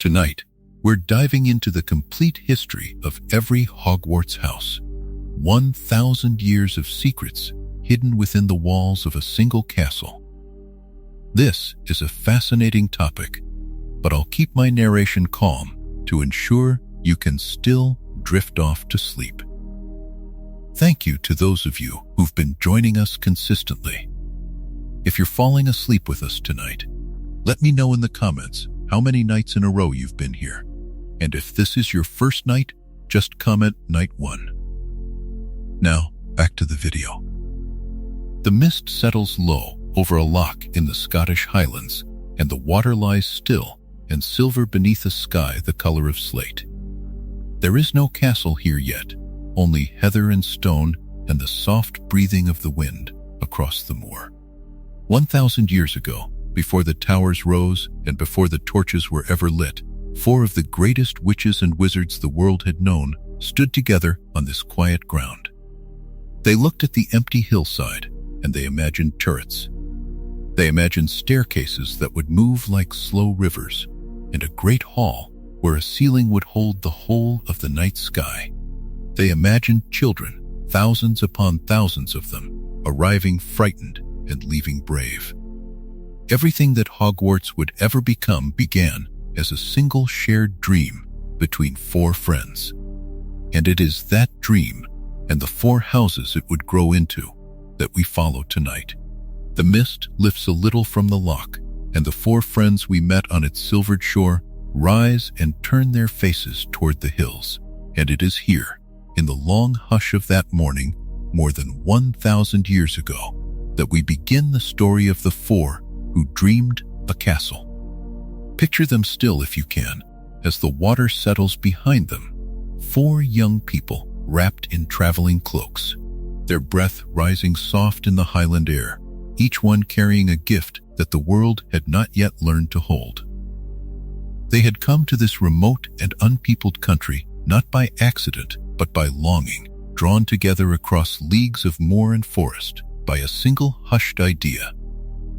Tonight, we're diving into the complete history of every Hogwarts house. 1,000 years of secrets hidden within the walls of a single castle. This is a fascinating topic, but I'll keep my narration calm to ensure you can still drift off to sleep. Thank you to those of you who've been joining us consistently. If you're falling asleep with us tonight, let me know in the comments how many nights in a row you've been here. And if this is your first night, just comment night 1. Now, back to the video. The mist settles low over a loch in the Scottish Highlands, and the water lies still and silver beneath a sky the color of slate. There is no castle here yet, only heather and stone and the soft breathing of the wind across the moor. 1,000 years ago, before the towers rose and before the torches were ever lit, 4 of the greatest witches and wizards the world had known stood together on this quiet ground. They looked at the empty hillside and they imagined turrets. They imagined staircases that would move like slow rivers and a great hall where a ceiling would hold the whole of the night sky. They imagined children, thousands upon thousands of them, arriving frightened and leaving brave. Everything that Hogwarts would ever become began as a single shared dream between 4 friends. And it is that dream and the 4 houses it would grow into that we follow tonight. The mist lifts a little from the loch, and the 4 friends we met on its silvered shore rise and turn their faces toward the hills. And it is here, in the long hush of that morning, more than 1,000 years ago, that we begin the story of the 4 who dreamed a castle. Picture them still if you can, as the water settles behind them. 4 young people wrapped in traveling cloaks, their breath rising soft in the Highland air, each one carrying a gift that the world had not yet learned to hold. They had come to this remote and unpeopled country not by accident, but by longing, drawn together across leagues of moor and forest by a single hushed idea.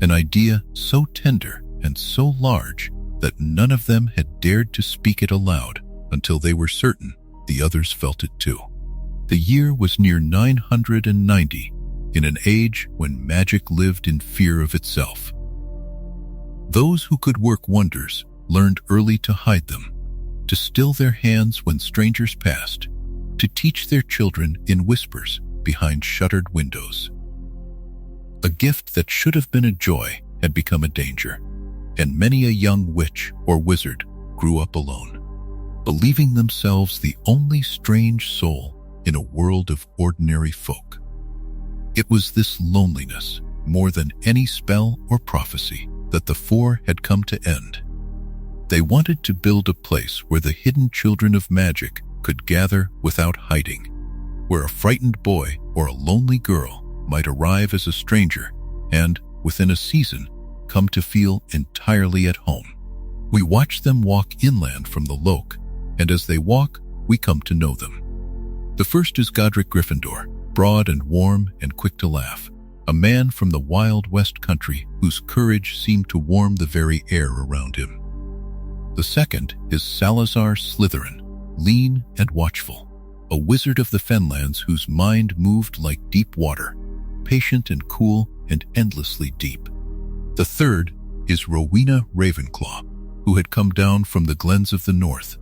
An idea so tender and so large that none of them had dared to speak it aloud until they were certain the others felt it too. The year was near 990, in an age when magic lived in fear of itself. Those who could work wonders learned early to hide them, to still their hands when strangers passed, to teach their children in whispers behind shuttered windows. A gift that should have been a joy had become a danger, and many a young witch or wizard grew up alone, believing themselves the only strange soul in a world of ordinary folk. It was this loneliness, more than any spell or prophecy, that the 4 had come to end. They wanted to build a place where the hidden children of magic could gather without hiding, where a frightened boy or a lonely girl might arrive as a stranger and, within a season, come to feel entirely at home. We watch them walk inland from the loch, and as they walk, we come to know them. The first is Godric Gryffindor, broad and warm and quick to laugh, a man from the Wild West country whose courage seemed to warm the very air around him. The second is Salazar Slytherin, lean and watchful, a wizard of the Fenlands whose mind moved like deep water, patient and cool and endlessly deep. The third is Rowena Ravenclaw, who had come down from the glens of the north,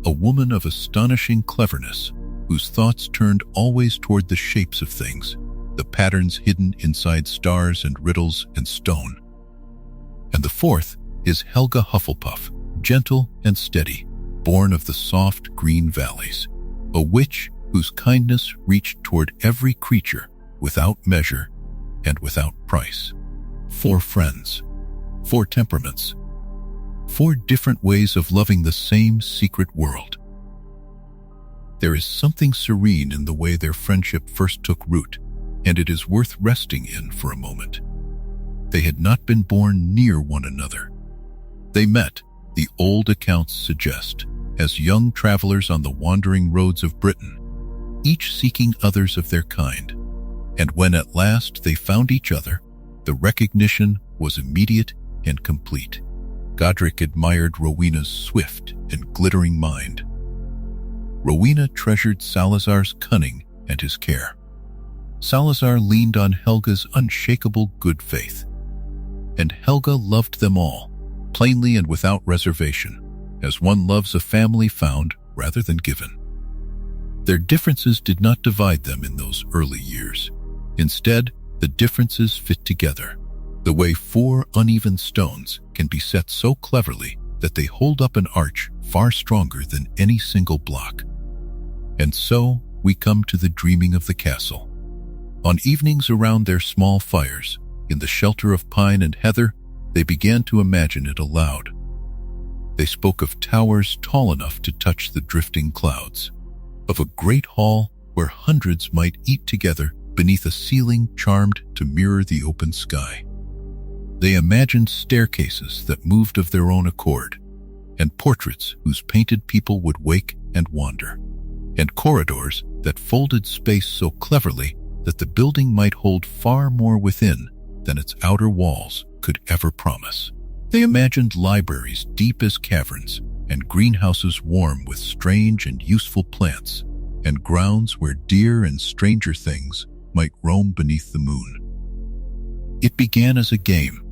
a woman of astonishing cleverness, whose thoughts turned always toward the shapes of things, the patterns hidden inside stars and riddles and stone. And the fourth is Helga Hufflepuff, gentle and steady, born of the soft green valleys, a witch whose kindness reached toward every creature without measure and without price. 4 friends, 4 temperaments, 4 different ways of loving the same secret world. There is something serene in the way their friendship first took root, and it is worth resting in for a moment. They had not been born near one another. They met, the old accounts suggest, as young travelers on the wandering roads of Britain, each seeking others of their kind. And when at last they found each other, the recognition was immediate and complete. Godric admired Rowena's swift and glittering mind. Rowena treasured Salazar's cunning and his care. Salazar leaned on Helga's unshakable good faith. And Helga loved them all, plainly and without reservation, as one loves a family found rather than given. Their differences did not divide them in those early years. Instead, the differences fit together, the way 4 uneven stones can be set so cleverly that they hold up an arch far stronger than any single block. And so we come to the dreaming of the castle. On evenings around their small fires, in the shelter of pine and heather, they began to imagine it aloud. They spoke of towers tall enough to touch the drifting clouds, of a great hall where hundreds might eat together beneath a ceiling charmed to mirror the open sky. They imagined staircases that moved of their own accord, and portraits whose painted people would wake and wander, and corridors that folded space so cleverly that the building might hold far more within than its outer walls could ever promise. They imagined libraries deep as caverns, and greenhouses warm with strange and useful plants, and grounds where deer and stranger things might roam beneath the moon. It began as a game,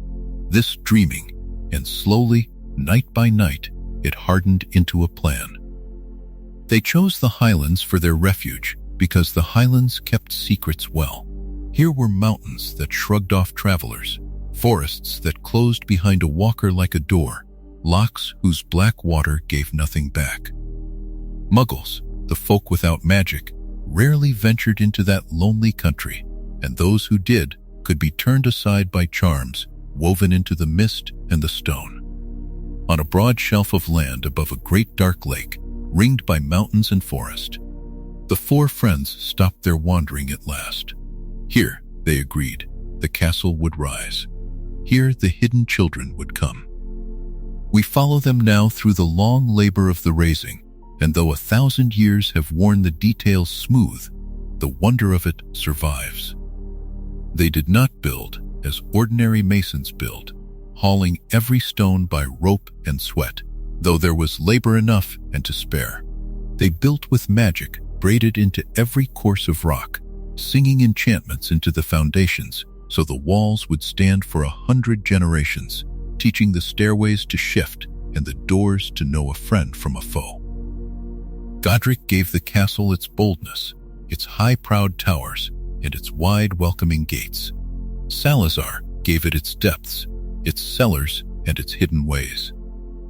this dreaming, and slowly, night by night, it hardened into a plan. They chose the highlands for their refuge because the highlands kept secrets well. Here were mountains that shrugged off travelers, forests that closed behind a walker like a door, locks whose black water gave nothing back. Muggles, the folk without magic, rarely ventured into that lonely country, and those who did could be turned aside by charms woven into the mist and the stone. On a broad shelf of land above a great dark lake, ringed by mountains and forest, the 4 friends stopped their wandering at last. Here, they agreed, the castle would rise. Here the hidden children would come. We follow them now through the long labor of the raising, and though 1,000 years have worn the details smooth, the wonder of it survives. They did not build as ordinary masons build, hauling every stone by rope and sweat, though there was labor enough and to spare. They built with magic braided into every course of rock, singing enchantments into the foundations so the walls would stand for 100 generations, teaching the stairways to shift and the doors to know a friend from a foe. Godric gave the castle its boldness, its high proud towers, and its wide welcoming gates. Salazar gave it its depths, its cellars, and its hidden ways.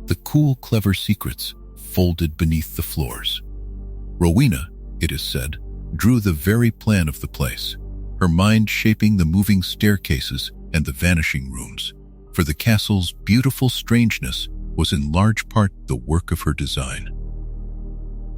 The cool, clever secrets folded beneath the floors. Rowena, it is said, drew the very plan of the place, her mind shaping the moving staircases and the vanishing rooms, for the castle's beautiful strangeness was in large part the work of her design.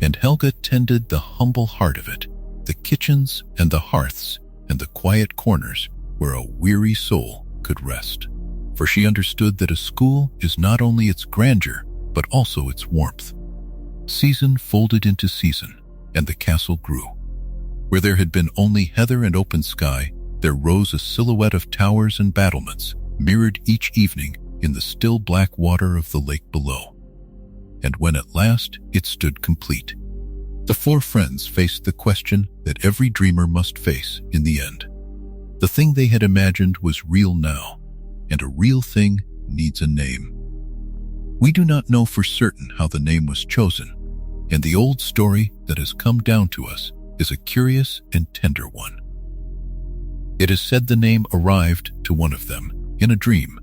And Helga tended the humble heart of it, the kitchens and the hearths and the quiet corners where a weary soul could rest. For she understood that a school is not only its grandeur, but also its warmth. Season folded into season, and the castle grew. Where there had been only heather and open sky, there rose a silhouette of towers and battlements, mirrored each evening in the still black water of the lake below. And when at last it stood complete, the 4 friends faced the question that every dreamer must face in the end. The thing they had imagined was real now, and a real thing needs a name. We do not know for certain how the name was chosen, and the old story that has come down to us is a curious and tender one. It is said the name arrived to one of them in a dream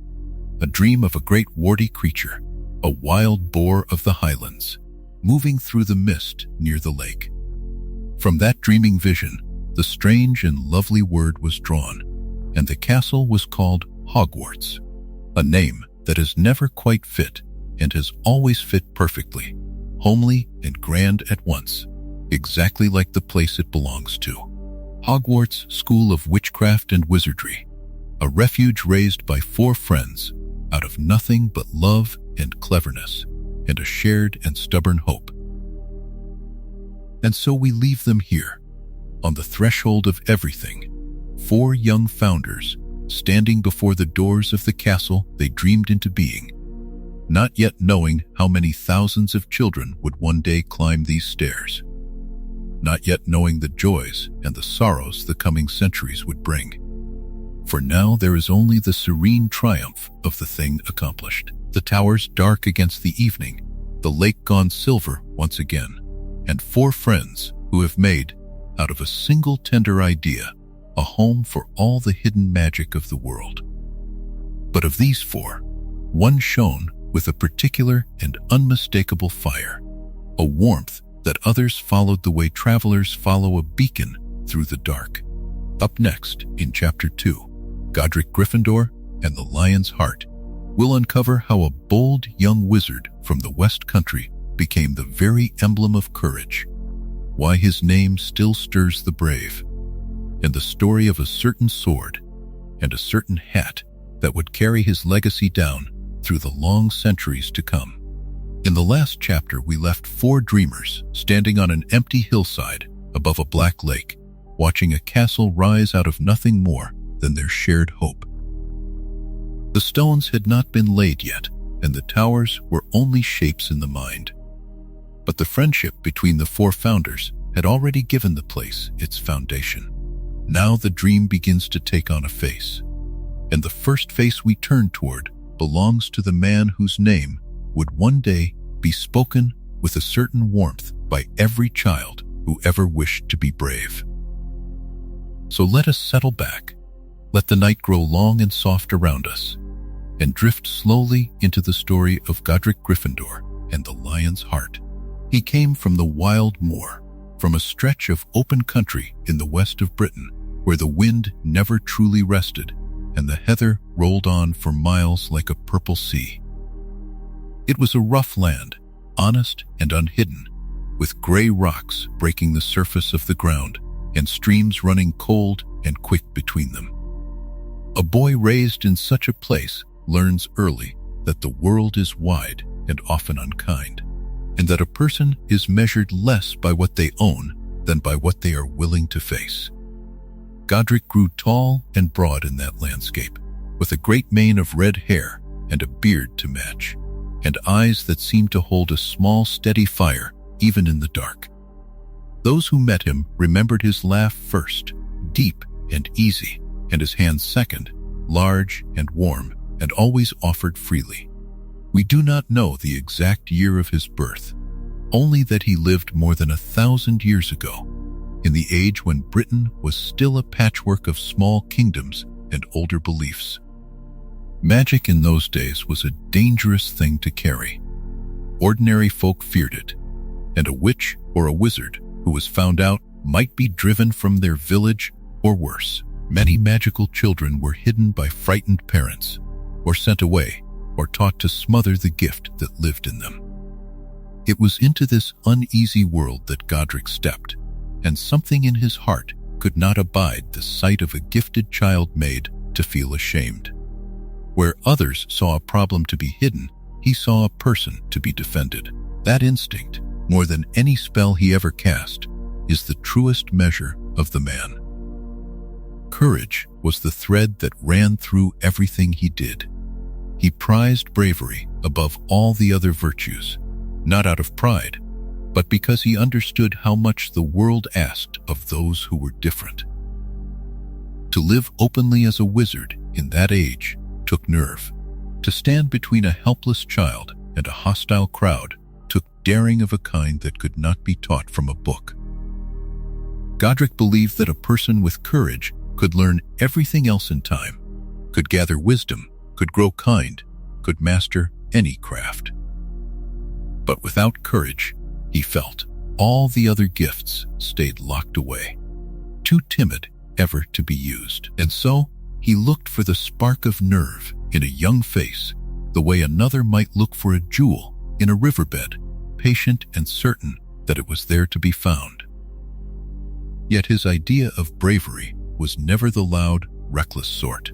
of a great warty creature, a wild boar of the highlands, moving through the mist near the lake. From that dreaming vision, the strange and lovely word was drawn, and the castle was called Hogwarts, a name that has never quite fit and has always fit perfectly, homely and grand at once, exactly like the place it belongs to. Hogwarts School of Witchcraft and Wizardry, a refuge raised by 4 friends out of nothing but love and cleverness and a shared and stubborn hope. And so we leave them here, on the threshold of everything, 4 young founders standing before the doors of the castle they dreamed into being. not yet knowing how many thousands of children would one day climb these stairs, not yet knowing the joys and the sorrows the coming centuries would bring. For now there is only the serene triumph of the thing accomplished, the towers dark against the evening, the lake gone silver once again, and 4 friends who have made, out of a single tender idea, a home for all the hidden magic of the world. But of these 4, one shone with a particular and unmistakable fire, a warmth that others followed the way travelers follow a beacon through the dark. Up next, in Chapter 2, Godric Gryffindor and the Lion's Heart, will uncover how a bold young wizard from the West Country became the very emblem of courage, why his name still stirs the brave, and the story of a certain sword and a certain hat that would carry his legacy down through the long centuries to come. In the last chapter, we left 4 dreamers standing on an empty hillside above a black lake, watching a castle rise out of nothing more than their shared hope. The stones had not been laid yet, and the towers were only shapes in the mind. But the friendship between the 4 founders had already given the place its foundation. Now the dream begins to take on a face, and the first face we turn toward belongs to the man whose name would one day be spoken with a certain warmth by every child who ever wished to be brave. So let us settle back, let the night grow long and soft around us, and drift slowly into the story of Godric Gryffindor and the Lion's Heart. He came from the wild moor, from a stretch of open country in the west of Britain, where the wind never truly rested and the heather rolled on for miles like a purple sea. It was a rough land, honest and unhidden, with gray rocks breaking the surface of the ground and streams running cold and quick between them. A boy raised in such a place learns early that the world is wide and often unkind, and that a person is measured less by what they own than by what they are willing to face. Godric grew tall and broad in that landscape, with a great mane of red hair and a beard to match, and eyes that seemed to hold a small, steady fire even in the dark. Those who met him remembered his laugh first, deep and easy, and his hands second, large and warm, and always offered freely. We do not know the exact year of his birth, only that he lived more than 1,000 years ago, in the age when Britain was still a patchwork of small kingdoms and older beliefs. Magic in those days was a dangerous thing to carry. Ordinary folk feared it, and a witch or a wizard who was found out might be driven from their village or worse. Many magical children were hidden by frightened parents, or sent away, or taught to smother the gift that lived in them. It was into this uneasy world that Godric stepped, and something in his heart could not abide the sight of a gifted child made to feel ashamed. Where others saw a problem to be hidden, he saw a person to be defended. That instinct, more than any spell he ever cast, is the truest measure of the man. Courage was the thread that ran through everything he did. He prized bravery above all the other virtues, not out of pride, but because he understood how much the world asked of those who were different. To live openly as a wizard in that age took nerve. To stand between a helpless child and a hostile crowd took daring of a kind that could not be taught from a book. Godric believed that a person with courage could learn everything else in time, could gather wisdom, could grow kind, could master any craft. But without courage, he felt, all the other gifts stayed locked away, too timid ever to be used. And so, he looked for the spark of nerve in a young face, the way another might look for a jewel in a riverbed, patient and certain that it was there to be found. Yet his idea of bravery was never the loud, reckless sort.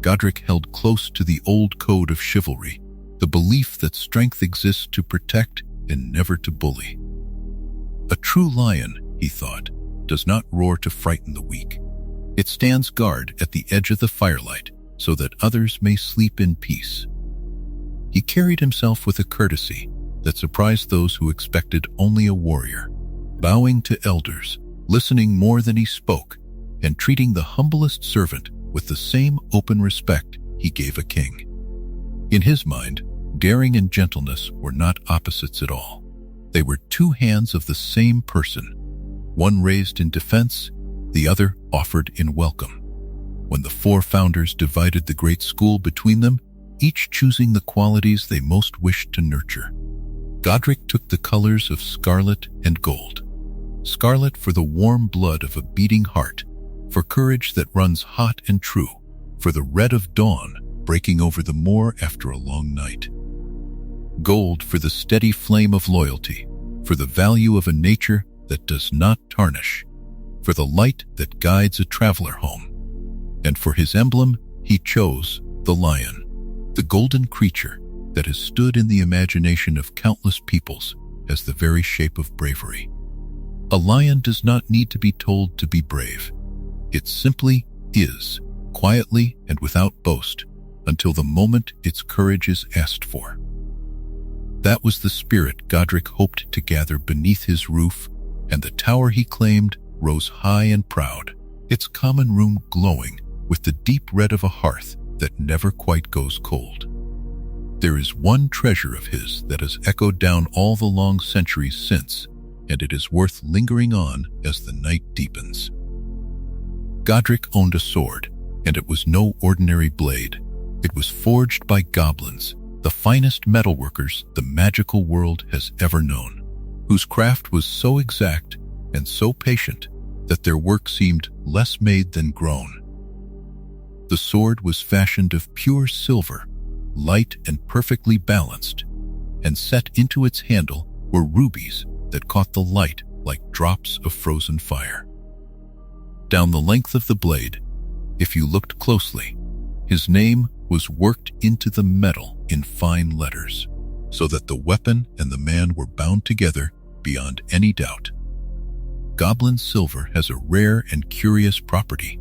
Godric held close to the old code of chivalry, the belief that strength exists to protect and never to bully. A true lion, he thought, does not roar to frighten the weak. It stands guard at the edge of the firelight so that others may sleep in peace. He carried himself with a courtesy that surprised those who expected only a warrior, bowing to elders, listening more than he spoke, and treating the humblest servant with the same open respect he gave a king. In his mind, daring and gentleness were not opposites at all. They were two hands of the same person, one raised in defense, the other offered in welcome. When the four founders divided the great school between them, each choosing the qualities they most wished to nurture, Godric took the colors of scarlet and gold. Scarlet for the warm blood of a beating heart, for courage that runs hot and true, for the red of dawn breaking over the moor after a long night. Gold for the steady flame of loyalty, for the value of a nature that does not tarnish, for the light that guides a traveler home. And for his emblem, he chose the lion, the golden creature that has stood in the imagination of countless peoples as the very shape of bravery. A lion does not need to be told to be brave. It simply is, quietly and without boast, until the moment its courage is asked for. That was the spirit Godric hoped to gather beneath his roof, and the tower he claimed rose high and proud, its common room glowing with the deep red of a hearth that never quite goes cold. There is one treasure of his that has echoed down all the long centuries since, and it is worth lingering on as the night deepens. Godric owned a sword, and it was no ordinary blade. It was forged by goblins, the finest metalworkers the magical world has ever known, whose craft was so exact and so patient that their work seemed less made than grown. The sword was fashioned of pure silver, light and perfectly balanced, and set into its handle were rubies that caught the light like drops of frozen fire. Down the length of the blade, if you looked closely, his name was worked into the metal in fine letters, so that the weapon and the man were bound together beyond any doubt. Goblin silver has a rare and curious property.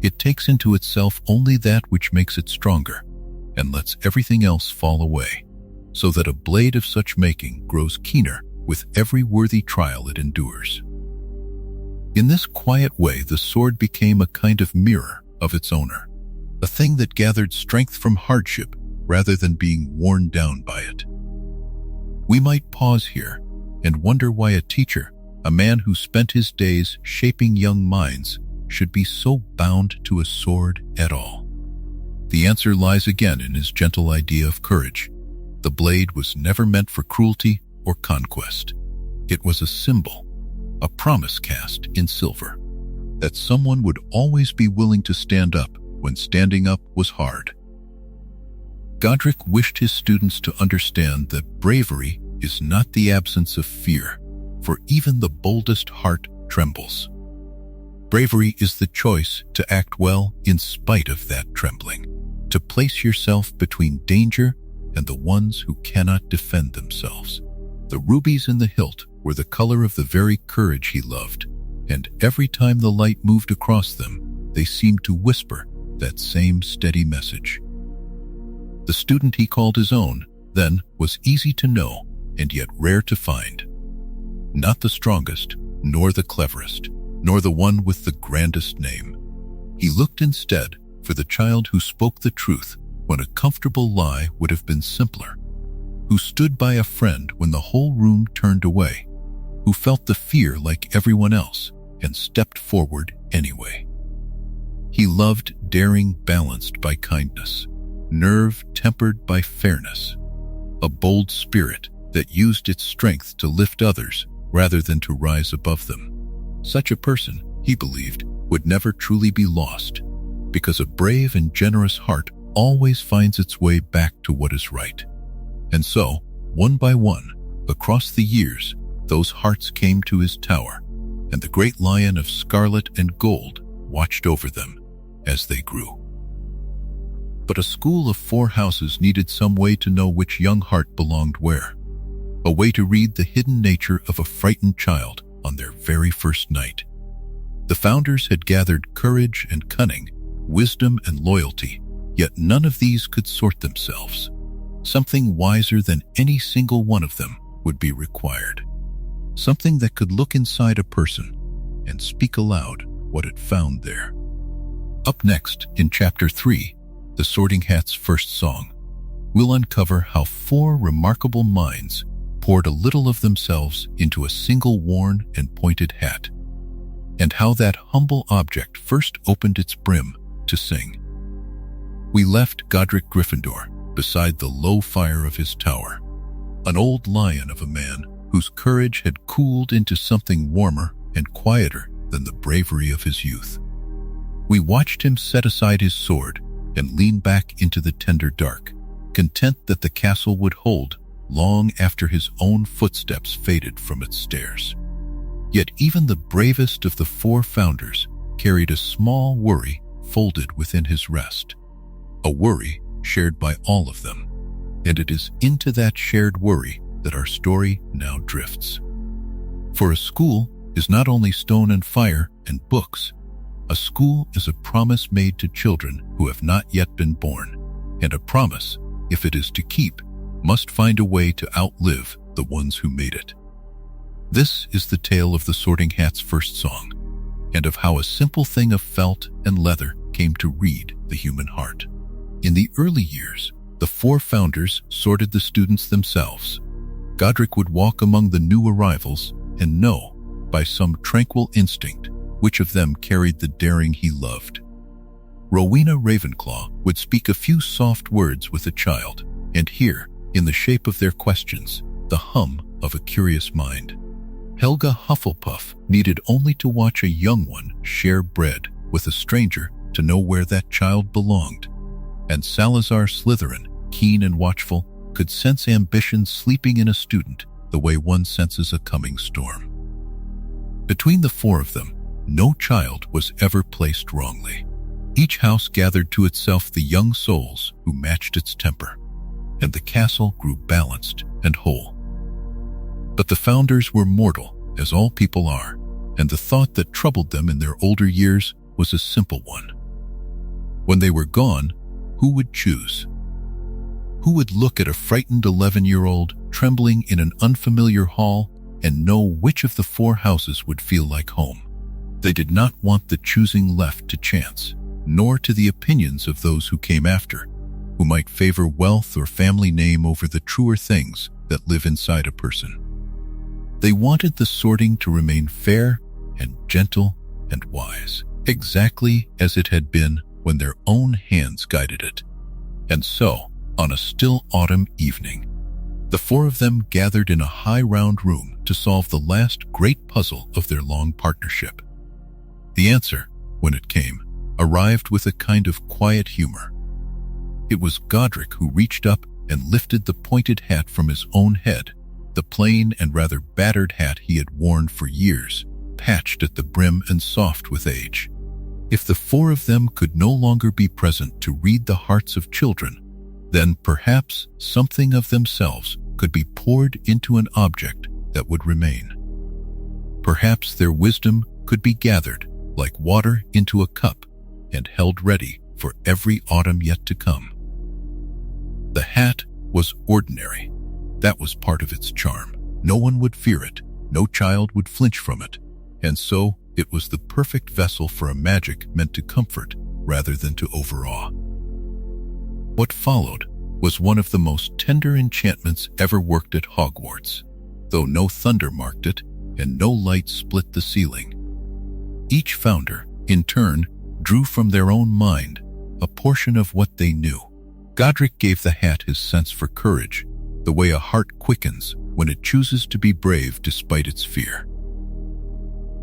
It takes into itself only that which makes it stronger, and lets everything else fall away, so that a blade of such making grows keener with every worthy trial it endures. In this quiet way, the sword became a kind of mirror of its owner, a thing that gathered strength from hardship rather than being worn down by it. We might pause here and wonder why a teacher, a man who spent his days shaping young minds, should be so bound to a sword at all. The answer lies again in his gentle idea of courage. The blade was never meant for cruelty or conquest. It was a symbol, a promise cast in silver, that someone would always be willing to stand up when standing up was hard. Godric wished his students to understand that bravery is not the absence of fear, for even the boldest heart trembles. Bravery is the choice to act well in spite of that trembling, to place yourself between danger and the ones who cannot defend themselves. The rubies in the hilt were the color of the very courage he loved, and every time the light moved across them, they seemed to whisper that same steady message. The student he called his own, then, was easy to know and yet rare to find. Not the strongest, nor the cleverest, nor the one with the grandest name. He looked instead for the child who spoke the truth when a comfortable lie would have been simpler, who stood by a friend when the whole room turned away, who felt the fear like everyone else and stepped forward anyway. He loved daring balanced by kindness, nerve tempered by fairness, a bold spirit that used its strength to lift others rather than to rise above them. Such a person, he believed, would never truly be lost, because a brave and generous heart always finds its way back to what is right. And so, one by one, across the years, those hearts came to his tower, and the great lion of scarlet and gold watched over them as they grew. But a school of 4 houses needed some way to know which young heart belonged where, a way to read the hidden nature of a frightened child on their very first night. The founders had gathered courage and cunning, wisdom and loyalty, yet none of these could sort themselves. Something wiser than any single one of them would be required. Something that could look inside a person and speak aloud what it found there. Up next, in Chapter 3, The Sorting Hat's First Song, we'll uncover how 4 remarkable minds poured a little of themselves into a single worn and pointed hat, and how that humble object first opened its brim to sing. We left Godric Gryffindor beside the low fire of his tower, an old lion of a man whose courage had cooled into something warmer and quieter than the bravery of his youth. We watched him set aside his sword and lean back into the tender dark, content that the castle would hold long after his own footsteps faded from its stairs. Yet even the bravest of the 4 founders carried a small worry folded within his rest, a worry shared by all of them, and it is into that shared worry that our story now drifts. For a school is not only stone and fire and books. A school is a promise made to children who have not yet been born, and a promise, if it is to keep, must find a way to outlive the ones who made it. This is the tale of the Sorting Hat's first song, and of how a simple thing of felt and leather came to read the human heart. In the early years, the 4 founders sorted the students themselves. Godric would walk among the new arrivals and know, by some tranquil instinct, which of them carried the daring he loved. Rowena Ravenclaw would speak a few soft words with a child, and hear, in the shape of their questions, the hum of a curious mind. Helga Hufflepuff needed only to watch a young one share bread with a stranger to know where that child belonged, and Salazar Slytherin, keen and watchful, could sense ambition sleeping in a student the way one senses a coming storm. Between the 4 of them, no child was ever placed wrongly. Each house gathered to itself the young souls who matched its temper, and the castle grew balanced and whole. But the founders were mortal, as all people are, and the thought that troubled them in their older years was a simple one. When they were gone, who would choose? Who would look at a frightened 11-year-old trembling in an unfamiliar hall and know which of the 4 houses would feel like home? They did not want the choosing left to chance, nor to the opinions of those who came after, who might favor wealth or family name over the truer things that live inside a person. They wanted the sorting to remain fair and gentle and wise, exactly as it had been when their own hands guided it. And so, on a still autumn evening, the 4 of them gathered in a high round room to solve the last great puzzle of their long partnership. The answer, when it came, arrived with a kind of quiet humor. It was Godric who reached up and lifted the pointed hat from his own head, the plain and rather battered hat he had worn for years, patched at the brim and soft with age. If the 4 of them could no longer be present to read the hearts of children, then perhaps something of themselves could be poured into an object that would remain. Perhaps their wisdom could be gathered like water into a cup and held ready for every autumn yet to come. The hat was ordinary. That was part of its charm. No one would fear it, no child would flinch from it, and so it was the perfect vessel for a magic meant to comfort rather than to overawe. What followed was one of the most tender enchantments ever worked at Hogwarts, though no thunder marked it and no light split the ceiling. Each founder, in turn, drew from their own mind a portion of what they knew. Godric gave the hat his sense for courage, the way a heart quickens when it chooses to be brave despite its fear.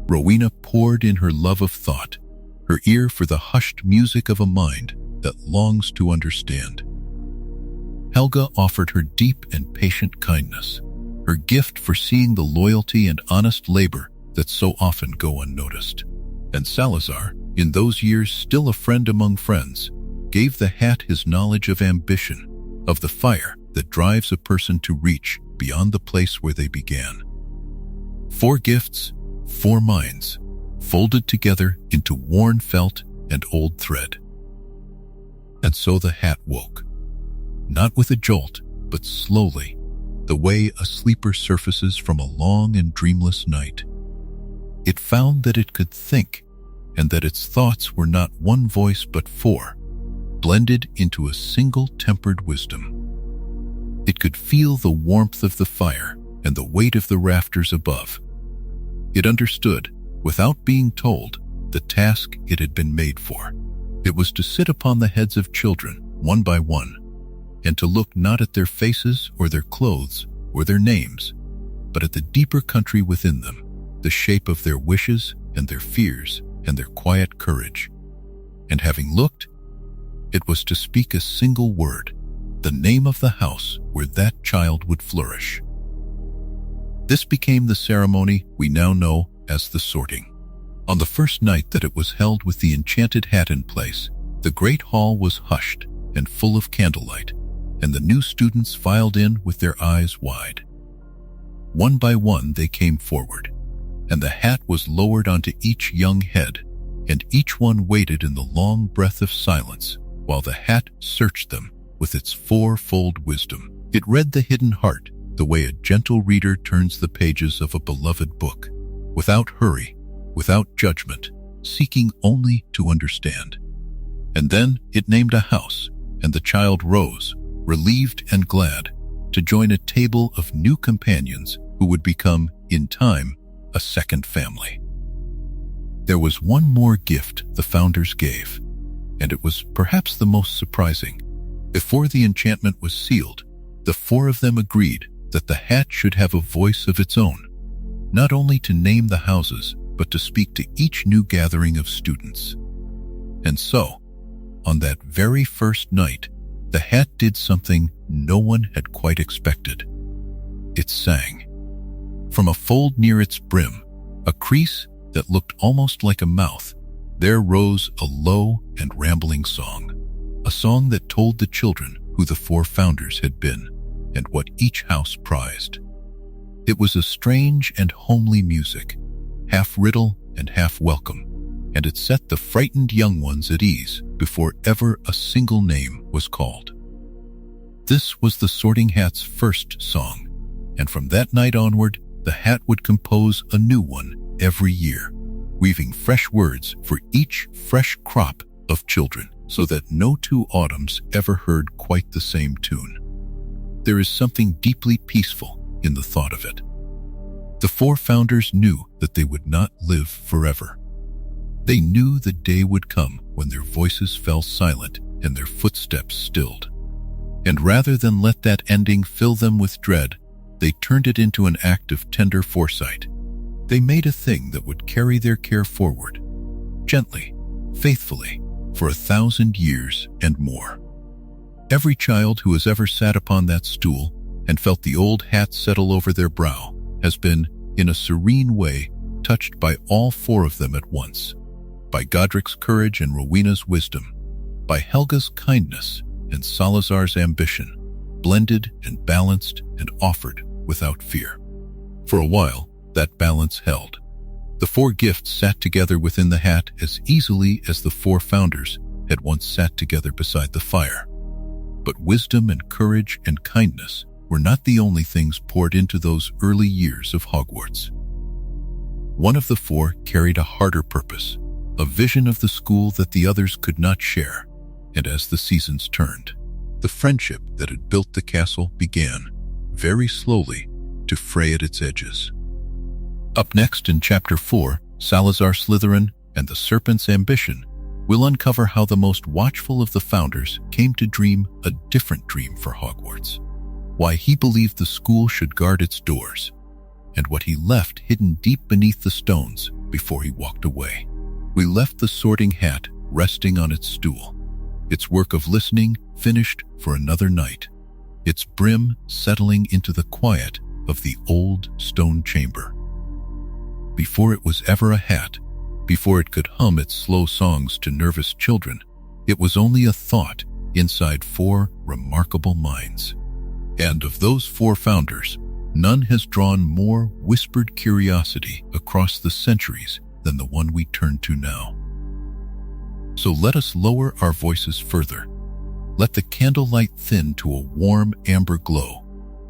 Rowena poured in her love of thought, her ear for the hushed music of a mind that longs to understand. Helga offered her deep and patient kindness, her gift for seeing the loyalty and honest labor that so often go unnoticed. And Salazar, in those years still a friend among friends, gave the hat his knowledge of ambition, of the fire that drives a person to reach beyond the place where they began. 4 gifts, 4 minds, folded together into worn felt and old thread. And so the hat woke, not with a jolt, but slowly, the way a sleeper surfaces from a long and dreamless night. It found that it could think, and that its thoughts were not one voice but four, blended into a single tempered wisdom. It could feel the warmth of the fire and the weight of the rafters above. It understood, without being told, the task it had been made for. It was to sit upon the heads of children, one by one, and to look not at their faces or their clothes or their names, but at the deeper country within them, the shape of their wishes and their fears and their quiet courage. And having looked, it was to speak a single word, the name of the house where that child would flourish. This became the ceremony we now know as the sorting. On the first night that it was held with the enchanted hat in place, the great hall was hushed and full of candlelight, and the new students filed in with their eyes wide. One by one they came forward, and the hat was lowered onto each young head, and each one waited in the long breath of silence while the hat searched them with its fourfold wisdom. It read the hidden heart the way a gentle reader turns the pages of a beloved book, without hurry, without judgment, seeking only to understand. And then it named a house, and the child rose, relieved and glad, to join a table of new companions who would become, in time, a second family. There was one more gift the founders gave, and it was perhaps the most surprising. Before the enchantment was sealed, the four of them agreed that the hat should have a voice of its own, not only to name the houses, but to speak to each new gathering of students. And so, on that very first night, the hat did something no one had quite expected. It sang. From a fold near its brim, a crease that looked almost like a mouth, there rose a low and rambling song, a song that told the children who the four founders had been and what each house prized. It was a strange and homely music, half riddle and half welcome, and it set the frightened young ones at ease before ever a single name was called. This was the Sorting Hat's first song, and from that night onward, the hat would compose a new one every year, weaving fresh words for each fresh crop of children, so that no two autumns ever heard quite the same tune. There is something deeply peaceful in the thought of it. The four founders knew that they would not live forever. They knew the day would come when their voices fell silent and their footsteps stilled. And rather than let that ending fill them with dread, they turned it into an act of tender foresight. They made a thing that would carry their care forward, gently, faithfully, for 1,000 years and more. Every child who has ever sat upon that stool and felt the old hat settle over their brow has been, in a serene way, touched by all four of them at once, by Godric's courage and Rowena's wisdom, by Helga's kindness and Salazar's ambition, blended and balanced and offered without fear. For a while, that balance held. The four gifts sat together within the hat as easily as the four founders had once sat together beside the fire. But wisdom and courage and kindness were not the only things poured into those early years of Hogwarts. One of the four carried a harder purpose, a vision of the school that the others could not share, and as the seasons turned, the friendship that had built the castle began, very slowly, to fray at its edges. Up next in Chapter 4, Salazar Slytherin and the Serpent's ambition, we'll uncover how the most watchful of the founders came to dream a different dream for Hogwarts, why he believed the school should guard its doors, and what he left hidden deep beneath the stones before he walked away. We left the Sorting Hat resting on its stool, its work of listening finished for another night, its brim settling into the quiet of the old stone chamber. Before it was ever a hat, before it could hum its slow songs to nervous children, it was only a thought inside four remarkable minds. And of those four founders, none has drawn more whispered curiosity across the centuries than the one we turn to now. So let us lower our voices further. Let the candlelight thin to a warm amber glow,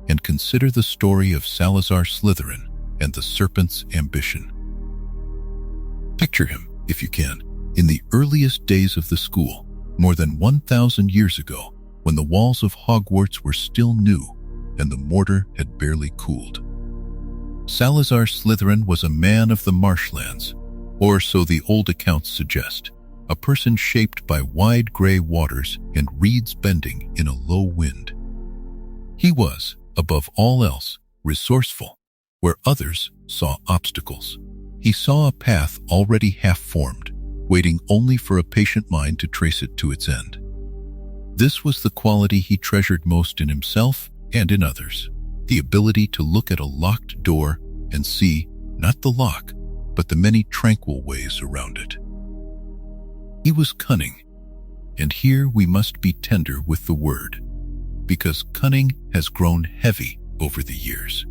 and consider the story of Salazar Slytherin and the Serpent's ambition. Picture him, if you can, in the earliest days of the school, more than 1,000 years ago, when the walls of Hogwarts were still new and the mortar had barely cooled. Salazar Slytherin was a man of the marshlands, or so the old accounts suggest, a person shaped by wide gray waters and reeds bending in a low wind. He was, above all else, resourceful, where others saw obstacles. He saw a path already half-formed, waiting only for a patient mind to trace it to its end. This was the quality he treasured most in himself and in others, the ability to look at a locked door and see, not the lock, but the many tranquil ways around it. He was cunning, and here we must be tender with the word, because cunning has grown heavy over the years,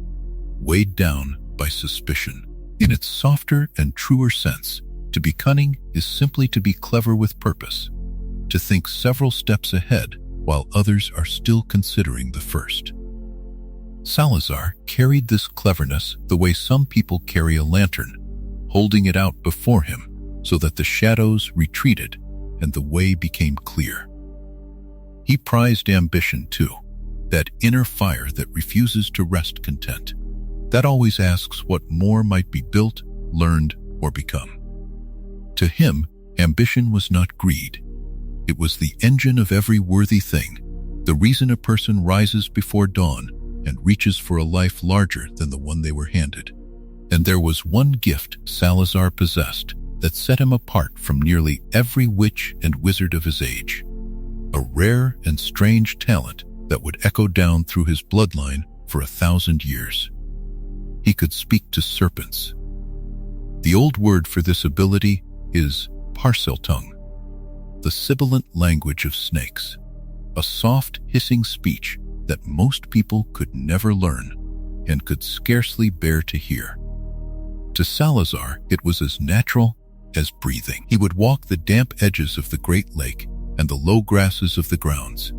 weighed down by suspicion. In its softer and truer sense, to be cunning is simply to be clever with purpose, to think several steps ahead while others are still considering the first. Salazar carried this cleverness the way some people carry a lantern, holding it out before him so that the shadows retreated and the way became clear. He prized ambition too, that inner fire that refuses to rest content, that always asks what more might be built, learned, or become. To him, ambition was not greed. It was the engine of every worthy thing, the reason a person rises before dawn and reaches for a life larger than the one they were handed. And there was one gift Salazar possessed that set him apart from nearly every witch and wizard of his age, a rare and strange talent that would echo down through his bloodline for 1,000 years. He could speak to serpents. The old word for this ability is parseltongue, the sibilant language of snakes, a soft, hissing speech that most people could never learn and could scarcely bear to hear. To Salazar, it was as natural as breathing. He would walk the damp edges of the great lake and the low grasses of the grounds,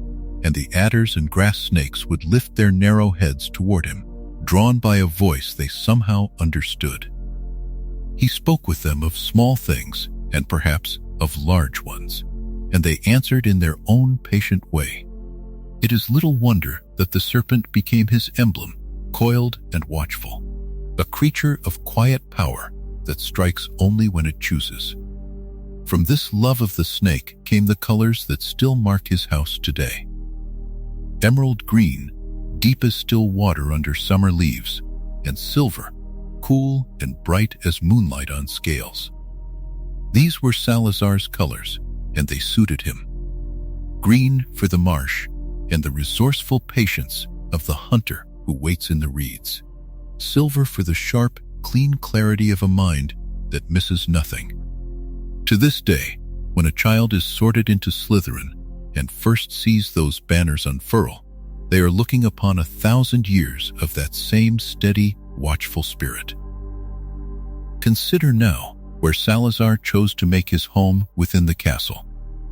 and the adders and grass snakes would lift their narrow heads toward him, drawn by a voice they somehow understood. He spoke with them of small things and perhaps of large ones, and they answered in their own patient way. It is little wonder that the serpent became his emblem, coiled and watchful, a creature of quiet power that strikes only when it chooses. From this love of the snake came the colors that still mark his house today. Emerald green, deep as still water under summer leaves, and silver, cool and bright as moonlight on scales. These were Salazar's colors, and they suited him. Green for the marsh, and the resourceful patience of the hunter who waits in the reeds. Silver for the sharp, clean clarity of a mind that misses nothing. To this day, when a child is sorted into Slytherin and first sees those banners unfurl, they are looking upon 1,000 years of that same steady, watchful spirit. Consider now where Salazar chose to make his home within the castle,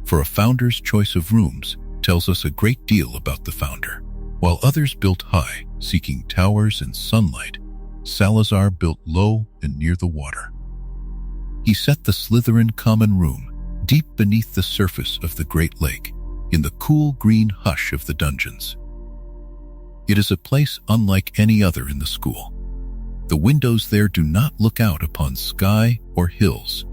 for a founder's choice of rooms tells us a great deal about the founder. While others built high, seeking towers and sunlight, Salazar built low and near the water. He set the Slytherin common room deep beneath the surface of the Great Lake, in the cool green hush of the dungeons. It is a place unlike any other in the school. The windows there do not look out upon sky or hills.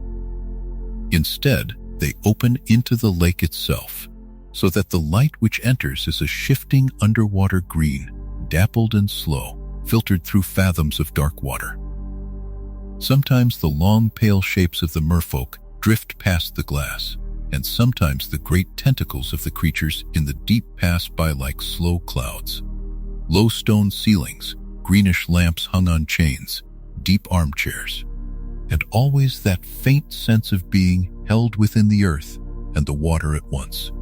Instead, they open into the lake itself, so that the light which enters is a shifting underwater green, dappled and slow, filtered through fathoms of dark water. Sometimes the long pale shapes of the merfolk drift past the glass, and sometimes the great tentacles of the creatures in the deep pass by like slow clouds. Low stone ceilings, greenish lamps hung on chains, deep armchairs, and always that faint sense of being held within the earth and the water at once.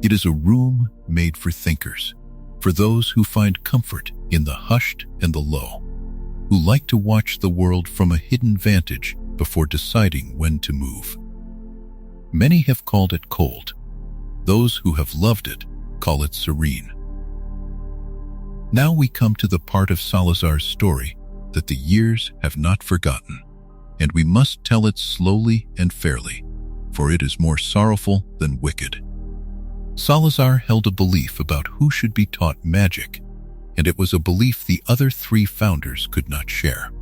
It is a room made for thinkers, for those who find comfort in the hushed and the low, who like to watch the world from a hidden vantage before deciding when to move. Many have called it cold, Those who have loved it call it serene. Now we come to the part of Salazar's story that the years have not forgotten, and we must tell it slowly and fairly, for it is more sorrowful than wicked. Salazar held a belief about who should be taught magic, and it was a belief the other three founders could not share.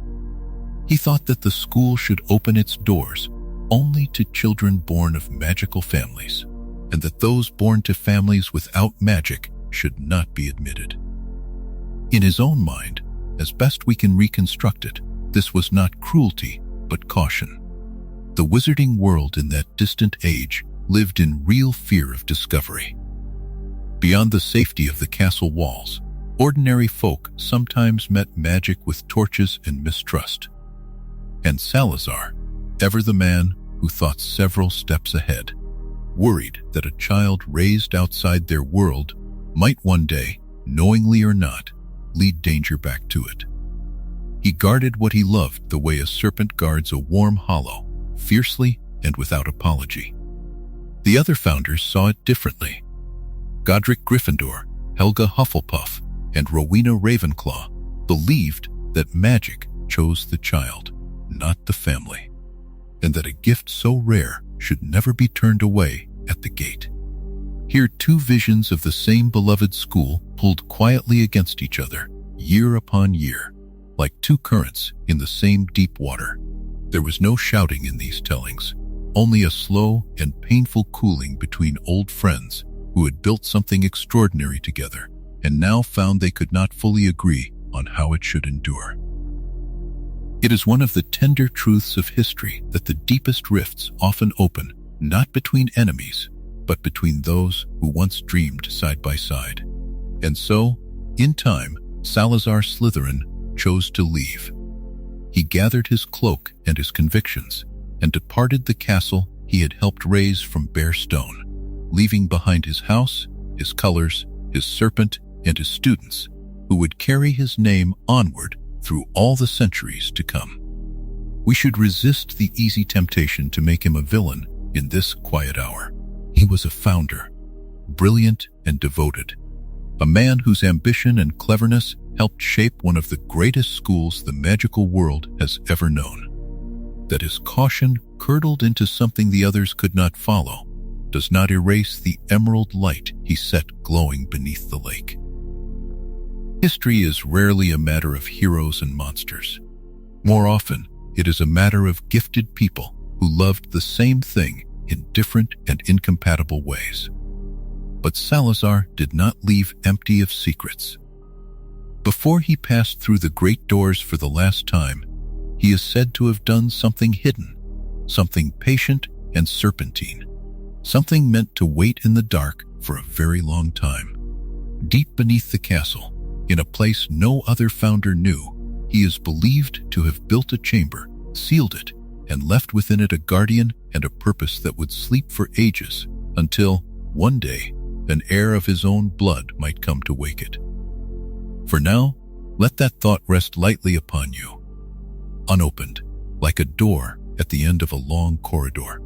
He thought that the school should open its doors only to children born of magical families, and that those born to families without magic should not be admitted. In his own mind, as best we can reconstruct it, this was not cruelty, but caution. The wizarding world in that distant age lived in real fear of discovery. Beyond the safety of the castle walls, ordinary folk sometimes met magic with torches and mistrust. And Salazar, ever the man who thought several steps ahead, worried that a child raised outside their world might one day, knowingly or not, lead danger back to it. He guarded what he loved the way a serpent guards a warm hollow, fiercely and without apology. The other founders saw it differently. Godric Gryffindor, Helga Hufflepuff, and Rowena Ravenclaw believed that magic chose the child, not the family, and that a gift so rare should never be turned away at the gate. Here, two visions of the same beloved school pulled quietly against each other, year upon year, like two currents in the same deep water. There was no shouting in these tellings, only a slow and painful cooling between old friends who had built something extraordinary together and now found they could not fully agree on how it should endure. It is one of the tender truths of history that the deepest rifts often open not between enemies, but between those who once dreamed side by side. And so, in time, Salazar Slytherin chose to leave. He gathered his cloak and his convictions and departed the castle he had helped raise from bare stone, leaving behind his house, his colors, his serpent, and his students, who would carry his name onward through all the centuries to come. We should resist the easy temptation to make him a villain in this quiet hour. He was a founder, brilliant and devoted, a man whose ambition and cleverness helped shape one of the greatest schools the magical world has ever known. That his caution curdled into something the others could not follow does not erase the emerald light he set glowing beneath the lake. History is rarely a matter of heroes and monsters. More often, it is a matter of gifted people who loved the same thing in different and incompatible ways. But Salazar did not leave empty of secrets. Before he passed through the great doors for the last time, he is said to have done something hidden, something patient and serpentine, something meant to wait in the dark for a very long time. Deep beneath the castle, in a place no other founder knew, he is believed to have built a chamber, sealed it, and left within it a guardian and a purpose that would sleep for ages until, one day, an heir of his own blood might come to wake it. For now, let that thought rest lightly upon you, unopened, like a door at the end of a long corridor.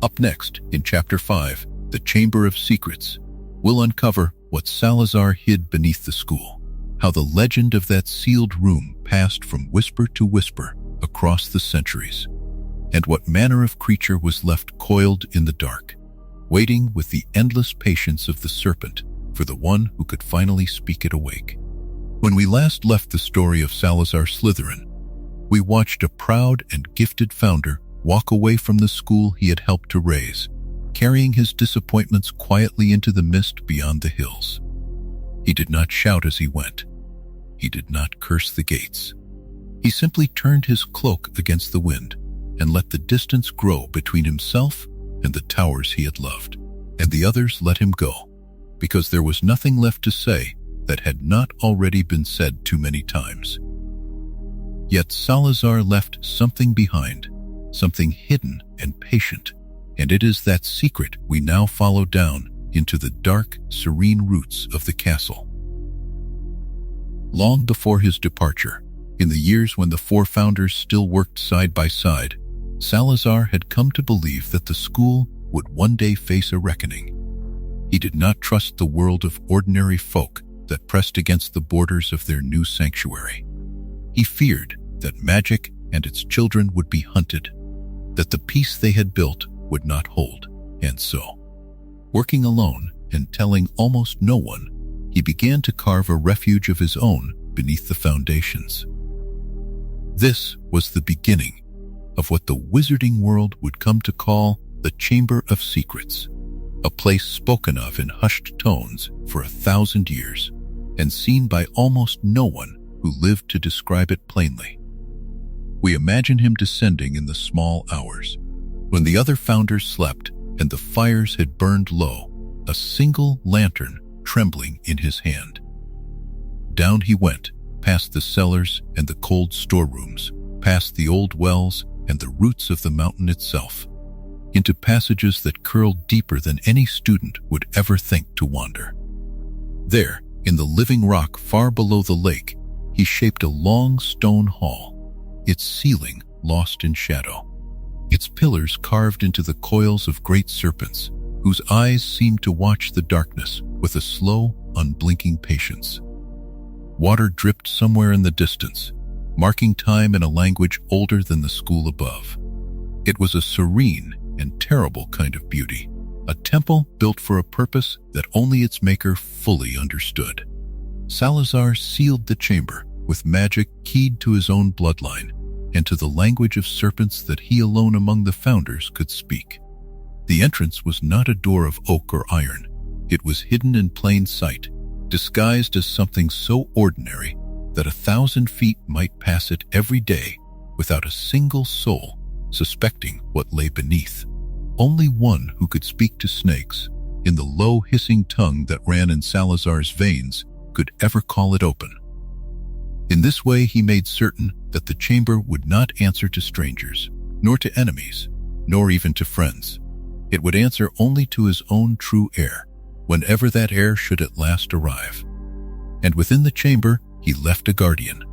Up next, in Chapter 5, The Chamber of Secrets, we'll uncover what Salazar hid beneath the school, how the legend of that sealed room passed from whisper to whisper across the centuries, and what manner of creature was left coiled in the dark, waiting with the endless patience of the serpent for the one who could finally speak it awake. When we last left the story of Salazar Slytherin, we watched a proud and gifted founder walk away from the school he had helped to raise, carrying his disappointments quietly into the mist beyond the hills. He did not shout as he went. He did not curse the gates. He simply turned his cloak against the wind and let the distance grow between himself and the towers he had loved. And the others let him go, because there was nothing left to say that had not already been said too many times. Yet Salazar left something behind, something hidden and patient, and it is that secret we now follow down into the dark, serene roots of the castle. Long before his departure, in the years when the four founders still worked side by side, Salazar had come to believe that the school would one day face a reckoning. He did not trust the world of ordinary folk that pressed against the borders of their new sanctuary. He feared that magic and its children would be hunted, that the peace they had built would not hold, and so, working alone and telling almost no one, he began to carve a refuge of his own beneath the foundations. This was the beginning of what the wizarding world would come to call the Chamber of Secrets, a place spoken of in hushed tones for 1,000 years and seen by almost no one who lived to describe it plainly. We imagine him descending in the small hours, when the other founders slept and the fires had burned low, a single lantern trembling in his hand. Down he went, past the cellars and the cold storerooms, past the old wells and the roots of the mountain itself, into passages that curled deeper than any student would ever think to wander. There, in the living rock far below the lake, he shaped a long stone hall, its ceiling lost in shadow, its pillars carved into the coils of great serpents, whose eyes seemed to watch the darkness with a slow, unblinking patience. Water dripped somewhere in the distance, marking time in a language older than the school above. It was a serene and terrible kind of beauty, a temple built for a purpose that only its maker fully understood. Salazar sealed the chamber with magic keyed to his own bloodline and to the language of serpents that he alone among the founders could speak. The entrance was not a door of oak or iron. It was hidden in plain sight, disguised as something so ordinary that 1,000 feet might pass it every day without a single soul suspecting what lay beneath. Only one who could speak to snakes, in the low hissing tongue that ran in Salazar's veins, could ever call it open. In this way he made certain that the chamber would not answer to strangers, nor to enemies, nor even to friends. It would answer only to his own true heir, whenever that heir should at last arrive. And within the chamber he left a guardian.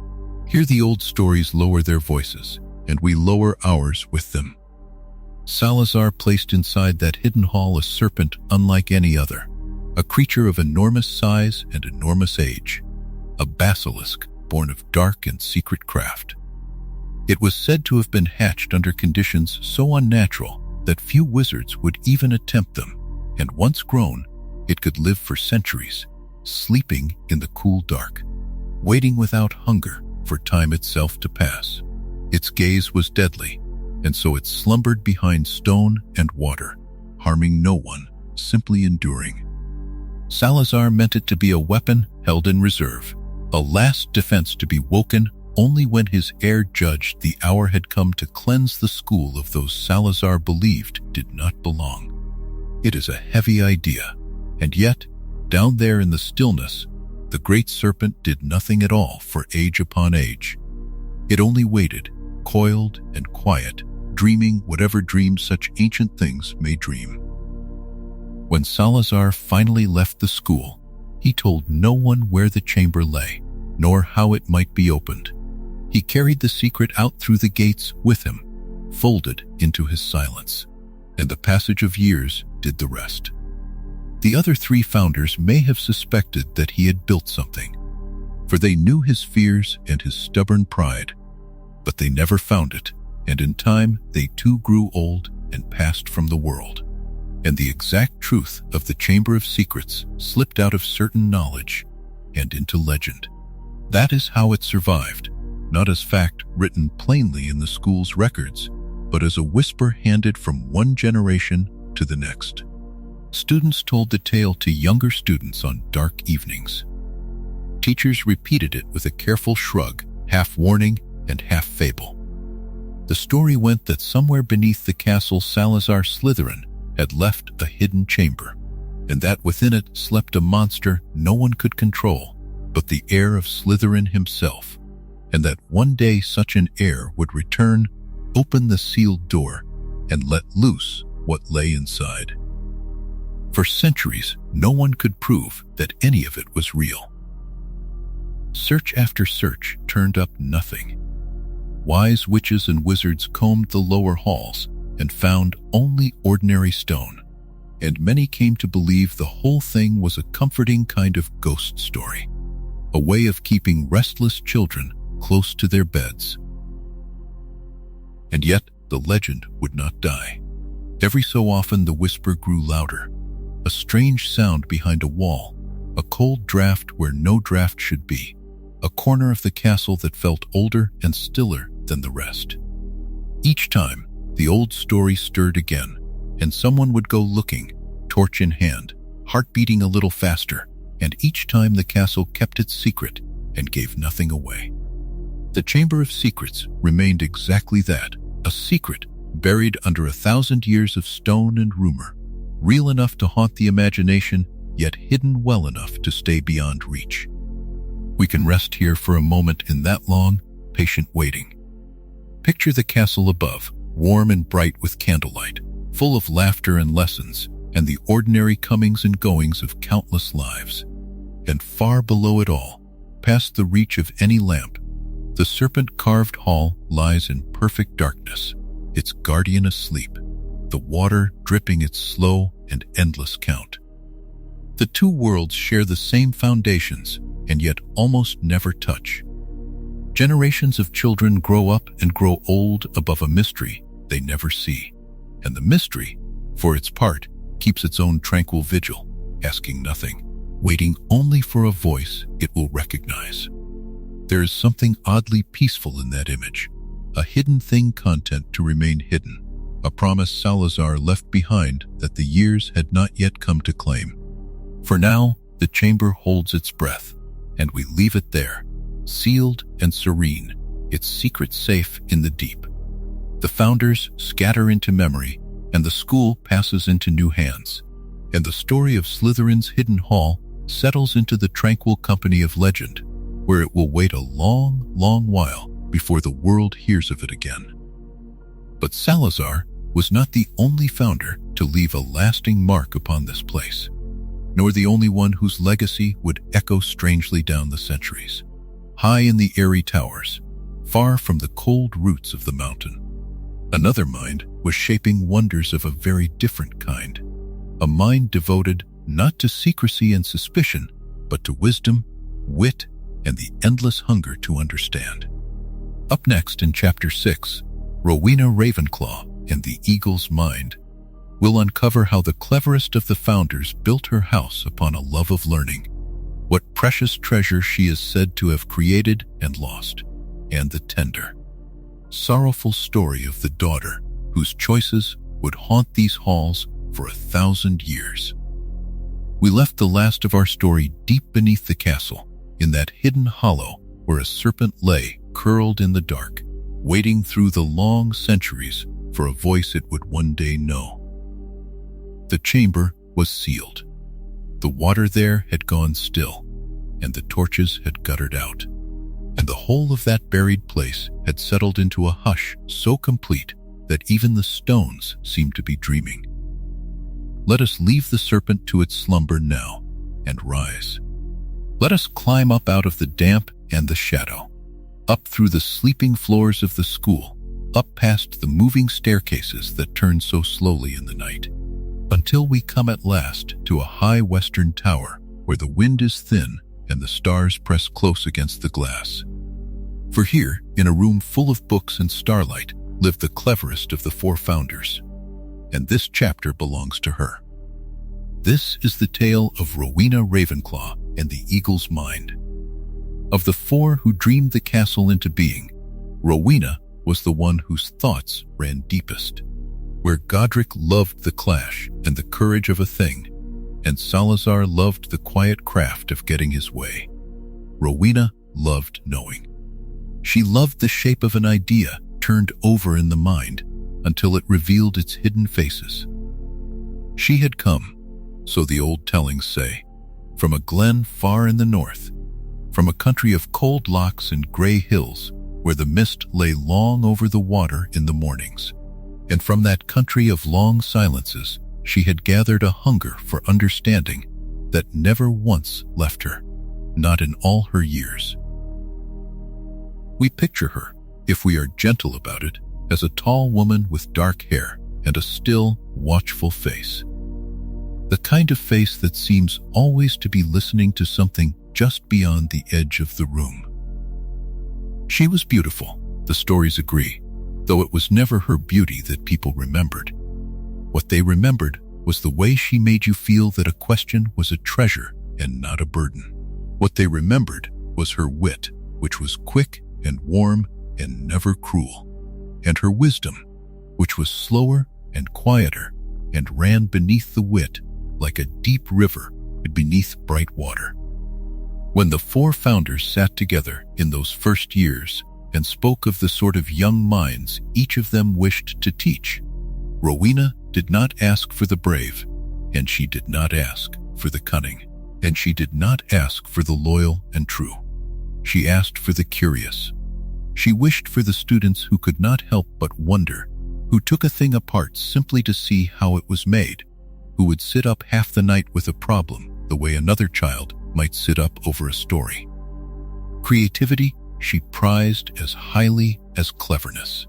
Here the old stories lower their voices, and we lower ours with them. Salazar placed inside that hidden hall a serpent unlike any other, a creature of enormous size and enormous age, a basilisk born of dark and secret craft. It was said to have been hatched under conditions so unnatural that few wizards would even attempt them, and once grown, it could live for centuries, sleeping in the cool dark, waiting without hunger for time itself to pass. Its gaze was deadly, and so it slumbered behind stone and water, harming no one, simply enduring. Salazar meant it to be a weapon held in reserve, a last defense to be woken only when his heir judged the hour had come to cleanse the school of those Salazar believed did not belong. It is a heavy idea, and yet, down there in the stillness, the great serpent did nothing at all for age upon age. It only waited, coiled and quiet, dreaming whatever dreams such ancient things may dream. When Salazar finally left the school, he told no one where the chamber lay, nor how it might be opened. He carried the secret out through the gates with him, folded into his silence, and the passage of years did the rest. The other 3 founders may have suspected that he had built something, for they knew his fears and his stubborn pride, but they never found it, and in time they too grew old and passed from the world, and the exact truth of the Chamber of Secrets slipped out of certain knowledge and into legend. That is how it survived, not as fact written plainly in the school's records, but as a whisper handed from one generation to the next. Students told the tale to younger students on dark evenings. Teachers repeated it with a careful shrug, half warning and half fable. The story went that somewhere beneath the castle Salazar Slytherin had left a hidden chamber, and that within it slept a monster no one could control but the heir of Slytherin himself, and that one day such an heir would return, open the sealed door, and let loose what lay inside. For centuries, no one could prove that any of it was real. Search after search turned up nothing. Wise witches and wizards combed the lower halls and found only ordinary stone, and many came to believe the whole thing was a comforting kind of ghost story, a way of keeping restless children close to their beds. And yet, the legend would not die. Every so often the whisper grew louder, a strange sound behind a wall, a cold draft where no draft should be, a corner of the castle that felt older and stiller than the rest. Each time, the old story stirred again, and someone would go looking, torch in hand, heart beating a little faster, and each time the castle kept its secret and gave nothing away. The Chamber of Secrets remained exactly that, a secret buried under 1,000 years of stone and rumor, real enough to haunt the imagination, yet hidden well enough to stay beyond reach. We can rest here for a moment in that long, patient waiting. Picture the castle above, warm and bright with candlelight, full of laughter and lessons, and the ordinary comings and goings of countless lives. And far below it all, past the reach of any lamp, the serpent-carved hall lies in perfect darkness, its guardian asleep, the water dripping its slow and endless count. The two worlds share the same foundations, and yet almost never touch. Generations of children grow up and grow old above a mystery they never see, and the mystery, for its part, keeps its own tranquil vigil, asking nothing, waiting only for a voice it will recognize. There is something oddly peaceful in that image, a hidden thing content to remain hidden, a promise Salazar left behind that the years had not yet come to claim. For now, the chamber holds its breath, and we leave it there, sealed and serene, its secret safe in the deep. The founders scatter into memory, and the school passes into new hands, and the story of Slytherin's hidden hall settles into the tranquil company of legend, where it will wait a long, long while before the world hears of it again. But Salazar was not the only founder to leave a lasting mark upon this place, nor the only one whose legacy would echo strangely down the centuries. High in the airy towers, far from the cold roots of the mountain, another mind was shaping wonders of a very different kind, a mind devoted not to secrecy and suspicion, but to wisdom, wit, and the endless hunger to understand. Up next in Chapter 6, Rowena Ravenclaw and the Eagle's Mind will uncover how the cleverest of the founders built her house upon a love of learning, what precious treasure she is said to have created and lost, and the tender, sorrowful story of the daughter whose choices would haunt these halls for 1,000 years. We left the last of our story deep beneath the castle, in that hidden hollow where a serpent lay curled in the dark, waiting through the long centuries for a voice it would one day know. The chamber was sealed. The water there had gone still, and the torches had guttered out, and the whole of that buried place had settled into a hush so complete that even the stones seemed to be dreaming. Let us leave the serpent to its slumber now, and rise. Let us climb up out of the damp and the shadow, up through the sleeping floors of the school, up past the moving staircases that turn so slowly in the night, until we come at last to a high western tower where the wind is thin and the stars press close against the glass. For here, in a room full of books and starlight, lived the cleverest of the four founders, and this chapter belongs to her. This is the tale of Rowena Ravenclaw and the Eagle's Mind. Of the four who dreamed the castle into being, Rowena was the one whose thoughts ran deepest, where Godric loved the clash and the courage of a thing, and Salazar loved the quiet craft of getting his way. Rowena loved knowing. She loved the shape of an idea turned over in the mind until it revealed its hidden faces. She had come, so the old tellings say, from a glen far in the north, from a country of cold lochs and gray hills where the mist lay long over the water in the mornings. And from that country of long silences, she had gathered a hunger for understanding that never once left her, not in all her years. We picture her, if we are gentle about it, as a tall woman with dark hair and a still, watchful face. The kind of face that seems always to be listening to something just beyond the edge of the room. She was beautiful, the stories agree, though it was never her beauty that people remembered. What they remembered was the way she made you feel that a question was a treasure and not a burden. What they remembered was her wit, which was quick and warm and never cruel, and her wisdom, which was slower and quieter and ran beneath the wit like a deep river beneath bright water. When the four founders sat together in those first years and spoke of the sort of young minds each of them wished to teach, Rowena did not ask for the brave, and she did not ask for the cunning, and she did not ask for the loyal and true. She asked for the curious. She wished for the students who could not help but wonder, who took a thing apart simply to see how it was made, who would sit up half the night with a problem the way another child might sit up over a story. Creativity she prized as highly as cleverness,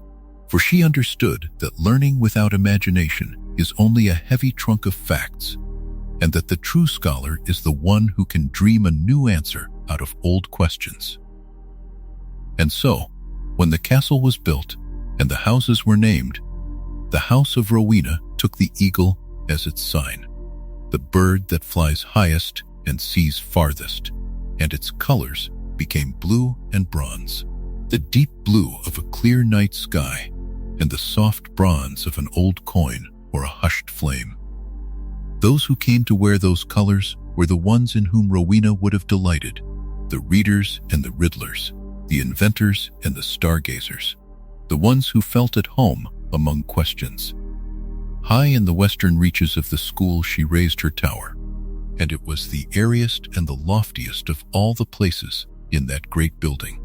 for she understood that learning without imagination is only a heavy trunk of facts, and that the true scholar is the one who can dream a new answer out of old questions. And so, when the castle was built and the houses were named, the house of Rowena took the eagle as its sign, the bird that flies highest and sees farthest, and its colors became blue and bronze, the deep blue of a clear night sky and the soft bronze of an old coin or a hushed flame. Those who came to wear those colors were the ones in whom Rowena would have delighted, the readers and the riddlers, the inventors and the stargazers, the ones who felt at home among questions. High in the western reaches of the school she raised her tower, and it was the airiest and the loftiest of all the places in that great building.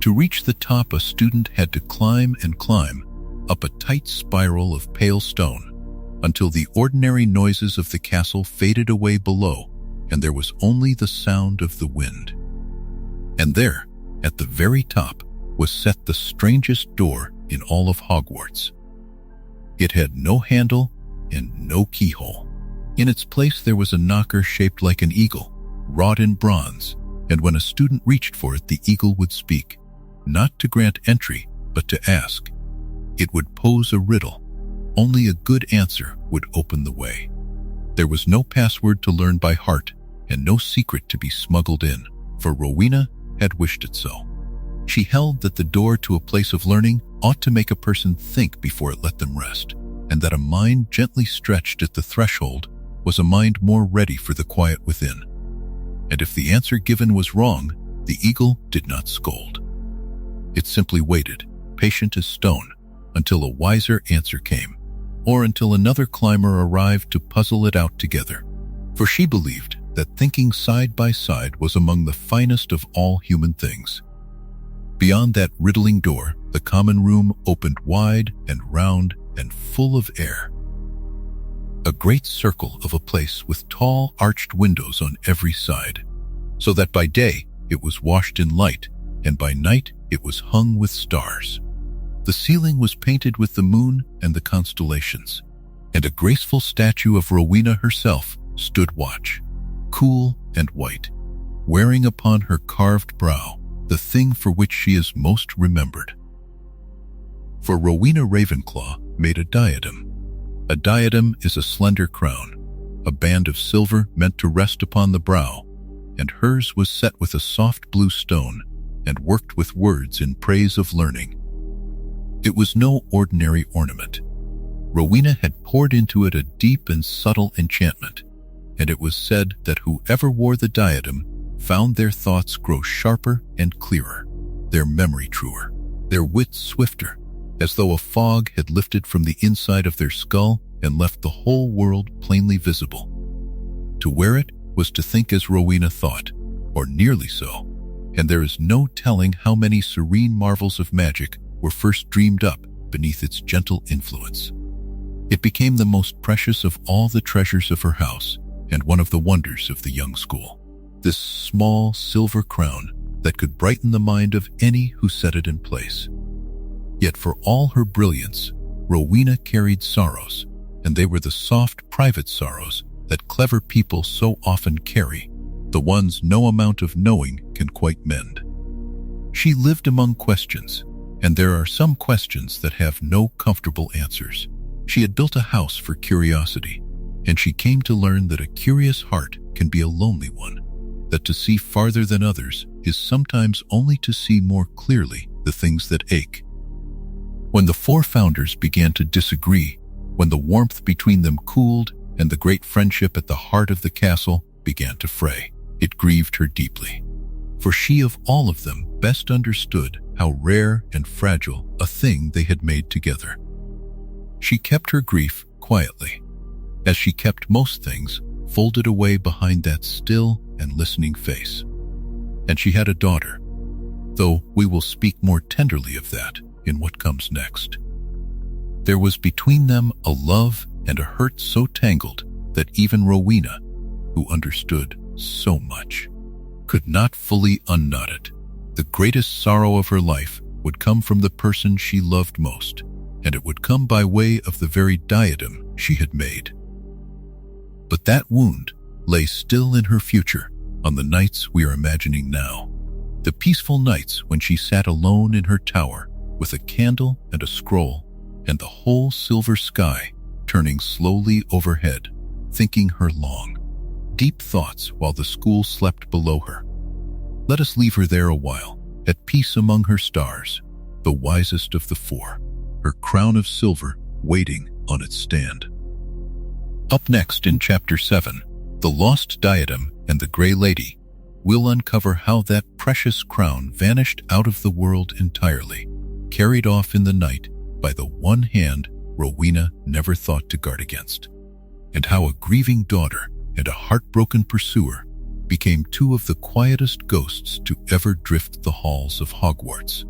To reach the top, a student had to climb and climb up a tight spiral of pale stone until the ordinary noises of the castle faded away below and there was only the sound of the wind. And there, at the very top, was set the strangest door in all of Hogwarts. It had no handle and no keyhole. In its place there was a knocker shaped like an eagle, wrought in bronze, and when a student reached for it, the eagle would speak, not to grant entry, but to ask. It would pose a riddle. Only a good answer would open the way. There was no password to learn by heart, and no secret to be smuggled in, for Rowena had wished it so. She held that the door to a place of learning ought to make a person think before it let them rest, and that a mind gently stretched at the threshold was a mind more ready for the quiet within. And if the answer given was wrong, the eagle did not scold. It simply waited, patient as stone, until a wiser answer came, or until another climber arrived to puzzle it out together. For she believed that thinking side by side was among the finest of all human things. Beyond that riddling door, the common room opened wide and round and full of air. A great circle of a place with tall arched windows on every side, so that by day it was washed in light, and by night it was hung with stars. The ceiling was painted with the moon and the constellations, and a graceful statue of Rowena herself stood watch, cool and white, wearing upon her carved brow the thing for which she is most remembered. For Rowena Ravenclaw made a diadem. A diadem is a slender crown, a band of silver meant to rest upon the brow, and hers was set with a soft blue stone and worked with words in praise of learning. It was no ordinary ornament. Rowena had poured into it a deep and subtle enchantment, and it was said that whoever wore the diadem found their thoughts grow sharper and clearer, their memory truer, their wit swifter, as though a fog had lifted from the inside of their skull and left the whole world plainly visible. To wear it was to think as Rowena thought, or nearly so, and there is no telling how many serene marvels of magic were first dreamed up beneath its gentle influence. It became the most precious of all the treasures of her house and one of the wonders of the young school. This small silver crown that could brighten the mind of any who set it in place. Yet for all her brilliance, Rowena carried sorrows, and they were the soft private sorrows that clever people so often carry, the ones no amount of knowing can quite mend. She lived among questions, and there are some questions that have no comfortable answers. She had built a house for curiosity, and she came to learn that a curious heart can be a lonely one, that to see farther than others is sometimes only to see more clearly the things that ache. When the four founders began to disagree, when the warmth between them cooled and the great friendship at the heart of the castle began to fray, it grieved her deeply. For she of all of them best understood how rare and fragile a thing they had made together. She kept her grief quietly, as she kept most things folded away behind that still and listening face. And she had a daughter, though we will speak more tenderly of that in what comes next. There was between them a love and a hurt so tangled that even Rowena, who understood so much, could not fully unknot it. The greatest sorrow of her life would come from the person she loved most, and it would come by way of the very diadem she had made. But that wound lay still in her future on the nights we are imagining now, the peaceful nights when she sat alone in her tower with a candle and a scroll and the whole silver sky turning slowly overhead, thinking her long, deep thoughts while the school slept below her. Let us leave her there a while, at peace among her stars, the wisest of the four, her crown of silver waiting on its stand. Up next in Chapter 7, The Lost Diadem and the Grey Lady, we'll uncover how that precious crown vanished out of the world entirely, carried off in the night by the one hand Rowena never thought to guard against, and how a grieving daughter and a heartbroken pursuer became two of the quietest ghosts to ever drift the halls of Hogwarts.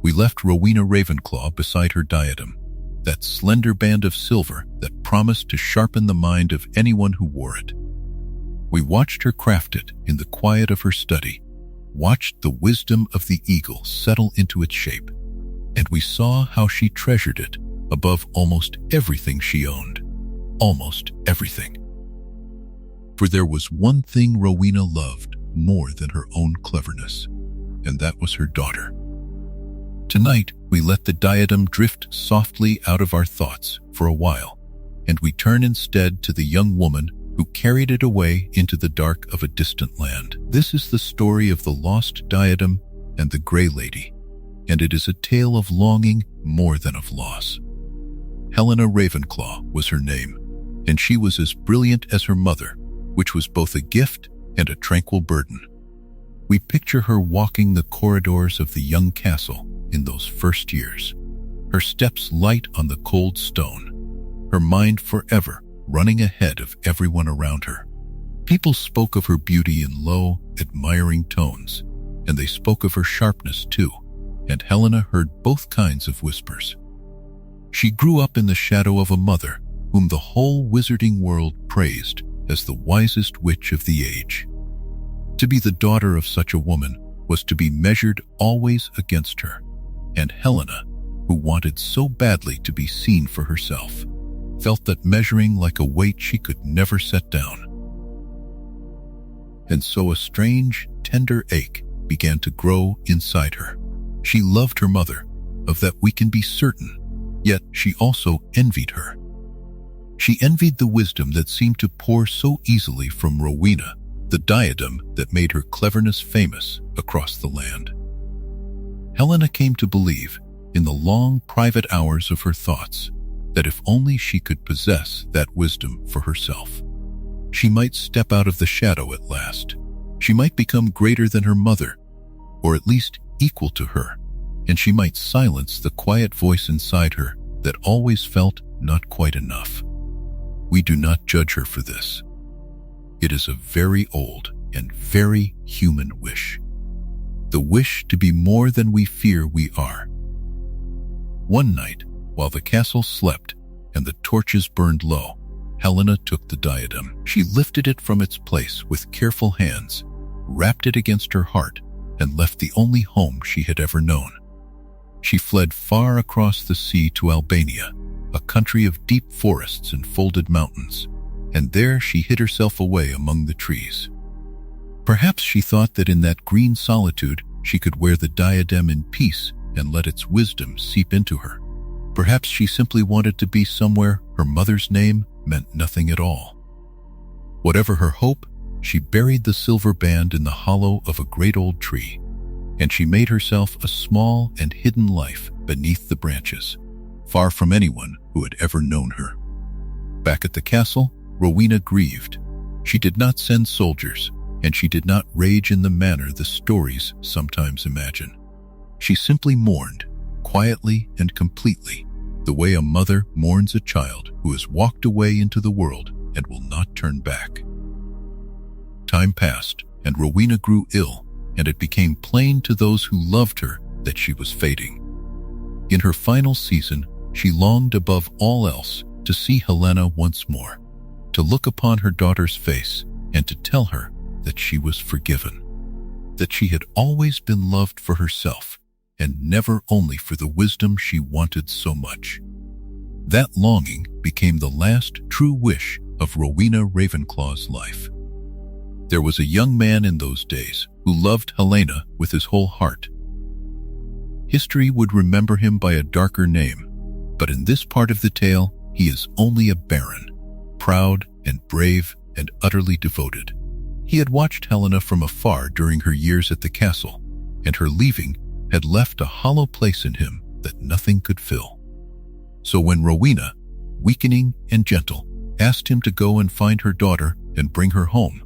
We left Rowena Ravenclaw beside her diadem, that slender band of silver that promised to sharpen the mind of anyone who wore it. We watched her craft it in the quiet of her study, watched the wisdom of the eagle settle into its shape, and we saw how she treasured it above almost everything she owned. Almost everything. For there was one thing Rowena loved more than her own cleverness, and that was her daughter. Tonight, we let the diadem drift softly out of our thoughts for a while, and we turn instead to the young woman who carried it away into the dark of a distant land. This is the story of the lost diadem and the Grey Lady, and it is a tale of longing more than of loss. Helena Ravenclaw was her name, and she was as brilliant as her mother, which was both a gift and a tranquil burden. We picture her walking the corridors of the young castle in those first years, her steps light on the cold stone, her mind forever running ahead of everyone around her. People spoke of her beauty in low, admiring tones, and they spoke of her sharpness too, and Helena heard both kinds of whispers. She grew up in the shadow of a mother whom the whole wizarding world praised as the wisest witch of the age. To be the daughter of such a woman was to be measured always against her, and Helena, who wanted so badly to be seen for herself, felt that measuring like a weight she could never set down. And so a strange, tender ache began to grow inside her. She loved her mother, of that we can be certain, yet she also envied her. She envied the wisdom that seemed to pour so easily from Rowena, the diadem that made her cleverness famous across the land. Helena came to believe, in the long private hours of her thoughts, that if only she could possess that wisdom for herself, she might step out of the shadow at last. She might become greater than her mother, or at least equal to her, and she might silence the quiet voice inside her that always felt not quite enough. We do not judge her for this. It is a very old and very human wish. The wish to be more than we fear we are. One night, while the castle slept and the torches burned low, Helena took the diadem. She lifted it from its place with careful hands, wrapped it against her heart, and left the only home she had ever known. She fled far across the sea to Albania, a country of deep forests and folded mountains, and there she hid herself away among the trees. Perhaps she thought that in that green solitude she could wear the diadem in peace and let its wisdom seep into her. Perhaps she simply wanted to be somewhere her mother's name meant nothing at all. Whatever her hope, she buried the silver band in the hollow of a great old tree, and she made herself a small and hidden life beneath the branches, far from anyone who had ever known her. Back at the castle, Rowena grieved. She did not send soldiers, and she did not rage in the manner the stories sometimes imagine. She simply mourned, quietly and completely, the way a mother mourns a child who has walked away into the world and will not turn back. Time passed, and Rowena grew ill, and it became plain to those who loved her that she was fading. In her final season, she longed above all else to see Helena once more, to look upon her daughter's face and to tell her that she was forgiven, that she had always been loved for herself and never only for the wisdom she wanted so much. That longing became the last true wish of Rowena Ravenclaw's life. There was a young man in those days who loved Helena with his whole heart. History would remember him by a darker name, but in this part of the tale, he is only a baron, proud and brave and utterly devoted. He had watched Helena from afar during her years at the castle, and her leaving had left a hollow place in him that nothing could fill. So when Rowena, weakening and gentle, asked him to go and find her daughter and bring her home,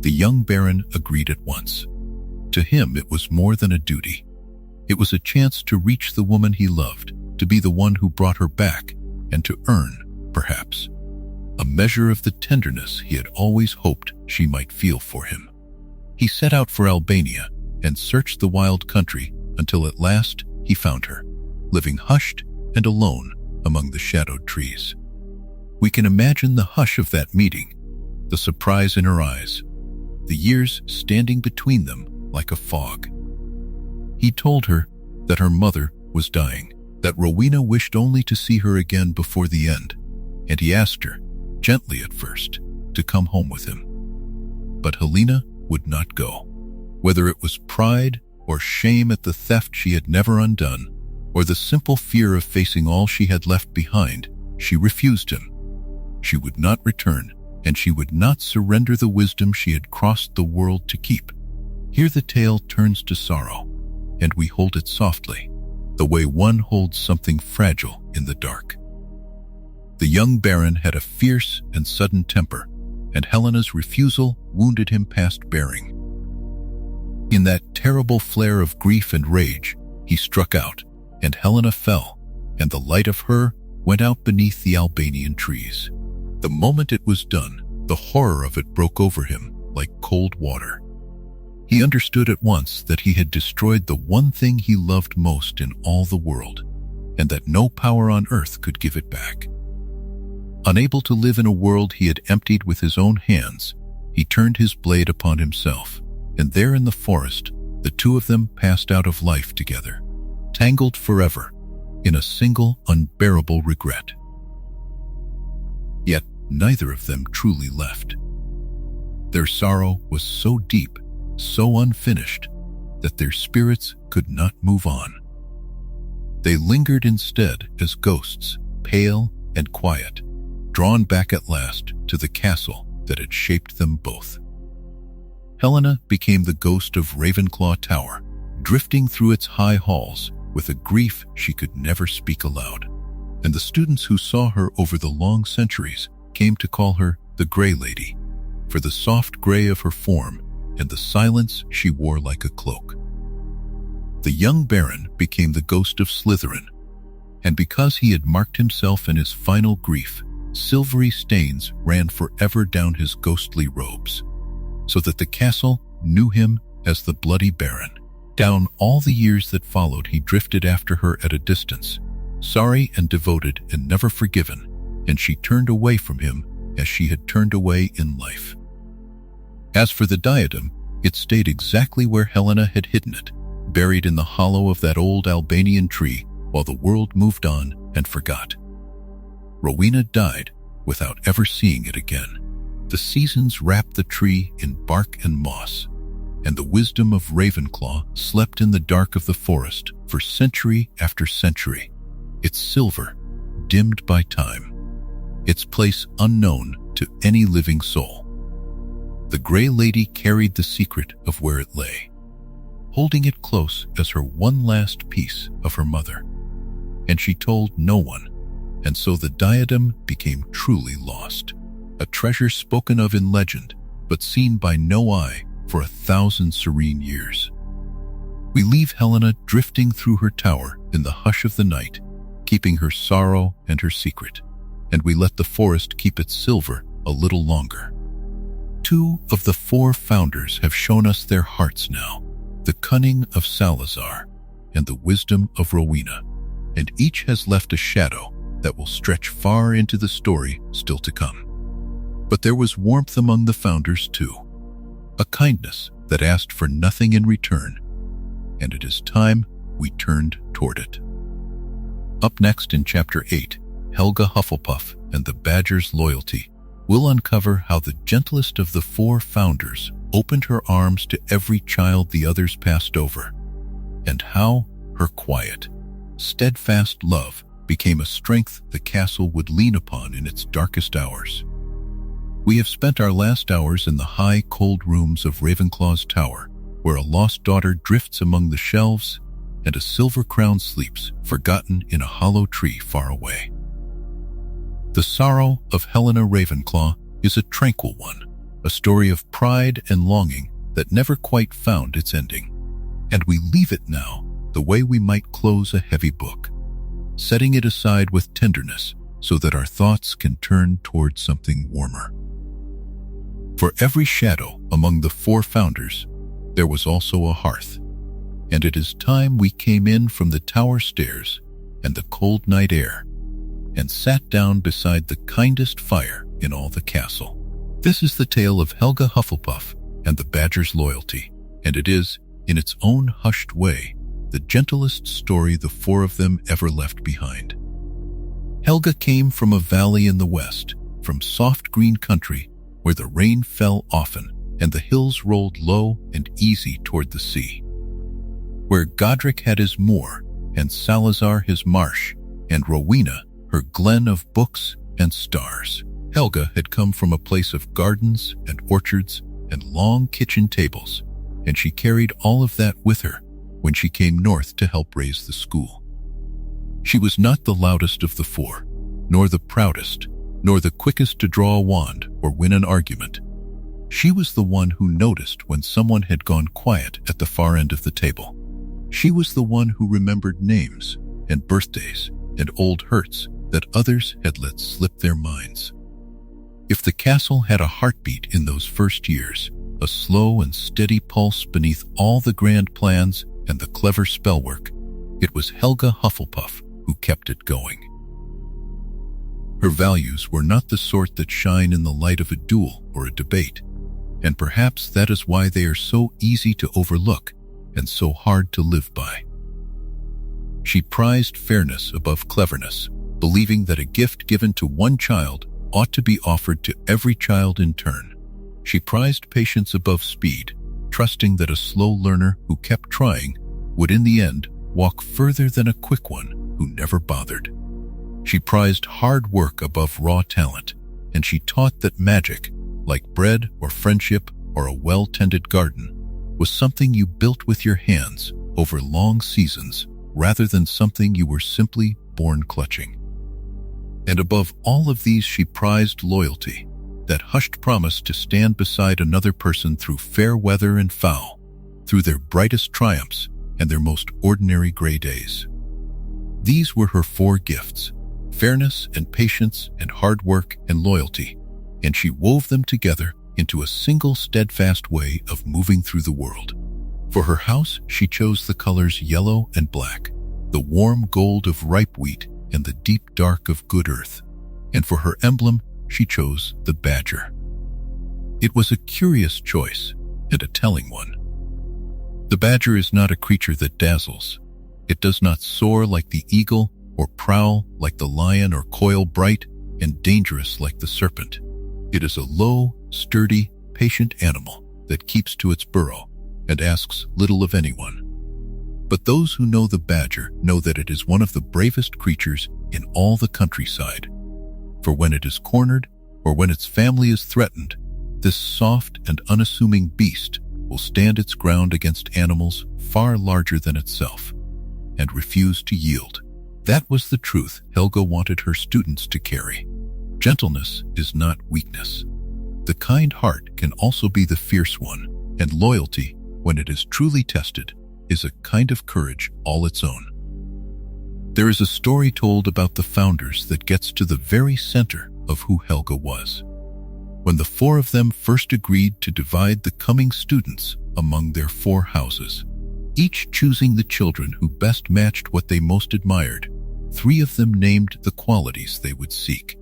the young baron agreed at once. To him, it was more than a duty. It was a chance to reach the woman he loved, to be the one who brought her back, and to earn, perhaps, a measure of the tenderness he had always hoped she might feel for him. He set out for Albania and searched the wild country until at last he found her, living hushed and alone among the shadowed trees. We can imagine the hush of that meeting, the surprise in her eyes, the years standing between them like a fog. He told her that her mother was dying, that Rowena wished only to see her again before the end, and he asked her, gently at first, to come home with him. But Helena would not go. Whether it was pride or shame at the theft she had never undone, or the simple fear of facing all she had left behind, she refused him. She would not return, and she would not surrender the wisdom she had crossed the world to keep. Here the tale turns to sorrow, and we hold it softly, the way one holds something fragile in the dark. The young baron had a fierce and sudden temper, and Helena's refusal wounded him past bearing. In that terrible flare of grief and rage, he struck out, and Helena fell, and the light of her went out beneath the Albanian trees. The moment it was done, the horror of it broke over him like cold water. He understood at once that he had destroyed the one thing he loved most in all the world, and that no power on earth could give it back. Unable to live in a world he had emptied with his own hands, he turned his blade upon himself, and there in the forest, the two of them passed out of life together, tangled forever in a single unbearable regret. Yet neither of them truly left. Their sorrow was so deep, so unfinished, that their spirits could not move on. They lingered instead as ghosts, pale and quiet, drawn back at last to the castle that had shaped them both. Helena became the ghost of Ravenclaw Tower, drifting through its high halls with a grief she could never speak aloud, and the students who saw her over the long centuries came to call her the Grey Lady, for the soft gray of her form and the silence she wore like a cloak. The young baron became the ghost of Slytherin, and because he had marked himself in his final grief, silvery stains ran forever down his ghostly robes, so that the castle knew him as the Bloody Baron. Down all the years that followed, he drifted after her at a distance, sorry and devoted and never forgiven, and she turned away from him as she had turned away in life. As for the diadem, it stayed exactly where Helena had hidden it, buried in the hollow of that old Albanian tree, while the world moved on and forgot. Rowena died without ever seeing it again. The seasons wrapped the tree in bark and moss, and the wisdom of Ravenclaw slept in the dark of the forest for century after century, its silver dimmed by time, its place unknown to any living soul. The Grey Lady carried the secret of where it lay, holding it close as her one last piece of her mother. And she told no one, and so the diadem became truly lost, a treasure spoken of in legend, but seen by no eye for 1,000 serene years. We leave Helena drifting through her tower in the hush of the night, keeping her sorrow and her secret, and we let the forest keep its silver a little longer. 2 of the 4 founders have shown us their hearts now, the cunning of Salazar and the wisdom of Rowena, and each has left a shadow that will stretch far into the story still to come. But there was warmth among the founders too, a kindness that asked for nothing in return, and it is time we turned toward it. Up next in Chapter 8, Helga Hufflepuff and the Badger's Loyalty will uncover how the gentlest of the 4 founders opened her arms to every child the others passed over, and how her quiet, steadfast love became a strength the castle would lean upon in its darkest hours. We have spent our last hours in the high, cold rooms of Ravenclaw's tower, where a lost daughter drifts among the shelves and a silver crown sleeps, forgotten in a hollow tree far away. The sorrow of Helena Ravenclaw is a tranquil one, a story of pride and longing that never quite found its ending. And we leave it now the way we might close a heavy book, setting it aside with tenderness so that our thoughts can turn toward something warmer. For every shadow among the 4 founders, there was also a hearth, and it is time we came in from the tower stairs and the cold night air and sat down beside the kindest fire in all the castle. This is the tale of Helga Hufflepuff and the Badger's Loyalty, and it is, in its own hushed way, the gentlest story the 4 of them ever left behind. Helga came from a valley in the west, from soft green country where the rain fell often and the hills rolled low and easy toward the sea, where Godric had his moor and Salazar his marsh and Rowena her glen of books and stars. Helga had come from a place of gardens and orchards and long kitchen tables, and she carried all of that with her when she came north to help raise the school. She was not the loudest of the 4, nor the proudest, nor the quickest to draw a wand or win an argument. She was the one who noticed when someone had gone quiet at the far end of the table. She was the one who remembered names and birthdays and old hurts that others had let slip their minds. If the castle had a heartbeat in those first years, a slow and steady pulse beneath all the grand plans and the clever spellwork, it was Helga Hufflepuff who kept it going. Her values were not the sort that shine in the light of a duel or a debate, and perhaps that is why they are so easy to overlook and so hard to live by. She prized fairness above cleverness, believing that a gift given to one child ought to be offered to every child in turn. She prized patience above speed, trusting that a slow learner who kept trying would in the end walk further than a quick one who never bothered. She prized hard work above raw talent, and she taught that magic, like bread or friendship or a well-tended garden, was something you built with your hands over long seasons rather than something you were simply born clutching. And above all of these, she prized loyalty, that hushed promise to stand beside another person through fair weather and foul, through their brightest triumphs and their most ordinary gray days. These were her 4 gifts: fairness and patience and hard work and loyalty, and she wove them together into a single steadfast way of moving through the world. For her house, she chose the colors yellow and black, the warm gold of ripe wheat and the deep dark of good earth. And for her emblem, she chose the badger. It was a curious choice and a telling one. The badger is not a creature that dazzles. It does not soar like the eagle or prowl like the lion or coil bright and dangerous like the serpent. It is a low, sturdy, patient animal that keeps to its burrow and asks little of anyone. But those who know the badger know that it is one of the bravest creatures in all the countryside. For when it is cornered, or when its family is threatened, this soft and unassuming beast will stand its ground against animals far larger than itself and refuse to yield. That was the truth Helga wanted her students to carry. Gentleness is not weakness. The kind heart can also be the fierce one, and loyalty, when it is truly tested, is a kind of courage all its own. There is a story told about the founders that gets to the very center of who Helga was. When the four of them first agreed to divide the coming students among their 4 houses, each choosing the children who best matched what they most admired, 3 of them named the qualities they would seek.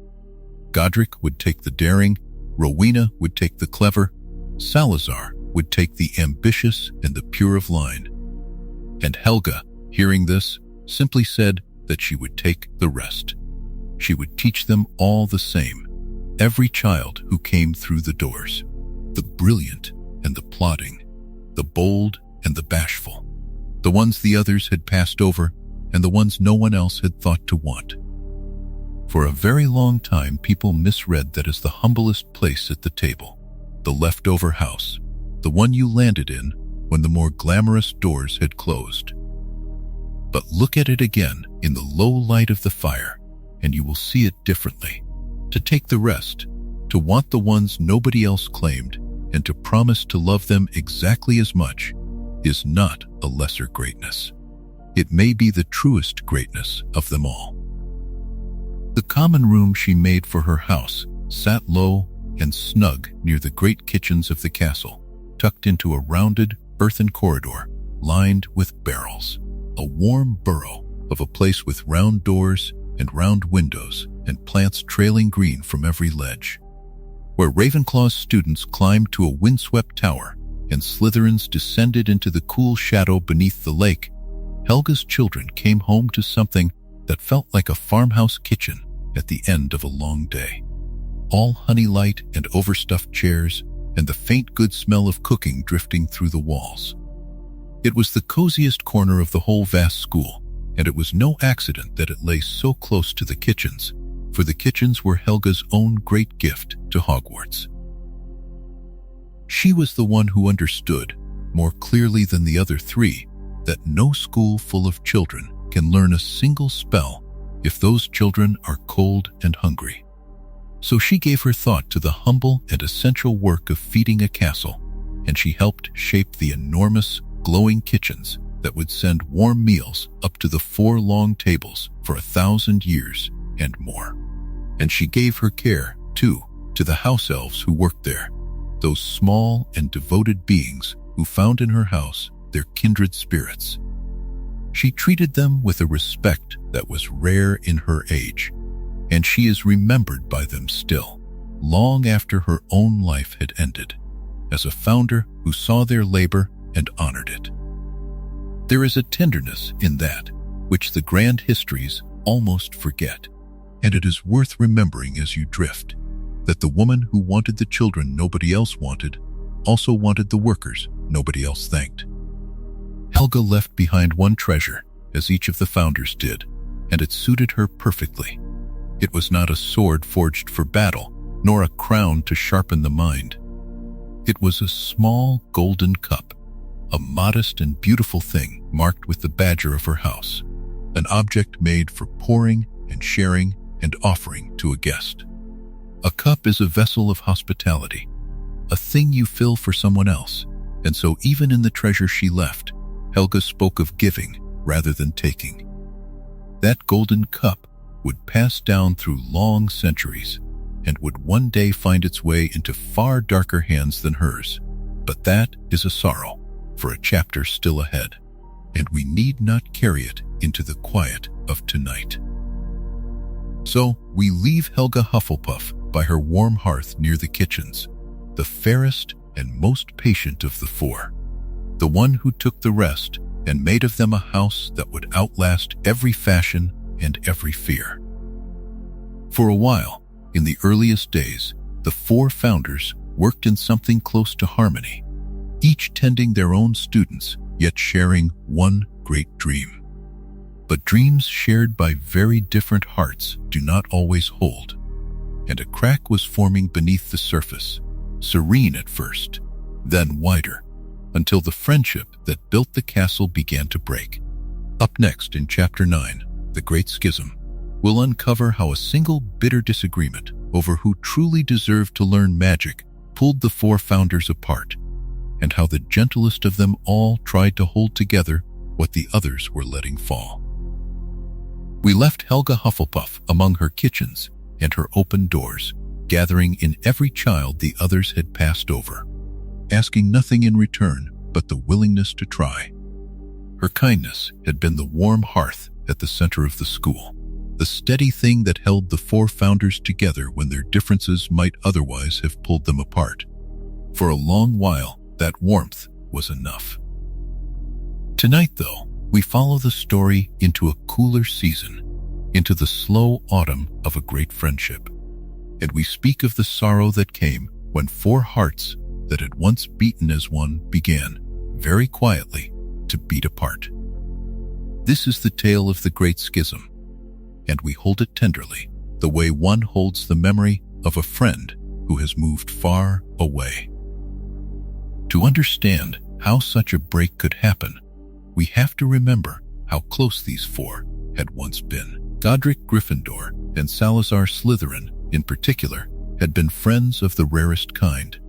Godric would take the daring, Rowena would take the clever, Salazar would take the ambitious and the pure of line. And Helga, hearing this, simply said that she would take the rest. She would teach them all the same, every child who came through the doors, the brilliant and the plodding, the bold and the bashful, the ones the others had passed over and the ones no one else had thought to want. For a very long time, people misread that as the humblest place at the table, the leftover house, the one you landed in when the more glamorous doors had closed. But look at it again in the low light of the fire, and you will see it differently. To take the rest, to want the ones nobody else claimed, and to promise to love them exactly as much, is not a lesser greatness. It may be the truest greatness of them all. The common room she made for her house sat low and snug near the great kitchens of the castle, tucked into a rounded earthen corridor lined with barrels, a warm burrow of a place with round doors and round windows and plants trailing green from every ledge. Where Ravenclaw's students climbed to a windswept tower and Slytherins descended into the cool shadow beneath the lake, Helga's children came home to something that felt like a farmhouse kitchen at the end of a long day. All honey light and overstuffed chairs, and the faint good smell of cooking drifting through the walls. It was the coziest corner of the whole vast school, and it was no accident that it lay so close to the kitchens, for the kitchens were Helga's own great gift to Hogwarts. She was the one who understood, more clearly than the other 3, that no school full of children can learn a single spell if those children are cold and hungry. So she gave her thought to the humble and essential work of feeding a castle, and she helped shape the enormous, glowing kitchens that would send warm meals up to the 4 long tables for 1,000 years and more. And she gave her care, too, to the house elves who worked there, those small and devoted beings who found in her house their kindred spirits. She treated them with a respect that was rare in her age, and she is remembered by them still, long after her own life had ended, as a founder who saw their labor and honored it. There is a tenderness in that which the grand histories almost forget, and it is worth remembering as you drift, that the woman who wanted the children nobody else wanted also wanted the workers nobody else thanked. Helga left behind one treasure, as each of the founders did, and it suited her perfectly. It was not a sword forged for battle, nor a crown to sharpen the mind. It was a small golden cup, a modest and beautiful thing marked with the badger of her house, an object made for pouring and sharing and offering to a guest. A cup is a vessel of hospitality, a thing you fill for someone else, and so even in the treasure she left, Helga spoke of giving rather than taking. That golden cup would pass down through long centuries and would one day find its way into far darker hands than hers. But that is a sorrow for a chapter still ahead, and we need not carry it into the quiet of tonight. So we leave Helga Hufflepuff by her warm hearth near the kitchens, the fairest and most patient of the 4, the one who took the rest and made of them a house that would outlast every fashion and every fear. For a while, in the earliest days, the four founders worked in something close to harmony, each tending their own students, yet sharing one great dream. But dreams shared by very different hearts do not always hold, and a crack was forming beneath the surface, serene at first, then wider, until the friendship that built the castle began to break. Up next in Chapter 9, The Great Schism, we'll uncover how a single bitter disagreement over who truly deserved to learn magic pulled the four founders apart, and how the gentlest of them all tried to hold together what the others were letting fall. We left Helga Hufflepuff among her kitchens and her open doors, gathering in every child the others had passed over, asking nothing in return but the willingness to try. Her kindness had been the warm hearth at the center of the school, the steady thing that held the four founders together when their differences might otherwise have pulled them apart. For a long while, that warmth was enough. Tonight, though, we follow the story into a cooler season, into the slow autumn of a great friendship, and we speak of the sorrow that came when four hearts that had once beaten as one began, very quietly, to beat apart. This is the tale of the Great Schism, and we hold it tenderly, the way one holds the memory of a friend who has moved far away. To understand how such a break could happen, we have to remember how close these four had once been. Godric Gryffindor and Salazar Slytherin, in particular, had been friends of the rarest kind.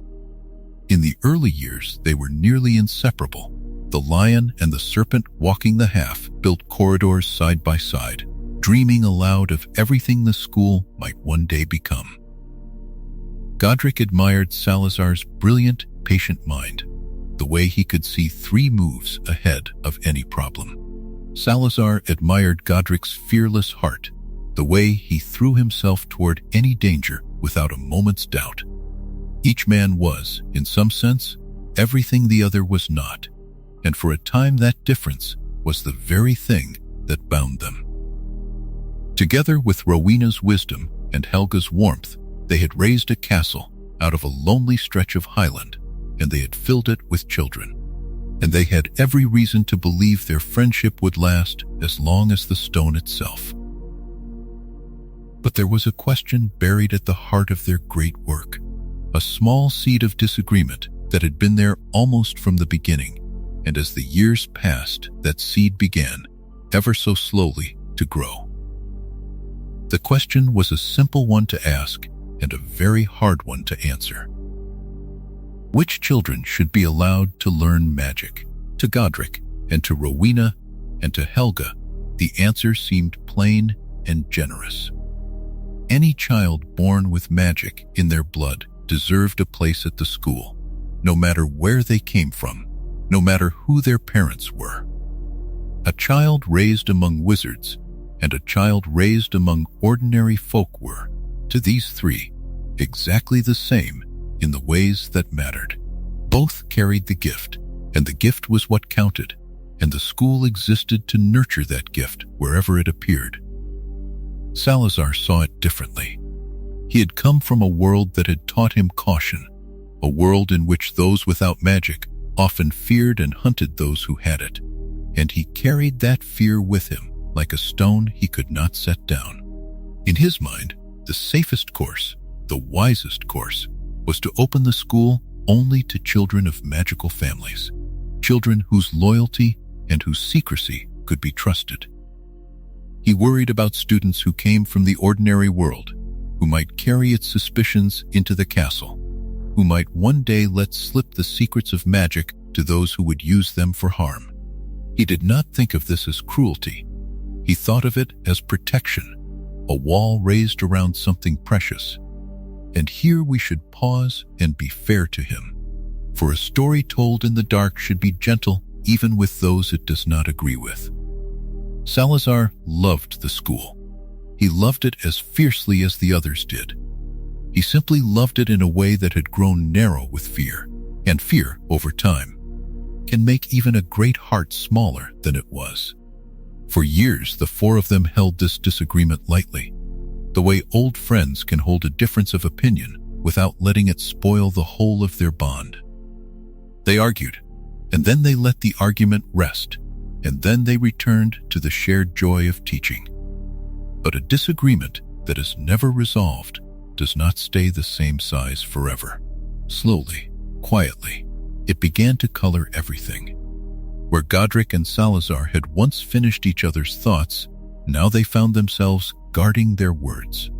In the early years, they were nearly inseparable. The lion and the serpent walking the half built corridors side by side, dreaming aloud of everything the school might one day become. Godric admired Salazar's brilliant, patient mind, the way he could see 3 moves ahead of any problem. Salazar admired Godric's fearless heart, the way he threw himself toward any danger without a moment's doubt. Each man was, in some sense, everything the other was not, and for a time that difference was the very thing that bound them. Together with Rowena's wisdom and Helga's warmth, they had raised a castle out of a lonely stretch of highland, and they had filled it with children. And they had every reason to believe their friendship would last as long as the stone itself. But there was a question buried at the heart of their great work, a small seed of disagreement that had been there almost from the beginning, and as the years passed, that seed began, ever so slowly, to grow. The question was a simple one to ask and a very hard one to answer. Which children should be allowed to learn magic? To Godric and to Rowena and to Helga, the answer seemed plain and generous. Any child born with magic in their blood deserved a place at the school, no matter where they came from, no matter who their parents were. A child raised among wizards and a child raised among ordinary folk were, to these 3, exactly the same in the ways that mattered. Both carried the gift, and the gift was what counted, and the school existed to nurture that gift wherever it appeared. Salazar saw it differently. He had come from a world that had taught him caution, a world in which those without magic often feared and hunted those who had it, and he carried that fear with him like a stone he could not set down. In his mind, the safest course, the wisest course, was to open the school only to children of magical families, children whose loyalty and whose secrecy could be trusted. He worried about students who came from the ordinary world, who might carry its suspicions into the castle, who might one day let slip the secrets of magic to those who would use them for harm. He did not think of this as cruelty. He thought of it as protection, a wall raised around something precious. And here we should pause and be fair to him, for a story told in the dark should be gentle even with those it does not agree with. Salazar loved the school. He loved it as fiercely as the others did. He simply loved it in a way that had grown narrow with fear, and fear, over time, can make even a great heart smaller than it was. For years, the 4 of them held this disagreement lightly, the way old friends can hold a difference of opinion without letting it spoil the whole of their bond. They argued, and then they let the argument rest, and then they returned to the shared joy of teaching. But a disagreement that is never resolved does not stay the same size forever. Slowly, quietly, it began to color everything. Where Godric and Salazar had once finished each other's thoughts, now they found themselves guarding their words.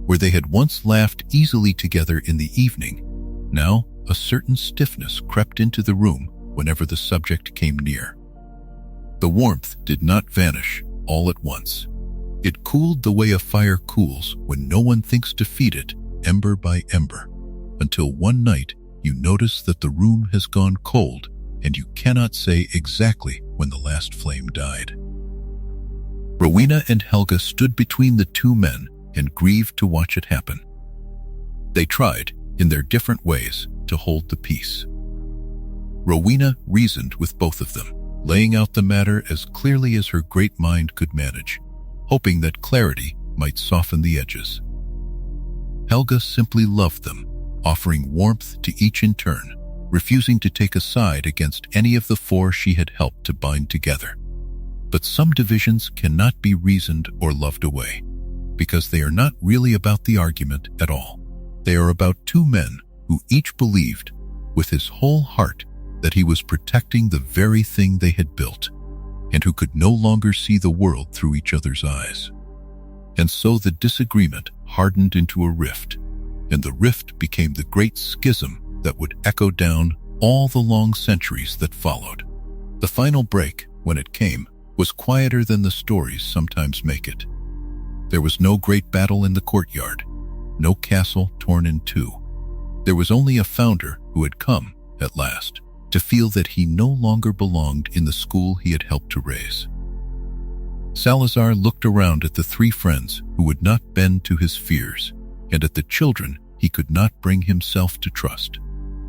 Where they had once laughed easily together in the evening, now a certain stiffness crept into the room whenever the subject came near. The warmth did not vanish all at once. It cooled the way a fire cools when no one thinks to feed it, ember by ember, until one night you notice that the room has gone cold and you cannot say exactly when the last flame died. Rowena and Helga stood between the two men and grieved to watch it happen. They tried, in their different ways, to hold the peace. Rowena reasoned with both of them, laying out the matter as clearly as her great mind could manage, hoping that clarity might soften the edges. Helga simply loved them, offering warmth to each in turn, refusing to take a side against any of the four she had helped to bind together. But some divisions cannot be reasoned or loved away, because they are not really about the argument at all. They are about two men who each believed, with his whole heart, that he was protecting the very thing they had built, and who could no longer see the world through each other's eyes. And so the disagreement hardened into a rift, and the rift became the Great Schism that would echo down all the long centuries that followed. The final break, when it came, was quieter than the stories sometimes make it. There was no great battle in the courtyard, no castle torn in two. There was only a founder who had come, at last, to feel that he no longer belonged in the school he had helped to raise. Salazar looked around at the three friends who would not bend to his fears, and at the children he could not bring himself to trust,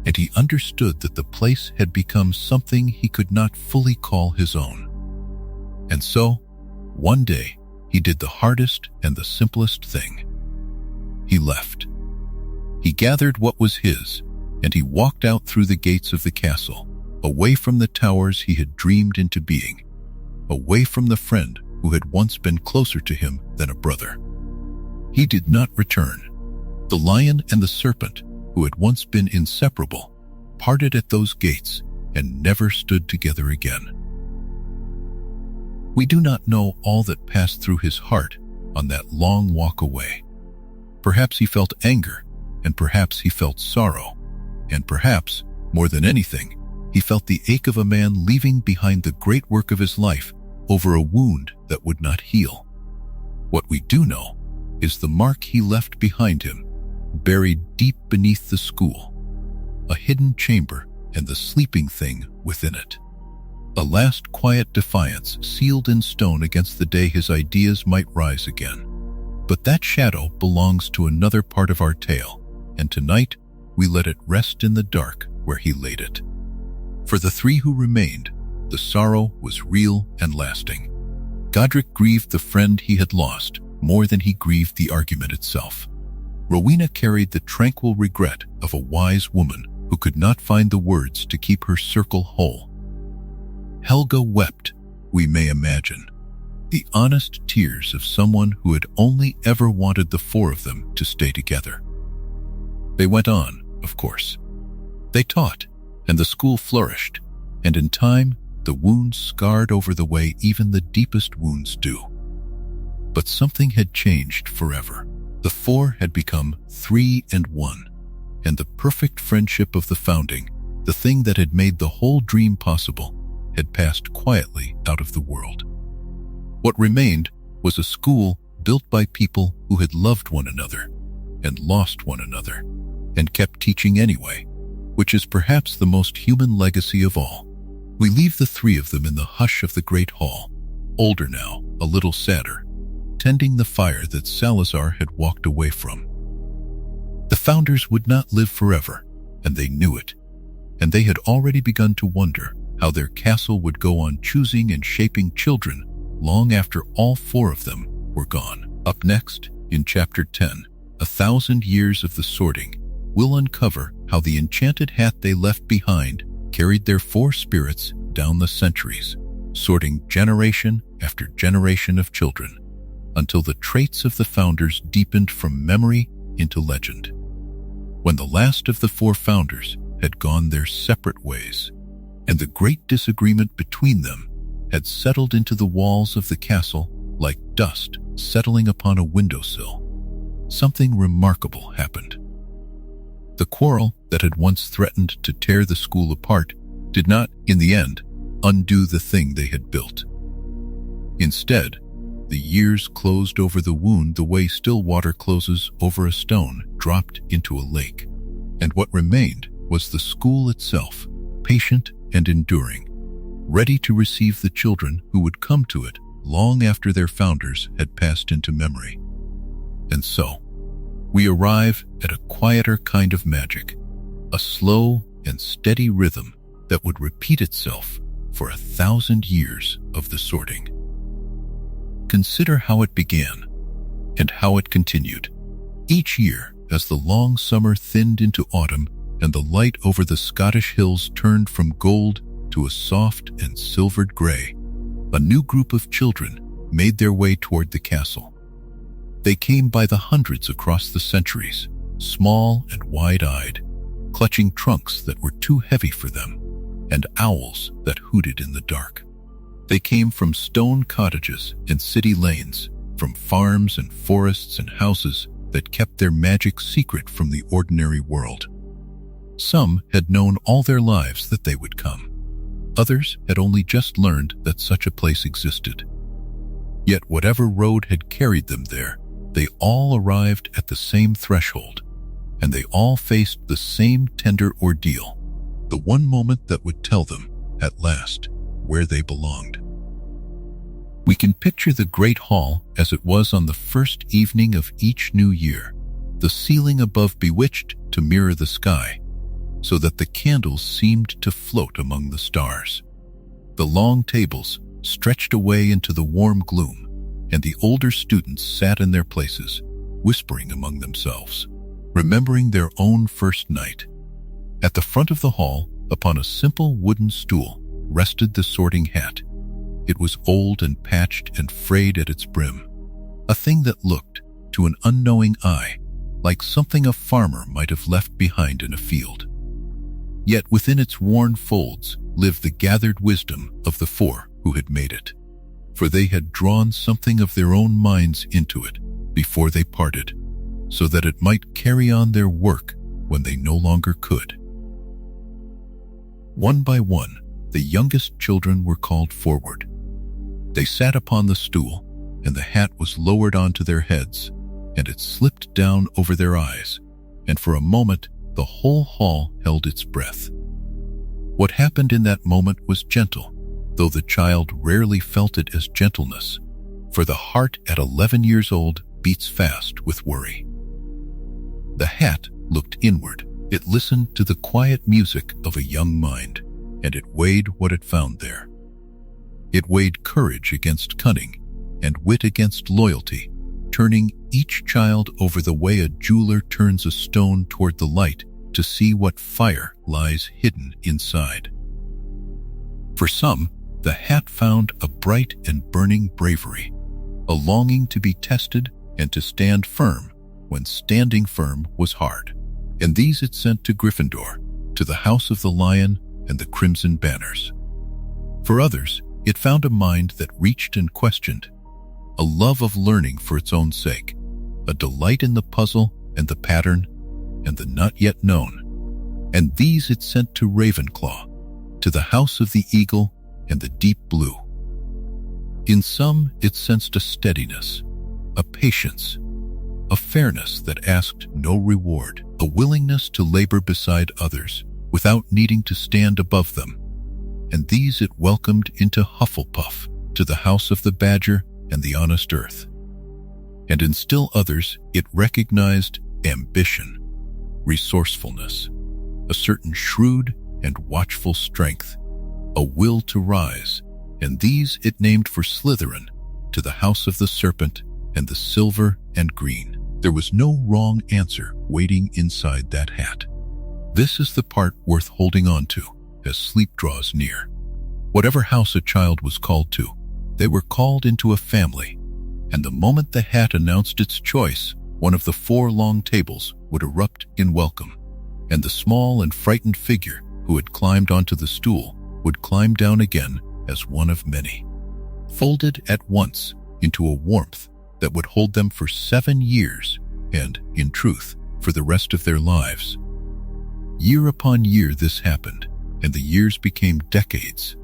and he understood that the place had become something he could not fully call his own. And so, one day, he did the hardest and the simplest thing. He left. He gathered what was his, and he walked out through the gates of the castle, away from the towers he had dreamed into being, away from the friend who had once been closer to him than a brother. He did not return. The lion and the serpent, who had once been inseparable, parted at those gates and never stood together again. We do not know all that passed through his heart on that long walk away. Perhaps he felt anger, and perhaps he felt sorrow, and perhaps, more than anything, he felt the ache of a man leaving behind the great work of his life over a wound that would not heal. What we do know is the mark he left behind him, buried deep beneath the school, a hidden chamber and the sleeping thing within it. A last quiet defiance sealed in stone against the day his ideas might rise again. But that shadow belongs to another part of our tale, and tonight we let it rest in the dark where he laid it. For the three who remained, the sorrow was real and lasting. Godric grieved the friend he had lost more than he grieved the argument itself. Rowena carried the tranquil regret of a wise woman who could not find the words to keep her circle whole. Helga wept, we may imagine, the honest tears of someone who had only ever wanted the four of them to stay together. They went on, of course. They taught, and the school flourished, and in time, the wounds scarred over the way even the deepest wounds do. But something had changed forever. The four had become 3 and 1, and the perfect friendship of the founding, the thing that had made the whole dream possible, had passed quietly out of the world. What remained was a school built by people who had loved one another and lost one another and kept teaching anyway, which is perhaps the most human legacy of all. We leave the three of them in the hush of the great hall, older now, a little sadder, tending the fire that Salazar had walked away from. The founders would not live forever, and they knew it, and they had already begun to wonder how their castle would go on choosing and shaping children long after all four of them were gone. Up next, in Chapter 10, 1,000 Years of the Sorting will uncover how the enchanted hat they left behind carried their 4 spirits down the centuries, sorting generation after generation of children, until the traits of the founders deepened from memory into legend. When the last of the 4 founders had gone their separate ways, and the great disagreement between them had settled into the walls of the castle like dust settling upon a windowsill, something remarkable happened. The quarrel that had once threatened to tear the school apart did not, in the end, undo the thing they had built. Instead, the years closed over the wound the way still water closes over a stone dropped into a lake, and what remained was the school itself, patient and enduring, ready to receive the children who would come to it long after their founders had passed into memory. And so, we arrive at a quieter kind of magic, a slow and steady rhythm that would repeat itself for 1,000 years of the sorting. Consider how it began and how it continued. Each year, as the long summer thinned into autumn and the light over the Scottish hills turned from gold to a soft and silvered gray, a new group of children made their way toward the castle. They came by the hundreds across the centuries, small and wide-eyed, clutching trunks that were too heavy for them, and owls that hooted in the dark. They came from stone cottages and city lanes, from farms and forests and houses that kept their magic secret from the ordinary world. Some had known all their lives that they would come. Others had only just learned that such a place existed. Yet whatever road had carried them there, they all arrived at the same threshold, and they all faced the same tender ordeal, the one moment that would tell them, at last, where they belonged. We can picture the great hall as it was on the first evening of each new year, the ceiling above bewitched to mirror the sky, so that the candles seemed to float among the stars. The long tables stretched away into the warm gloom, and the older students sat in their places, whispering among themselves, remembering their own first night. At the front of the hall, upon a simple wooden stool, rested the sorting hat. It was old and patched and frayed at its brim, a thing that looked, to an unknowing eye, like something a farmer might have left behind in a field. Yet within its worn folds lived the gathered wisdom of the 4 who had made it, for they had drawn something of their own minds into it before they parted, so that it might carry on their work when they no longer could. One by one, the youngest children were called forward. They sat upon the stool, and the hat was lowered onto their heads, and it slipped down over their eyes, and for a moment the whole hall held its breath. What happened in that moment was gentle, though the child rarely felt it as gentleness, for the heart at 11 years old beats fast with worry. The hat looked inward. It listened to the quiet music of a young mind, and it weighed what it found there. It weighed courage against cunning, and wit against loyalty, turning each child over the way a jeweler turns a stone toward the light to see what fire lies hidden inside. For some, the hat found a bright and burning bravery, a longing to be tested and to stand firm when standing firm was hard. And these it sent to Gryffindor, to the House of the Lion and the Crimson Banners. For others, it found a mind that reached and questioned, a love of learning for its own sake, a delight in the puzzle and the pattern and the not yet known. And these it sent to Ravenclaw, to the House of the Eagle and the Deep Blue. In some, it sensed a steadiness, a patience, a fairness that asked no reward, a willingness to labor beside others without needing to stand above them. And these it welcomed into Hufflepuff, to the House of the Badger and the Honest Earth. And in still others, it recognized ambition, resourcefulness, a certain shrewd and watchful strength, a will to rise, and these it named for Slytherin, to the House of the Serpent and the Silver and Green. There was no wrong answer waiting inside that hat. This is the part worth holding on to as sleep draws near. Whatever house a child was called to, they were called into a family, and the moment the hat announced its choice, one of the 4 long tables would erupt in welcome, and the small and frightened figure who had climbed onto the stool would climb down again as one of many, folded at once into a warmth that would hold them for 7 years and, in truth, for the rest of their lives. Year upon year this happened, and the years became decades,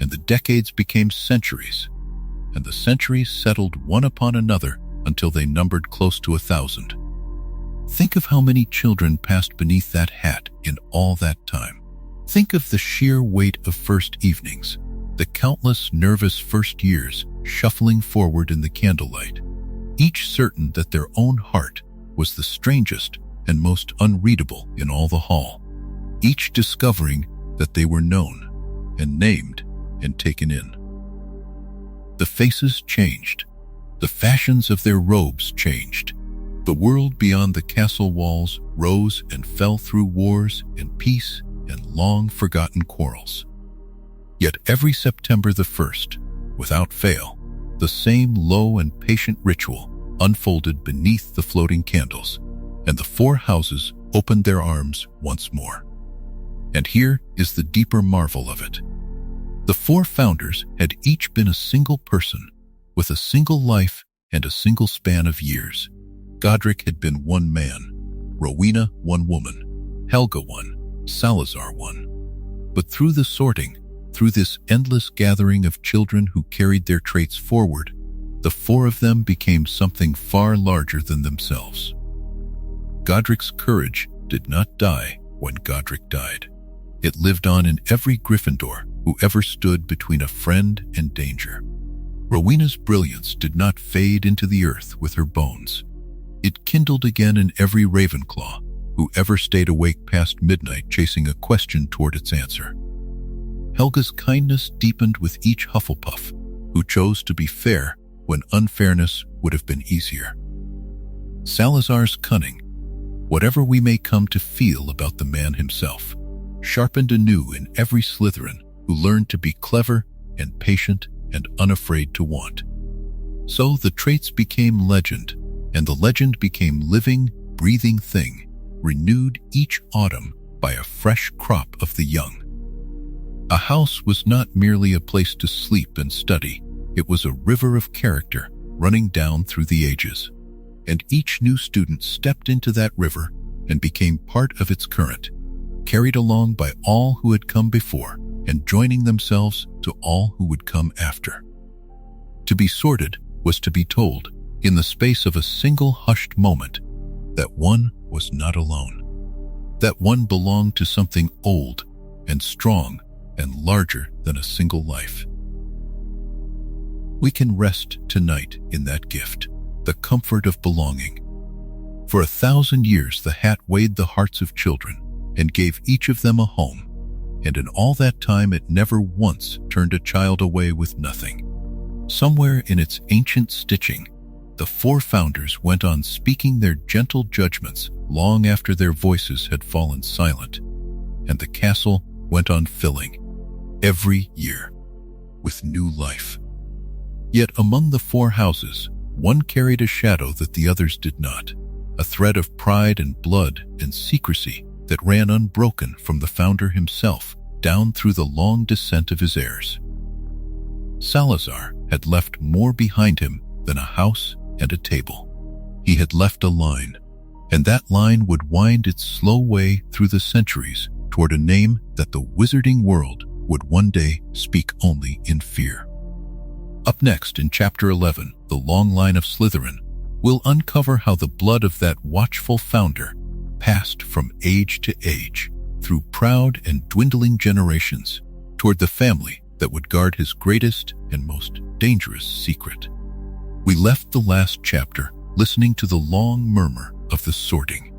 and the decades became centuries, and the centuries settled one upon another until they numbered close to 1,000. Think of how many children passed beneath that hat in all that time. Think of the sheer weight of first evenings, the countless nervous first years shuffling forward in the candlelight, each certain that their own heart was the strangest and most unreadable in all the hall, each discovering that they were known and named and taken in. The faces changed. The fashions of their robes changed. The world beyond the castle walls rose and fell through wars and peace and long-forgotten quarrels. Yet every September the 1st, without fail, the same low and patient ritual unfolded beneath the floating candles, and the 4 houses opened their arms once more. And here is the deeper marvel of it. The 4 founders had each been a single person, with a single life and a single span of years. Godric had been 1 man, Rowena 1 woman, Helga 1, Salazar 1. But through the sorting, through this endless gathering of children who carried their traits forward, the 4 of them became something far larger than themselves. Godric's courage did not die when Godric died. It lived on in every Gryffindor who ever stood between a friend and danger. Rowena's brilliance did not fade into the earth with her bones. It kindled again in every Ravenclaw who ever stayed awake past midnight chasing a question toward its answer. Helga's kindness deepened with each Hufflepuff who chose to be fair when unfairness would have been easier. Salazar's cunning, whatever we may come to feel about the man himself, sharpened anew in every Slytherin who learned to be clever and patient and unafraid to want. So the traits became legend, and the legend became living, breathing thing, renewed each autumn by a fresh crop of the young. A house was not merely a place to sleep and study, it was a river of character running down through the ages, and each new student stepped into that river and became part of its current, carried along by all who had come before and joining themselves to all who would come after. To be sorted was to be told, in the space of a single hushed moment, that one was not alone, that one belonged to something old and strong and larger than a single life. We can rest tonight in that gift, the comfort of belonging. For 1,000 years the hat weighed the hearts of children and gave each of them a home, and in all that time it never once turned a child away with nothing. Somewhere in its ancient stitching, the 4 founders went on speaking their gentle judgments long after their voices had fallen silent, and the castle went on filling, every year, with new life. Yet among the 4 houses, one carried a shadow that the others did not, a thread of pride and blood and secrecy that ran unbroken from the founder himself down through the long descent of his heirs. Salazar had left more behind him than a house and a table. He had left a line, and that line would wind its slow way through the centuries toward a name that the wizarding world would one day speak only in fear. Up next in Chapter 11, The Long Line of Slytherin, we'll uncover how the blood of that watchful founder passed from age to age, through proud and dwindling generations, toward the family that would guard his greatest and most dangerous secret. We left the last chapter listening to the long murmur of the sorting,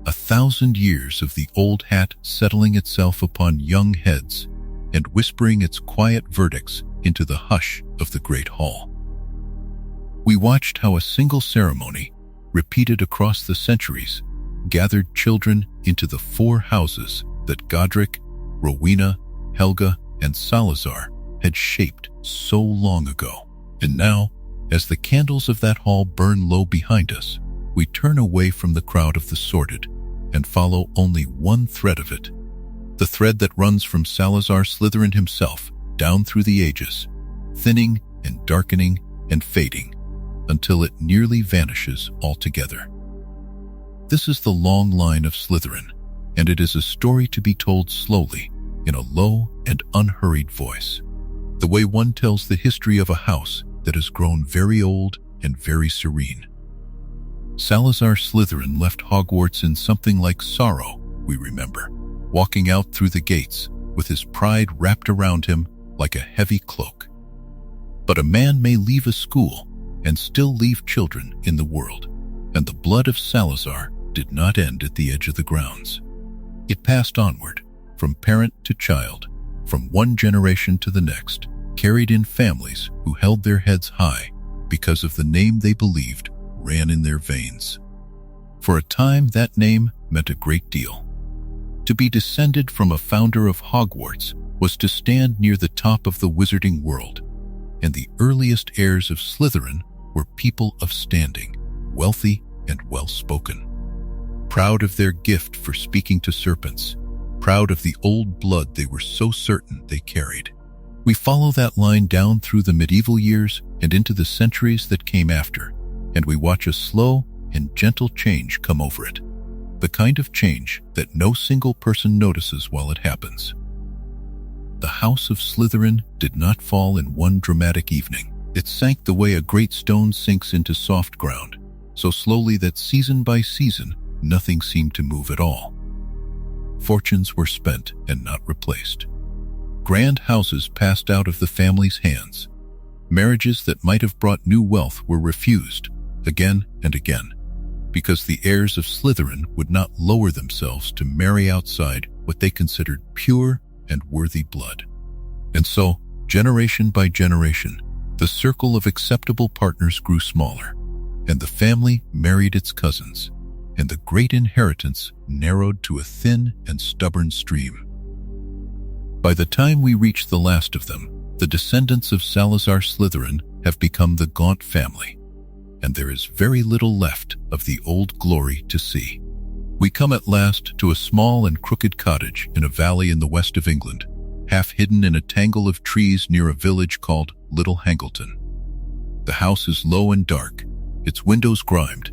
1,000 years of the old hat settling itself upon young heads and whispering its quiet verdicts into the hush of the great hall. We watched how a single ceremony, repeated across the centuries, gathered children into the 4 houses that Godric, Rowena, Helga, and Salazar had shaped so long ago. And now, as the candles of that hall burn low behind us, we turn away from the crowd of the sordid and follow only one thread of it, the thread that runs from Salazar Slytherin himself down through the ages, thinning and darkening and fading until it nearly vanishes altogether. This is the long line of Slytherin, and it is a story to be told slowly, in a low and unhurried voice, the way one tells the history of a house that has grown very old and very serene. Salazar Slytherin left Hogwarts in something like sorrow, we remember, walking out through the gates with his pride wrapped around him like a heavy cloak. But a man may leave a school and still leave children in the world, and the blood of Salazar did not end at the edge of the grounds. It passed onward, from parent to child, from one generation to the next, carried in families who held their heads high because of the name they believed ran in their veins. For a time, that name meant a great deal. To be descended from a founder of Hogwarts was to stand near the top of the wizarding world, and the earliest heirs of Slytherin were people of standing, wealthy and well-spoken. Proud of their gift for speaking to serpents, proud of the old blood they were so certain they carried. We follow that line down through the medieval years and into the centuries that came after, and we watch a slow and gentle change come over it, the kind of change that no single person notices while it happens. The House of Slytherin did not fall in one dramatic evening. It sank the way a great stone sinks into soft ground, so slowly that season by season, nothing seemed to move at all. Fortunes were spent and not replaced. Grand houses passed out of the family's hands. Marriages that might have brought new wealth were refused, again and again, because the heirs of Slytherin would not lower themselves to marry outside what they considered pure and worthy blood. And so, generation by generation, the circle of acceptable partners grew smaller, and the family married its cousins, and the great inheritance narrowed to a thin and stubborn stream. By the time we reach the last of them, the descendants of Salazar Slytherin have become the gaunt family, and there is very little left of the old glory to see. We come at last to a small and crooked cottage in a valley in the west of England, half hidden in a tangle of trees near a village called Little Hangleton. The house is low and dark, its windows grimed,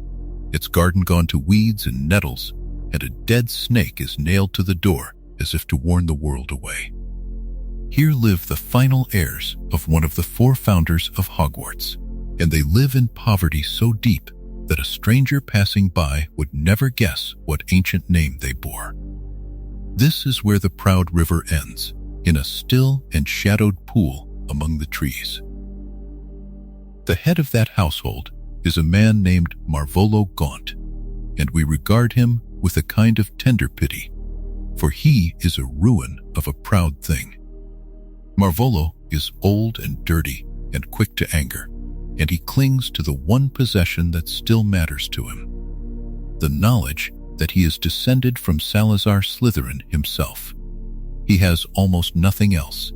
its garden gone to weeds and nettles, and a dead snake is nailed to the door as if to warn the world away. Here live the final heirs of one of the 4 founders of Hogwarts, and they live in poverty so deep that a stranger passing by would never guess what ancient name they bore. This is where the proud river ends, in a still and shadowed pool among the trees. The head of that household is a man named Marvolo Gaunt, and we regard him with a kind of tender pity, for he is a ruin of a proud thing. Marvolo is old and dirty and quick to anger, and he clings to the one possession that still matters to him, the knowledge that he is descended from Salazar Slytherin himself. He has almost nothing else,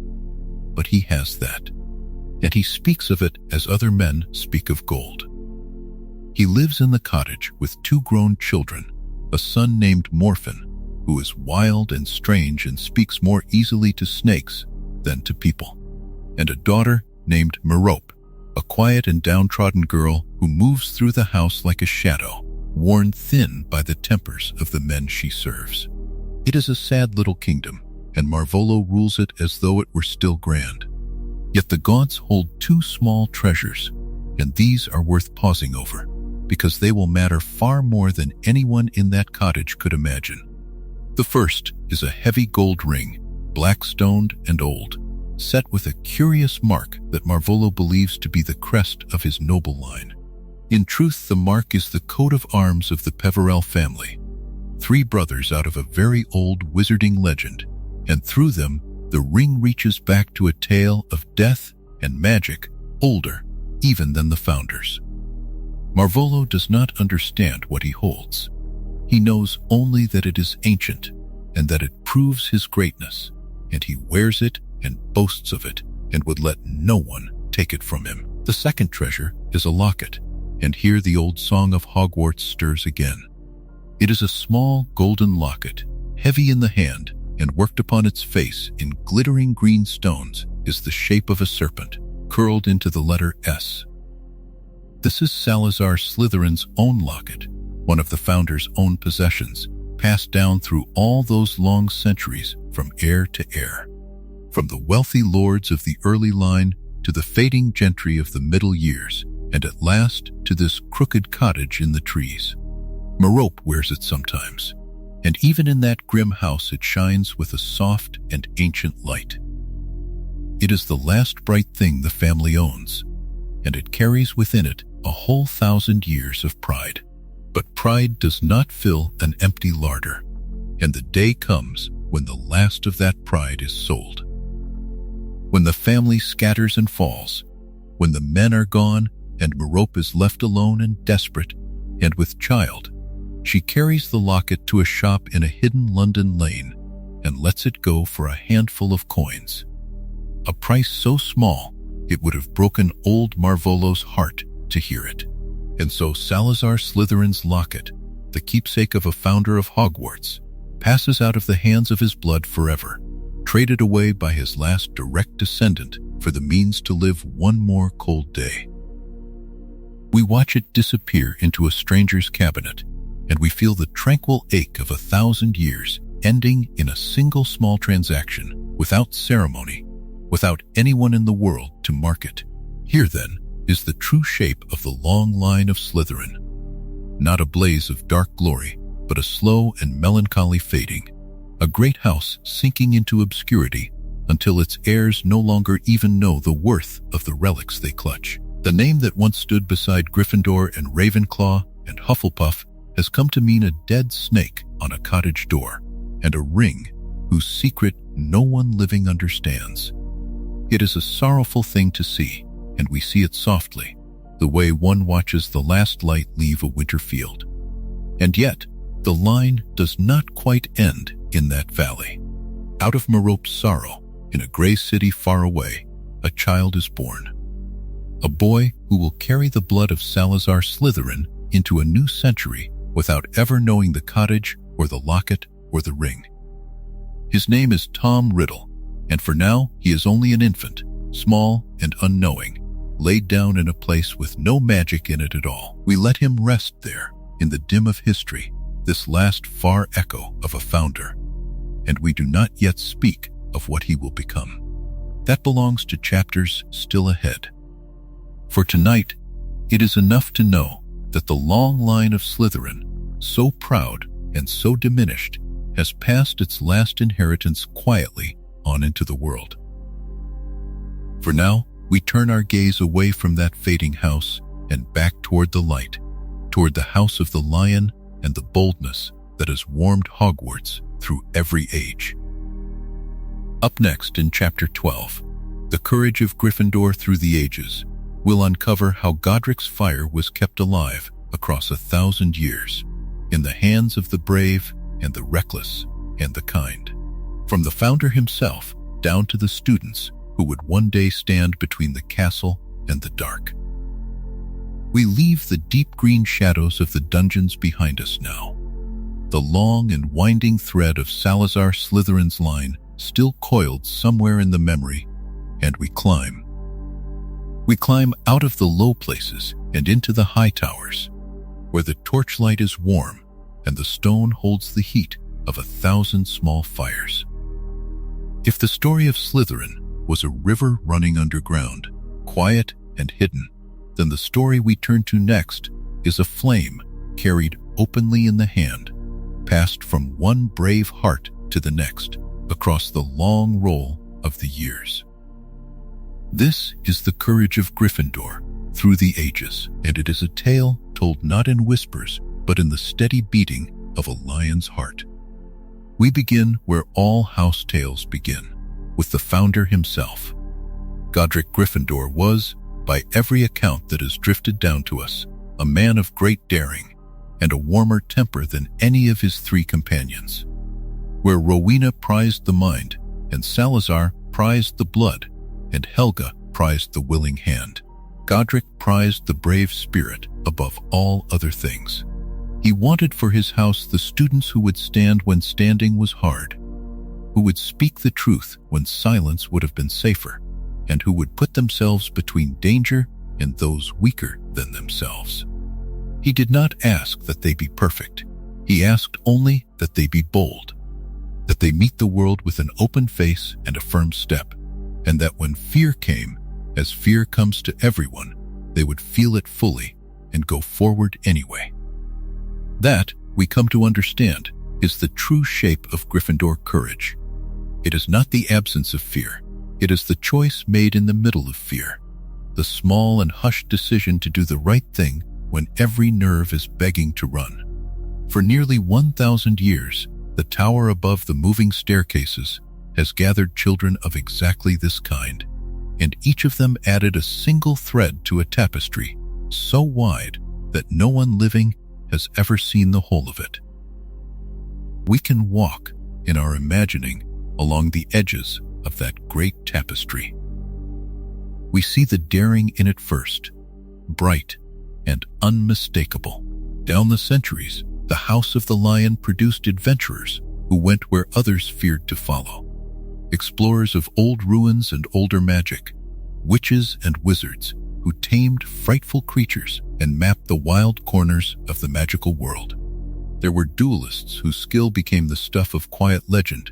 but he has that, and he speaks of it as other men speak of gold. He lives in the cottage with 2 grown children, a son named Morphin, who is wild and strange and speaks more easily to snakes than to people, and a daughter named Merope, a quiet and downtrodden girl who moves through the house like a shadow, worn thin by the tempers of the men she serves. It is a sad little kingdom, and Marvolo rules it as though it were still grand. Yet the Gaunts hold 2 small treasures, and these are worth pausing over, because they will matter far more than anyone in that cottage could imagine. The first is a heavy gold ring, black-stoned and old, set with a curious mark that Marvolo believes to be the crest of his noble line. In truth, the mark is the coat of arms of the Peverell family, 3 brothers out of a very old wizarding legend, and through them the ring reaches back to a tale of death and magic older even than the founders. Marvolo does not understand what he holds. He knows only that it is ancient and that it proves his greatness, and he wears it and boasts of it and would let no one take it from him. The second treasure is a locket, and here the old song of Hogwarts stirs again. It is a small golden locket, heavy in the hand, and worked upon its face in glittering green stones is the shape of a serpent, curled into the letter S. This is Salazar Slytherin's own locket, one of the founder's own possessions, passed down through all those long centuries from heir to heir. From the wealthy lords of the early line to the fading gentry of the middle years, and at last to this crooked cottage in the trees. Merope wears it sometimes, and even in that grim house it shines with a soft and ancient light. It is the last bright thing the family owns, and it carries within it a whole 1,000 years of pride. But pride does not fill an empty larder, and the day comes when the last of that pride is sold. When the family scatters and falls, when the men are gone and Merope is left alone and desperate and with child, she carries the locket to a shop in a hidden London lane and lets it go for a handful of coins. A price so small it would have broken old Marvolo's heart to hear it. And so Salazar Slytherin's locket, the keepsake of a founder of Hogwarts, passes out of the hands of his blood forever, traded away by his last direct descendant for the means to live one more cold day. We watch it disappear into a stranger's cabinet, and we feel the tranquil ache of 1,000 years ending in a single small transaction, without ceremony, without anyone in the world to mark it. Here, then, is the true shape of the long line of Slytherin. Not a blaze of dark glory, but a slow and melancholy fading, a great house sinking into obscurity until its heirs no longer even know the worth of the relics they clutch. The name that once stood beside Gryffindor and Ravenclaw and Hufflepuff has come to mean a dead snake on a cottage door, and a ring whose secret no one living understands. It is a sorrowful thing to see, and we see it softly, the way one watches the last light leave a winter field. And yet, the line does not quite end in that valley. Out of Merope's sorrow, in a gray city far away, a child is born. A boy who will carry the blood of Salazar Slytherin into a new century without ever knowing the cottage or the locket or the ring. His name is Tom Riddle, and for now he is only an infant, small and unknowing, laid down in a place with no magic in it at all. We let him rest there, in the dim of history, this last far echo of a founder, and we do not yet speak of what he will become. That belongs to chapters still ahead. For tonight, it is enough to know that the long line of Slytherin, so proud and so diminished, has passed its last inheritance quietly on into the world. For now, we turn our gaze away from that fading house and back toward the light, toward the house of the lion and the boldness that has warmed Hogwarts through every age. Up next in Chapter 12, The Courage of Gryffindor Through the Ages, we'll uncover how Godric's fire was kept alive across 1,000 years, in the hands of the brave and the reckless and the kind. From the founder himself down to the students who would one day stand between the castle and the dark. We leave the deep green shadows of the dungeons behind us now. The long and winding thread of Salazar Slytherin's line still coiled somewhere in the memory, and we climb. We climb out of the low places and into the high towers, where the torchlight is warm and the stone holds the heat of 1,000 small fires. If the story of Slytherin was a river running underground, quiet and hidden, then the story we turn to next is a flame carried openly in the hand, passed from one brave heart to the next across the long roll of the years. This is the courage of Gryffindor through the ages, and it is a tale told not in whispers, but in the steady beating of a lion's heart. We begin where all house tales begin, with the founder himself. Godric Gryffindor was, by every account that has drifted down to us, a man of great daring and a warmer temper than any of his three companions. Where Rowena prized the mind, and Salazar prized the blood, and Helga prized the willing hand, Godric prized the brave spirit above all other things. He wanted for his house the students who would stand when standing was hard, who would speak the truth when silence would have been safer, and who would put themselves between danger and those weaker than themselves. He did not ask that they be perfect. He asked only that they be bold, that they meet the world with an open face and a firm step, and that when fear came, as fear comes to everyone, they would feel it fully and go forward anyway. That, we come to understand, is the true shape of Gryffindor courage. It is not the absence of fear. It is the choice made in the middle of fear, the small and hushed decision to do the right thing when every nerve is begging to run. For nearly 1,000 years, the tower above the moving staircases has gathered children of exactly this kind, and each of them added a single thread to a tapestry so wide that no one living has ever seen the whole of it. We can walk, in our imagining, along the edges of that great tapestry. We see the daring in it first, bright and unmistakable. Down the centuries, the House of the Lion produced adventurers who went where others feared to follow. Explorers of old ruins and older magic, witches and wizards who tamed frightful creatures and mapped the wild corners of the magical world. There were duelists whose skill became the stuff of quiet legend,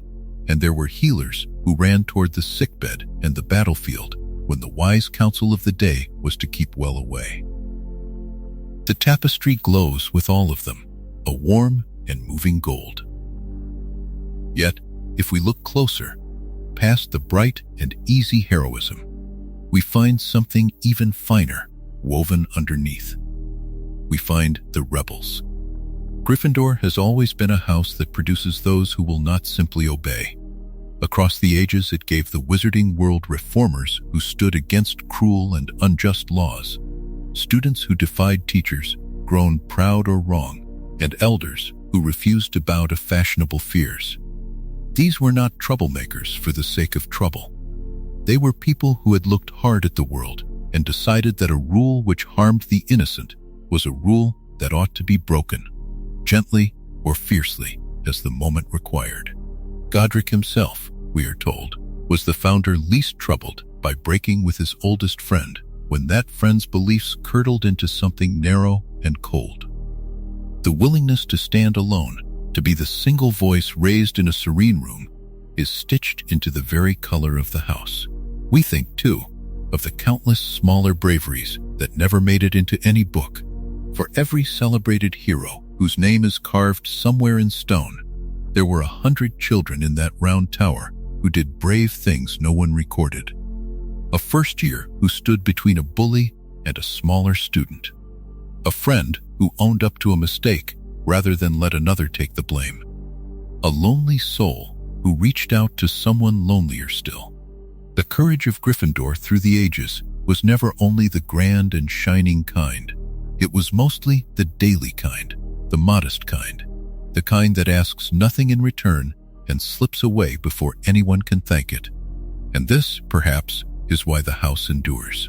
and there were healers who ran toward the sickbed and the battlefield when the wise counsel of the day was to keep well away. The tapestry glows with all of them, a warm and moving gold. Yet, if we look closer, past the bright and easy heroism, we find something even finer woven underneath. We find the rebels. Gryffindor has always been a house that produces those who will not simply obey. Across the ages, it gave the wizarding world reformers who stood against cruel and unjust laws, students who defied teachers, grown proud or wrong, and elders who refused to bow to fashionable fears. These were not troublemakers for the sake of trouble. They were people who had looked hard at the world and decided that a rule which harmed the innocent was a rule that ought to be broken, gently or fiercely as the moment required. Godric himself, we are told, was the founder least troubled by breaking with his oldest friend when that friend's beliefs curdled into something narrow and cold. The willingness to stand alone, to be the single voice raised in a serene room, is stitched into the very color of the house. We think, too, of the countless smaller braveries that never made it into any book. For every celebrated hero whose name is carved somewhere in stone, there were 100 children in that round tower who did brave things no one recorded. A first year who stood between a bully and a smaller student. A friend who owned up to a mistake rather than let another take the blame. A lonely soul who reached out to someone lonelier still. The courage of Gryffindor through the ages was never only the grand and shining kind. It was mostly the daily kind, the modest kind, the kind that asks nothing in return and slips away before anyone can thank it. And this, perhaps, is why the house endures.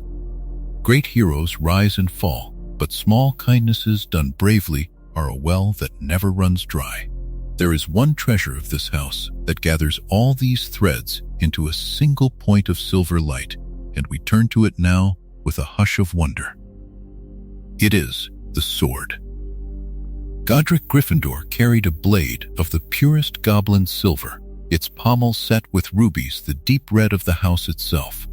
Great heroes rise and fall, but small kindnesses done bravely are a well that never runs dry. There is one treasure of this house that gathers all these threads into a single point of silver light, and we turn to it now with a hush of wonder. It is the sword. Godric Gryffindor carried a blade of the purest goblin silver, its pommel set with rubies the deep red of the house itself,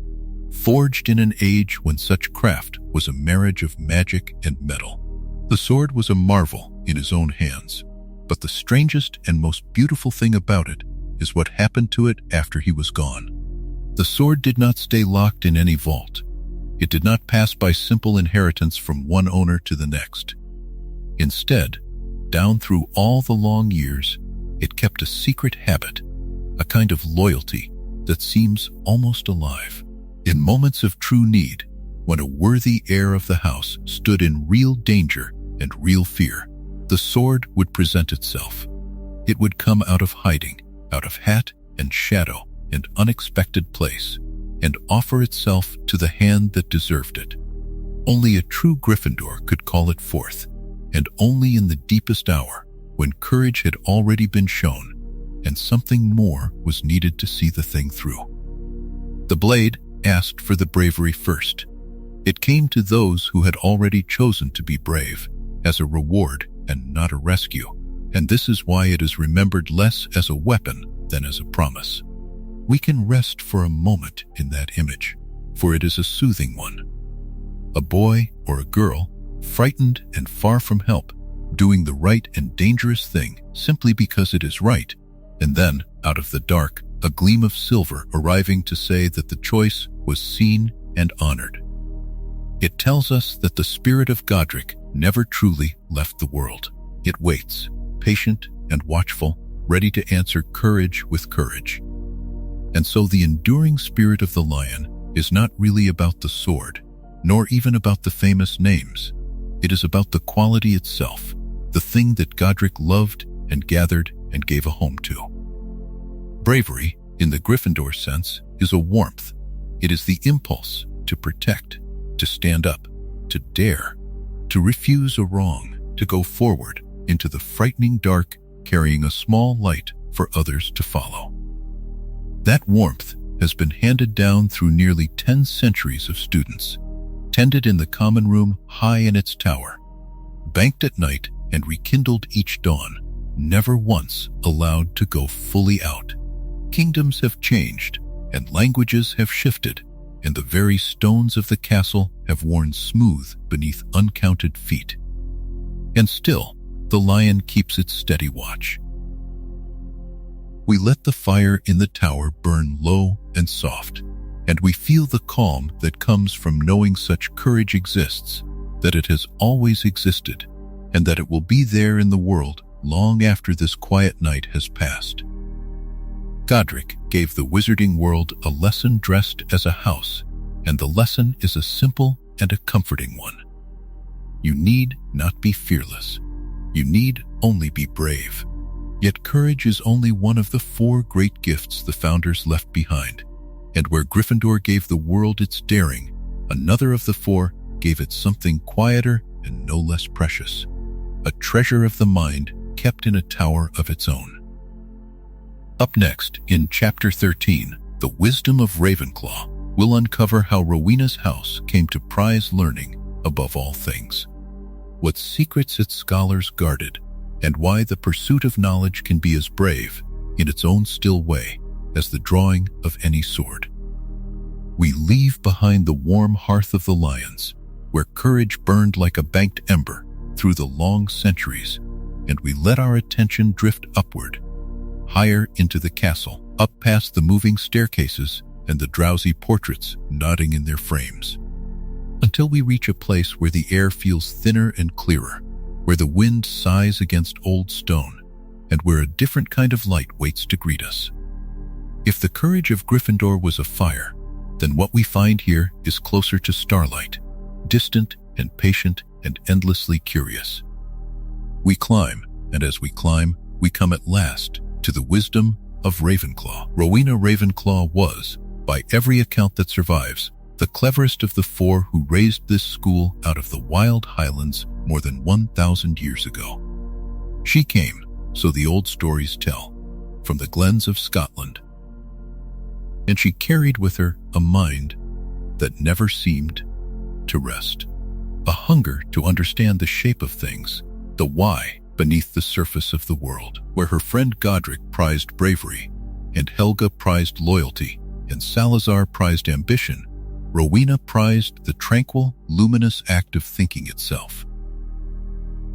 forged in an age when such craft was a marriage of magic and metal. The sword was a marvel in his own hands, but the strangest and most beautiful thing about it is what happened to it after he was gone. The sword did not stay locked in any vault. It did not pass by simple inheritance from one owner to the next. Instead, down through all the long years, it kept a secret habit, a kind of loyalty that seems almost alive. In moments of true need, when a worthy heir of the house stood in real danger and real fear, the sword would present itself. It would come out of hiding, out of hat and shadow and unexpected place, and offer itself to the hand that deserved it. Only a true Gryffindor could call it forth, and only in the deepest hour, when courage had already been shown, and something more was needed to see the thing through. The blade asked for the bravery first. It came to those who had already chosen to be brave, as a reward and not a rescue, and this is why it is remembered less as a weapon than as a promise. We can rest for a moment in that image, for it is a soothing one. A boy or a girl, frightened and far from help, doing the right and dangerous thing simply because it is right, and then, out of the dark, a gleam of silver arriving to say that the choice was seen and honored. It tells us that the spirit of Godric never truly left the world. It waits, patient and watchful, ready to answer courage with courage. And so the enduring spirit of the lion is not really about the sword, nor even about the famous names. It is about the quality itself, the thing that Godric loved and gathered and gave a home to. Bravery, in the Gryffindor sense, is a warmth. It is the impulse to protect, to stand up, to dare, to refuse a wrong, to go forward into the frightening dark, carrying a small light for others to follow. That warmth has been handed down through nearly 10 centuries of students, tended in the common room high in its tower, banked at night and rekindled each dawn, never once allowed to go fully out. Kingdoms have changed, and languages have shifted, and the very stones of the castle have worn smooth beneath uncounted feet. And still, the lion keeps its steady watch. We let the fire in the tower burn low and soft, and we feel the calm that comes from knowing such courage exists, that it has always existed, and that it will be there in the world long after this quiet night has passed. Godric gave the wizarding world a lesson dressed as a house, and the lesson is a simple and a comforting one. You need not be fearless. You need only be brave. Yet courage is only one of the 4 great gifts the founders left behind, and where Gryffindor gave the world its daring, another of the 4 gave it something quieter and no less precious, a treasure of the mind kept in a tower of its own. Up next, in Chapter 13, The Wisdom of Ravenclaw, we'll uncover how Rowena's house came to prize learning above all things, what secrets its scholars guarded, and why the pursuit of knowledge can be as brave, in its own still way, as the drawing of any sword. We leave behind the warm hearth of the lions, where courage burned like a banked ember through the long centuries, and we let our attention drift upward, higher into the castle, up past the moving staircases and the drowsy portraits nodding in their frames, until we reach a place where the air feels thinner and clearer, where the wind sighs against old stone, and where a different kind of light waits to greet us. If the courage of Gryffindor was a fire, then what we find here is closer to starlight, distant and patient and endlessly curious. We climb, and as we climb, we come at last to the wisdom of Ravenclaw. Rowena Ravenclaw was, by every account that survives, the cleverest of the 4 who raised this school out of the wild highlands more than 1,000 years ago. She came, so the old stories tell, from the glens of Scotland, and she carried with her a mind that never seemed to rest, a hunger to understand the shape of things, the why beneath the surface of the world. Where her friend Godric prized bravery, and Helga prized loyalty, and Salazar prized ambition, Rowena prized the tranquil, luminous act of thinking itself.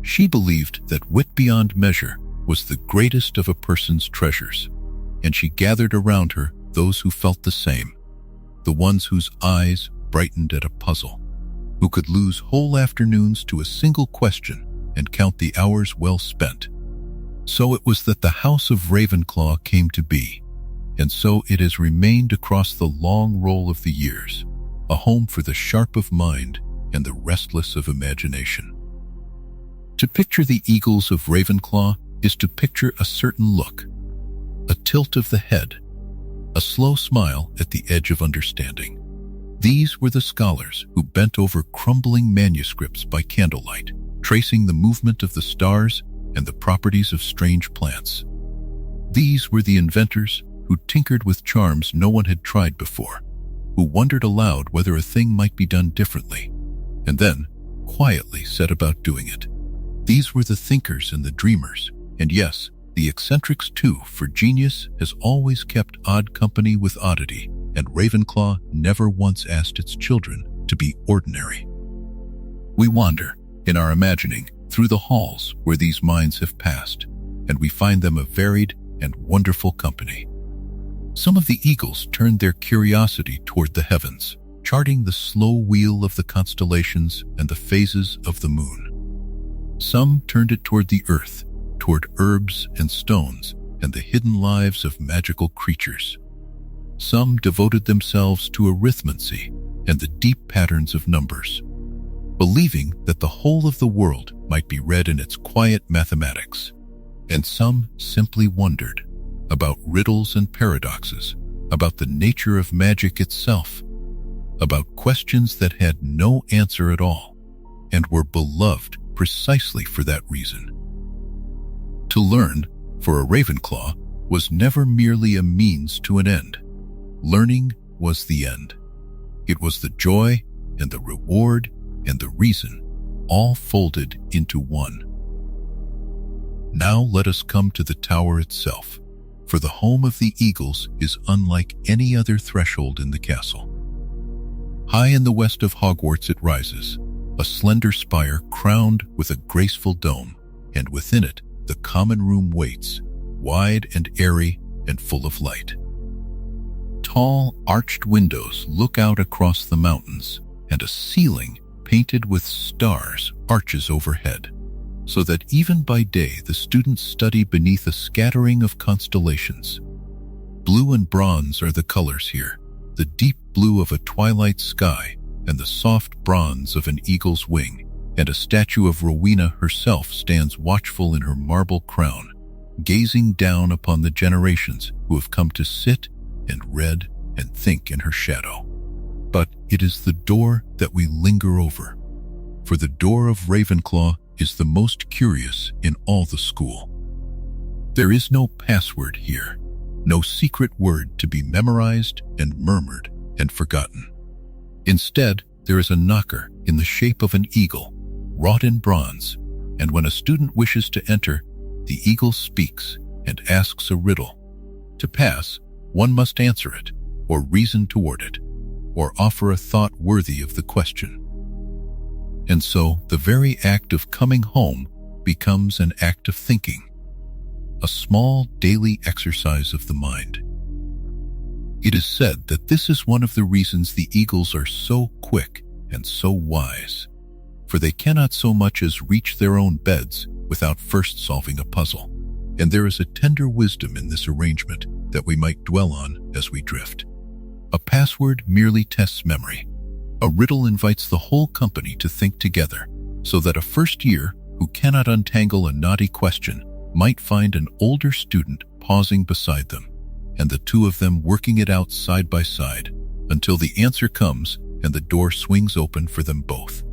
She believed that wit beyond measure was the greatest of a person's treasures, and she gathered around her those who felt the same, the ones whose eyes brightened at a puzzle, who could lose whole afternoons to a single question and count the hours well spent. So it was that the House of Ravenclaw came to be, and so it has remained across the long roll of the years, a home for the sharp of mind and the restless of imagination. To picture the eagles of Ravenclaw is to picture a certain look, a tilt of the head, a slow smile at the edge of understanding. These were the scholars who bent over crumbling manuscripts by candlelight, tracing the movement of the stars and the properties of strange plants. These were the inventors who tinkered with charms no one had tried before, who wondered aloud whether a thing might be done differently, and then quietly set about doing it. These were the thinkers and the dreamers, and yes, the eccentrics too, for genius has always kept odd company with oddity, and Ravenclaw never once asked its children to be ordinary. We wander, in our imagining, through the halls where these minds have passed, and we find them a varied and wonderful company. Some of the eagles turned their curiosity toward the heavens, charting the slow wheel of the constellations and the phases of the moon. Some turned it toward the earth, toward herbs and stones and the hidden lives of magical creatures. Some devoted themselves to arithmancy and the deep patterns of numbers, believing that the whole of the world might be read in its quiet mathematics. And some simply wondered about riddles and paradoxes, about the nature of magic itself, about questions that had no answer at all, and were beloved precisely for that reason. To learn, for a Ravenclaw, was never merely a means to an end. Learning was the end. It was the joy and the reward and the reason, all folded into one. Now let us come to the tower itself, for the home of the eagles is unlike any other threshold in the castle. High in the west of Hogwarts it rises, a slender spire crowned with a graceful dome, and within it the common room waits, wide and airy and full of light. Tall, arched windows look out across the mountains, and a ceiling painted with stars arches overhead, so that even by day the students study beneath a scattering of constellations. Blue and bronze are the colors here, the deep blue of a twilight sky and the soft bronze of an eagle's wing, and a statue of Rowena herself stands watchful in her marble crown, gazing down upon the generations who have come to sit and read and think in her shadow. But it is the door that we linger over, for the door of Ravenclaw is the most curious in all the school. There is no password here, no secret word to be memorized and murmured and forgotten. Instead, there is a knocker in the shape of an eagle, wrought in bronze, and when a student wishes to enter, the eagle speaks and asks a riddle. To pass, one must answer it, or reason toward it, or offer a thought worthy of the question. And so the very act of coming home becomes an act of thinking, a small daily exercise of the mind. It is said that this is one of the reasons the eagles are so quick and so wise, for they cannot so much as reach their own beds without first solving a puzzle. And there is a tender wisdom in this arrangement that we might dwell on as we drift. A password merely tests memory. A riddle invites the whole company to think together, so that a first year who cannot untangle a knotty question might find an older student pausing beside them, and the two of them working it out side by side until the answer comes and the door swings open for them both.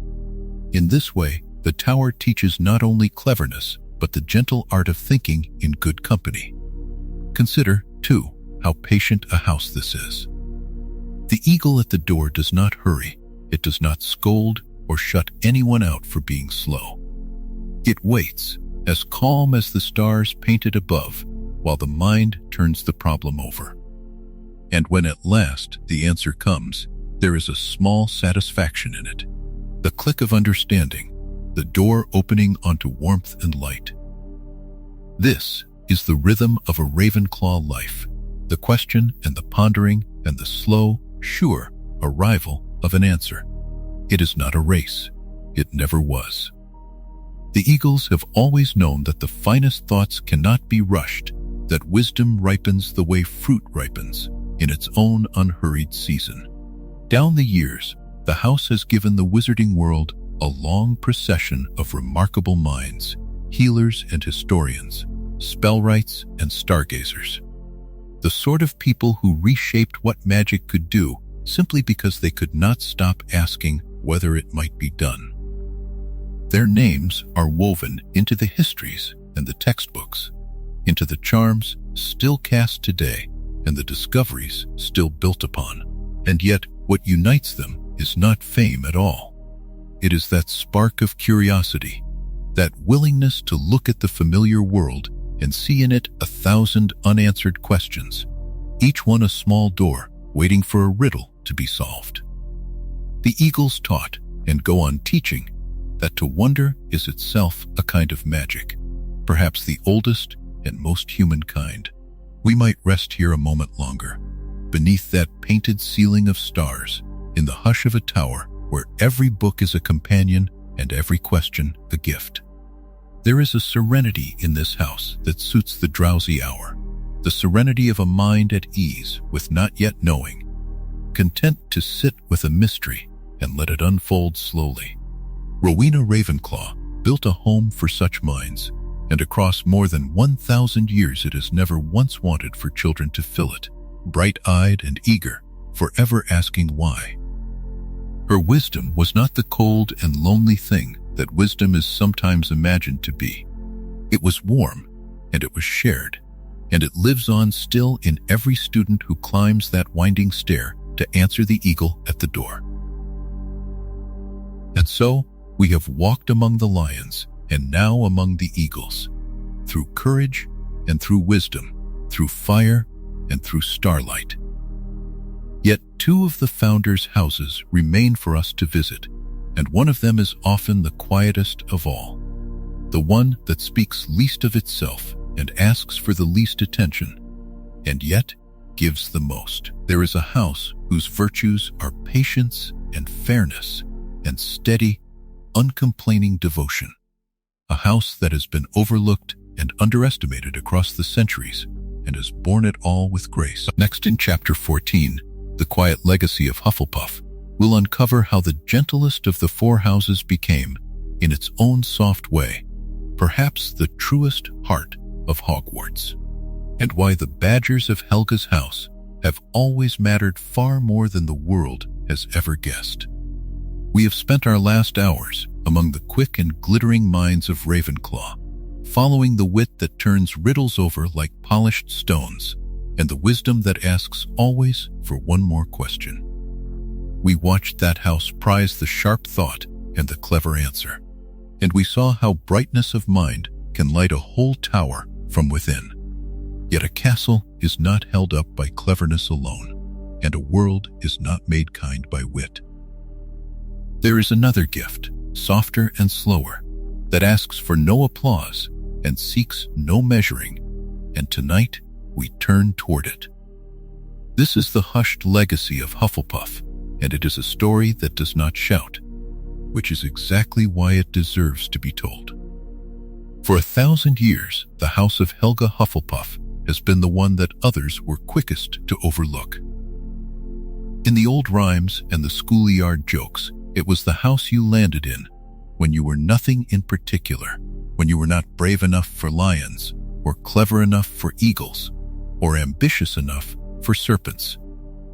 In this way, the tower teaches not only cleverness, but the gentle art of thinking in good company. Consider, too, how patient a house this is. The eagle at the door does not hurry. It does not scold or shut anyone out for being slow. It waits, as calm as the stars painted above, while the mind turns the problem over. And when at last the answer comes, there is a small satisfaction in it. The click of understanding, the door opening onto warmth and light. This is the rhythm of a Ravenclaw life, the question and the pondering and the slow, sure arrival of an answer. It is not a race. It never was. The eagles have always known that the finest thoughts cannot be rushed, that wisdom ripens the way fruit ripens, in its own unhurried season. Down the years, the house has given the wizarding world a long procession of remarkable minds, healers and historians, spellwrights and stargazers. The sort of people who reshaped what magic could do simply because they could not stop asking whether it might be done. Their names are woven into the histories and the textbooks, into the charms still cast today and the discoveries still built upon. And yet, what unites them is not fame at all. It is that spark of curiosity, that willingness to look at the familiar world and see in it 1,000 unanswered questions, each one a small door waiting for a riddle to be solved. The Eagles taught, and go on teaching, that to wonder is itself a kind of magic, perhaps the oldest and most human kind. We might rest here a moment longer, beneath that painted ceiling of stars, in the hush of a tower where every book is a companion and every question a gift. There is a serenity in this house that suits the drowsy hour, the serenity of a mind at ease with not yet knowing, content to sit with a mystery and let it unfold slowly. Rowena Ravenclaw built a home for such minds, and across more than 1,000 years it has never once wanted for children to fill it, bright-eyed and eager, forever asking why. Her wisdom was not the cold and lonely thing that wisdom is sometimes imagined to be. It was warm, and it was shared, and it lives on still in every student who climbs that winding stair to answer the eagle at the door. And so, we have walked among the lions, and now among the eagles, through courage and through wisdom, through fire and through starlight. Yet 2 of the founders' houses remain for us to visit, and one of them is often the quietest of all, the one that speaks least of itself and asks for the least attention, and yet gives the most. There is a house whose virtues are patience and fairness and steady, uncomplaining devotion, a house that has been overlooked and underestimated across the centuries and has borne it all with grace. Next, in Chapter 14, The Quiet Legacy of Hufflepuff, we'll uncover how the gentlest of the 4 houses became, in its own soft way, perhaps the truest heart of Hogwarts, and why the badgers of Helga's house have always mattered far more than the world has ever guessed. We have spent our last hours among the quick and glittering minds of Ravenclaw, following the wit that turns riddles over like polished stones, and the wisdom that asks always for one more question. We watched that house prize the sharp thought and the clever answer, and we saw how brightness of mind can light a whole tower from within. Yet a castle is not held up by cleverness alone, and a world is not made kind by wit. There is another gift, softer and slower, that asks for no applause and seeks no measuring, and tonight we turn toward it. This is the hushed legacy of Hufflepuff, and it is a story that does not shout, which is exactly why it deserves to be told. For 1,000 years, the house of Helga Hufflepuff has been the one that others were quickest to overlook. In the old rhymes and the schoolyard jokes, it was the house you landed in when you were nothing in particular, when you were not brave enough for lions, or clever enough for eagles, or ambitious enough for serpents.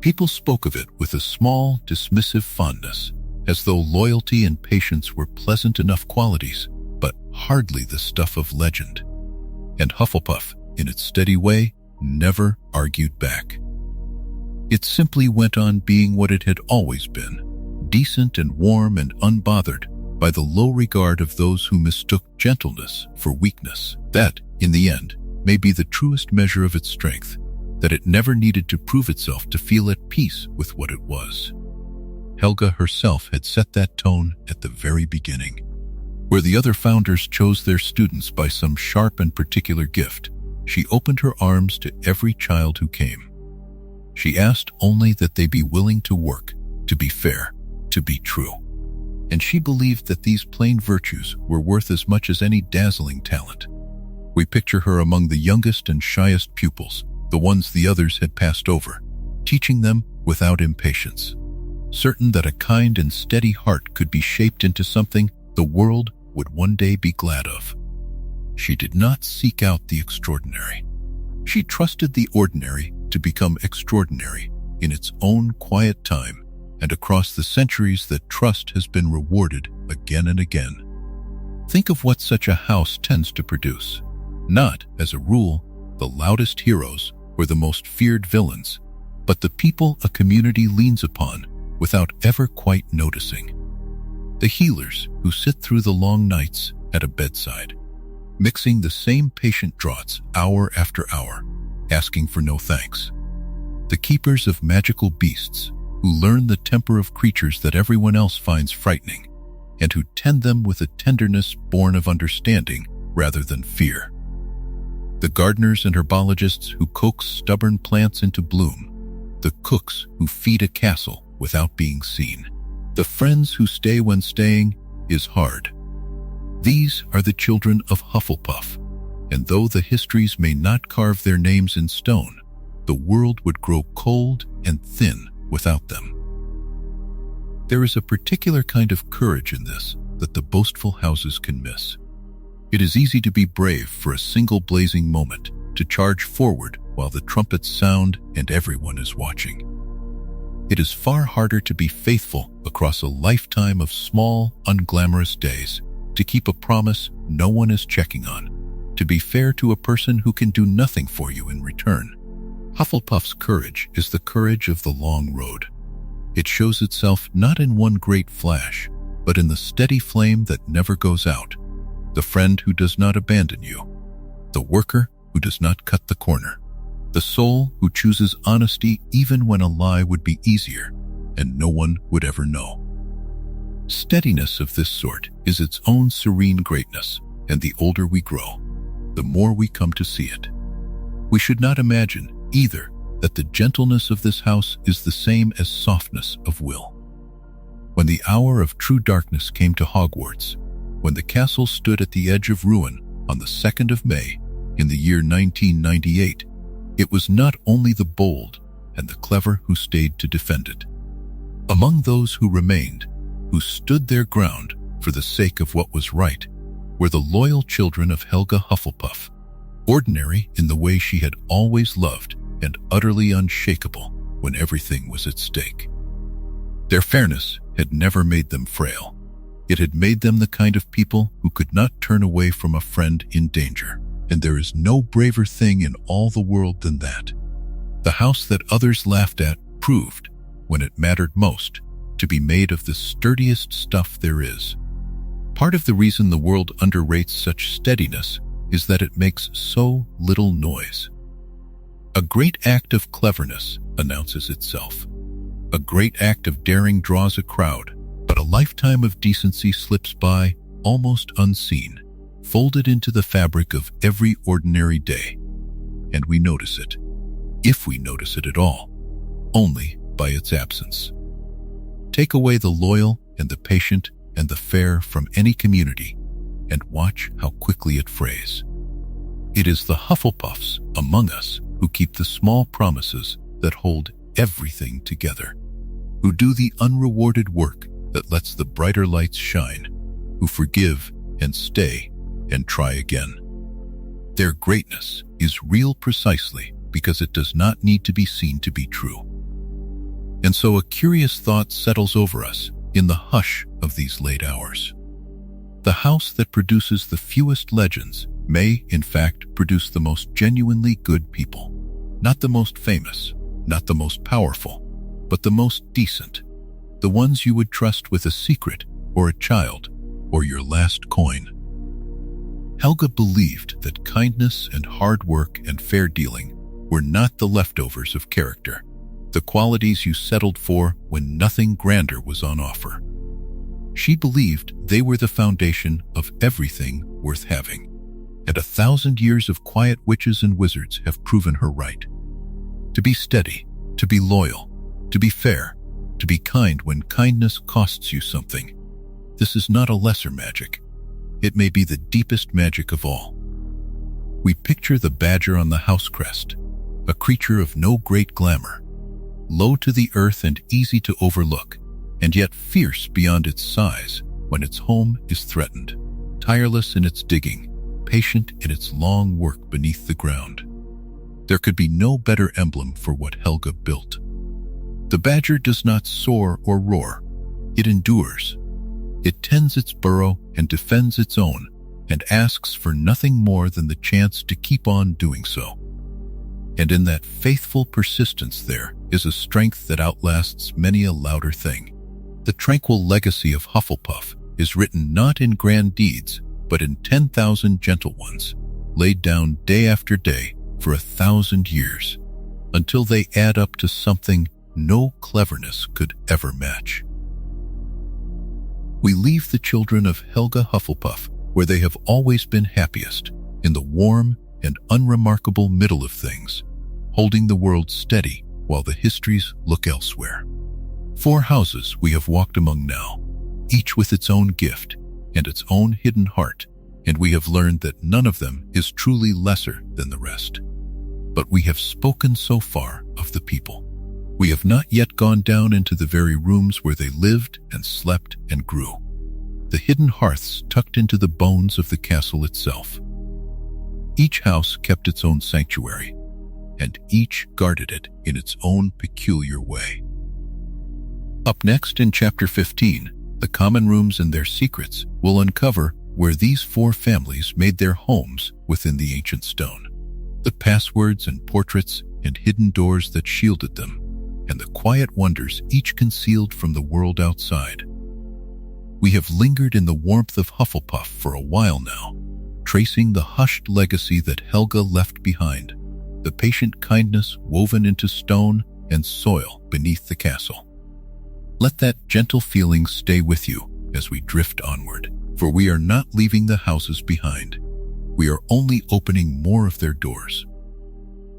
People spoke of it with a small, dismissive fondness, as though loyalty and patience were pleasant enough qualities, but hardly the stuff of legend. And Hufflepuff, in its steady way, never argued back. It simply went on being what it had always been, decent and warm and unbothered by the low regard of those who mistook gentleness for weakness. That, in the end, may be the truest measure of its strength, that it never needed to prove itself to feel at peace with what it was. Helga herself had set that tone at the very beginning. Where the other founders chose their students by some sharp and particular gift, she opened her arms to every child who came. She asked only that they be willing to work, to be fair, to be true. And she believed that these plain virtues were worth as much as any dazzling talent. We picture her among the youngest and shyest pupils, the ones the others had passed over, teaching them without impatience. certain that a kind and steady heart could be shaped into something the world would one day be glad of. She did not seek out the extraordinary. She trusted the ordinary to become extraordinary in its own quiet time and across the centuries that trust has been rewarded again and again. Think of what such a house tends to produce. Not, as a rule, the loudest heroes or the most feared villains, but the people a community leans upon without ever quite noticing. The healers who sit through the long nights at a bedside, mixing the same patient draughts hour after hour, asking for no thanks. The keepers of magical beasts who learn the temper of creatures that everyone else finds frightening, and who tend them with a tenderness born of understanding rather than fear. The gardeners and herbologists who coax stubborn plants into bloom, the cooks who feed a castle without being seen, the friends who stay when staying is hard. These are the children of Hufflepuff, and though the histories may not carve their names in stone, the world would grow cold and thin without them. There is a particular kind of courage in this that the boastful houses can miss. It is easy to be brave for a single blazing moment, to charge forward while the trumpets sound and everyone is watching. It is far harder to be faithful across a lifetime of small, unglamorous days, to keep a promise no one is checking on, to be fair to a person who can do nothing for you in return. Hufflepuff's courage is the courage of the long road. It shows itself not in one great flash, but in the steady flame that never goes out, the friend who does not abandon you, the worker who does not cut the corner, the soul who chooses honesty even when a lie would be easier and no one would ever know. Steadiness of this sort is its own serene greatness, and the older we grow, the more we come to see it. We should not imagine, either, that the gentleness of this house is the same as softness of will. When the hour of true darkness came to Hogwarts, when the castle stood at the edge of ruin on the 2nd of May in the year 1998, it was not only the bold and the clever who stayed to defend it. Among those who remained, who stood their ground for the sake of what was right, were the loyal children of Helga Hufflepuff, ordinary in the way she had always loved and utterly unshakable when everything was at stake. Their fairness had never made them frail. It had made them the kind of people who could not turn away from a friend in danger, and there is no braver thing in all the world than that. The house that others laughed at proved, when it mattered most, to be made of the sturdiest stuff there is. Part of the reason the world underrates such steadiness is that it makes so little noise. A great act of cleverness announces itself. A great act of daring draws a crowd, but a lifetime of decency slips by, almost unseen, folded into the fabric of every ordinary day. And we notice it, if we notice it at all, only by its absence. Take away the loyal and the patient and the fair from any community, and watch how quickly it frays. It is the Hufflepuffs among us who keep the small promises that hold everything together, who do the unrewarded work that lets the brighter lights shine, who forgive and stay and try again. Their greatness is real precisely because it does not need to be seen to be true. And so a curious thought settles over us in the hush of these late hours. The house that produces the fewest legends may, in fact, produce the most genuinely good people. Not the most famous, not the most powerful, but the most decent. The ones you would trust with a secret, or a child, or your last coin. Helga believed that kindness and hard work and fair dealing were not the leftovers of character, the qualities you settled for when nothing grander was on offer. She believed they were the foundation of everything worth having, and 1,000 years of quiet witches and wizards have proven her right. To be steady, to be loyal, to be fair, to be kind when kindness costs you something. This is not a lesser magic. It may be the deepest magic of all. We picture the badger on the house crest, a creature of no great glamour, low to the earth and easy to overlook, and yet fierce beyond its size when its home is threatened, tireless in its digging, patient in its long work beneath the ground. There could be no better emblem for what Helga built. The badger does not soar or roar. It endures. It tends its burrow and defends its own, and asks for nothing more than the chance to keep on doing so. And in that faithful persistence there is a strength that outlasts many a louder thing. The tranquil legacy of Hufflepuff is written not in grand deeds, but in 10,000 gentle ones, laid down day after day for 1,000 years, until they add up to something no cleverness could ever match. We leave the children of Helga Hufflepuff where they have always been happiest, in the warm and unremarkable middle of things, holding the world steady while the histories look elsewhere. 4 houses we have walked among now, each with its own gift and its own hidden heart, and we have learned that none of them is truly lesser than the rest. But we have spoken so far of the people. We have not yet gone down into the very rooms where they lived and slept and grew, the hidden hearths tucked into the bones of the castle itself. Each house kept its own sanctuary, and each guarded it in its own peculiar way. Up next in Chapter 15, the common rooms and their secrets will uncover where these 4 families made their homes within the ancient stone, the passwords and portraits and hidden doors that shielded them, and the quiet wonders each concealed from the world outside. We have lingered in the warmth of Hufflepuff for a while now, tracing the hushed legacy that Helga left behind, the patient kindness woven into stone and soil beneath the castle. Let that gentle feeling stay with you as we drift onward, for we are not leaving the houses behind. We are only opening more of their doors.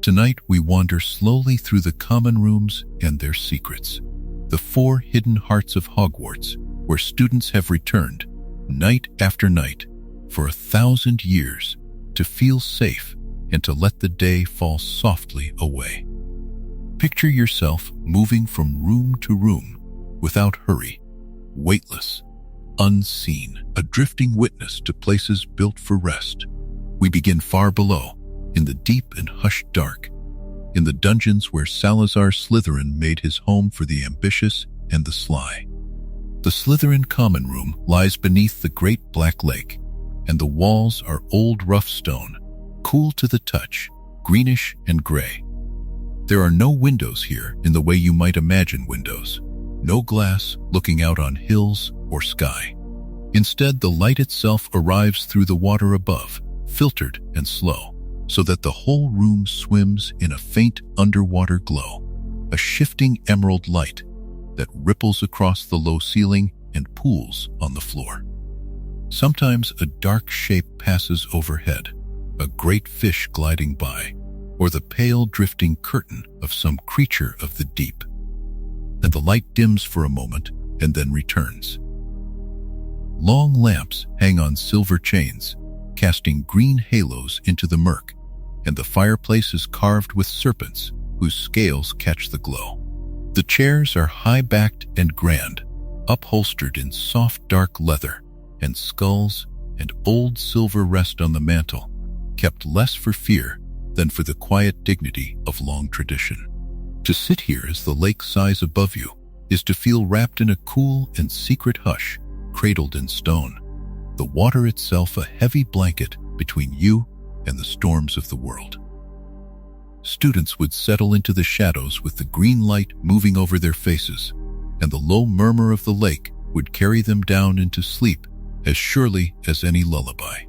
Tonight we wander slowly through the common rooms and their secrets, the 4 hidden hearts of Hogwarts, where students have returned, night after night, for 1,000 years, to feel safe and to let the day fall softly away. Picture yourself moving from room to room, without hurry, weightless, unseen, a drifting witness to places built for rest. We begin far below, in the deep and hushed dark, in the dungeons where Salazar Slytherin made his home for the ambitious and the sly. The Slytherin common room lies beneath the great black lake, and the walls are old rough stone, cool to the touch, greenish and gray. There are no windows here in the way you might imagine windows, no glass looking out on hills or sky. Instead, the light itself arrives through the water above, filtered and slow, so that the whole room swims in a faint underwater glow, a shifting emerald light that ripples across the low ceiling and pools on the floor. Sometimes a dark shape passes overhead, a great fish gliding by, or the pale drifting curtain of some creature of the deep. And the light dims for a moment and then returns. Long lamps hang on silver chains, casting green halos into the murk, and the fireplace is carved with serpents whose scales catch the glow. The chairs are high-backed and grand, upholstered in soft dark leather, and skulls and old silver rest on the mantel, kept less for fear than for the quiet dignity of long tradition. To sit here as the lake sighs above you is to feel wrapped in a cool and secret hush, cradled in stone, the water itself a heavy blanket between you and the storms of the world. Students would settle into the shadows with the green light moving over their faces, and the low murmur of the lake would carry them down into sleep as surely as any lullaby.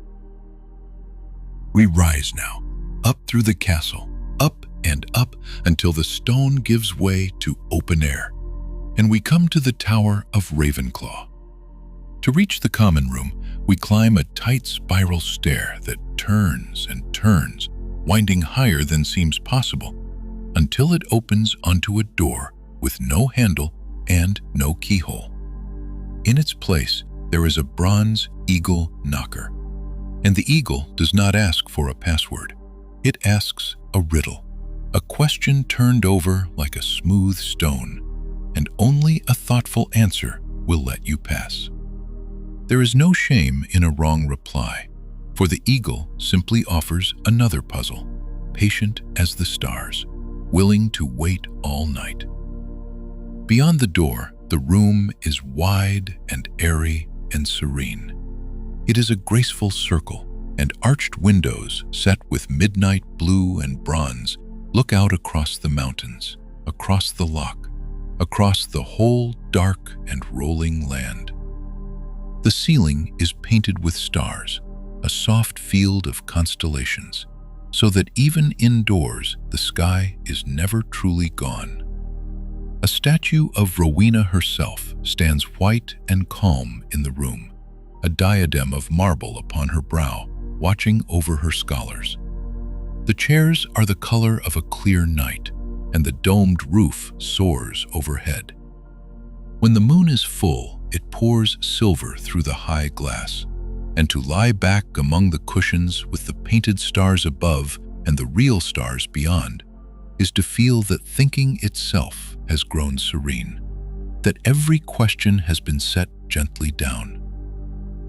We rise now, up through the castle, up and up until the stone gives way to open air, and we come to the Tower of Ravenclaw. To reach the common room, we climb a tight spiral stair that turns and turns, winding higher than seems possible, until it opens onto a door with no handle and no keyhole. In its place, there is a bronze eagle knocker, and the eagle does not ask for a password. It asks a riddle, a question turned over like a smooth stone, and only a thoughtful answer will let you pass. There is no shame in a wrong reply, for the eagle simply offers another puzzle, patient as the stars, willing to wait all night. Beyond the door, the room is wide and airy and serene. It is a graceful circle, and arched windows set with midnight blue and bronze look out across the mountains, across the loch, across the whole dark and rolling land. The ceiling is painted with stars, a soft field of constellations, so that even indoors the sky is never truly gone. A statue of Rowena herself stands white and calm in the room, a diadem of marble upon her brow, watching over her scholars. The chairs are the color of a clear night, and the domed roof soars overhead. When the moon is full, it pours silver through the high glass, and to lie back among the cushions with the painted stars above and the real stars beyond is to feel that thinking itself has grown serene, that every question has been set gently down.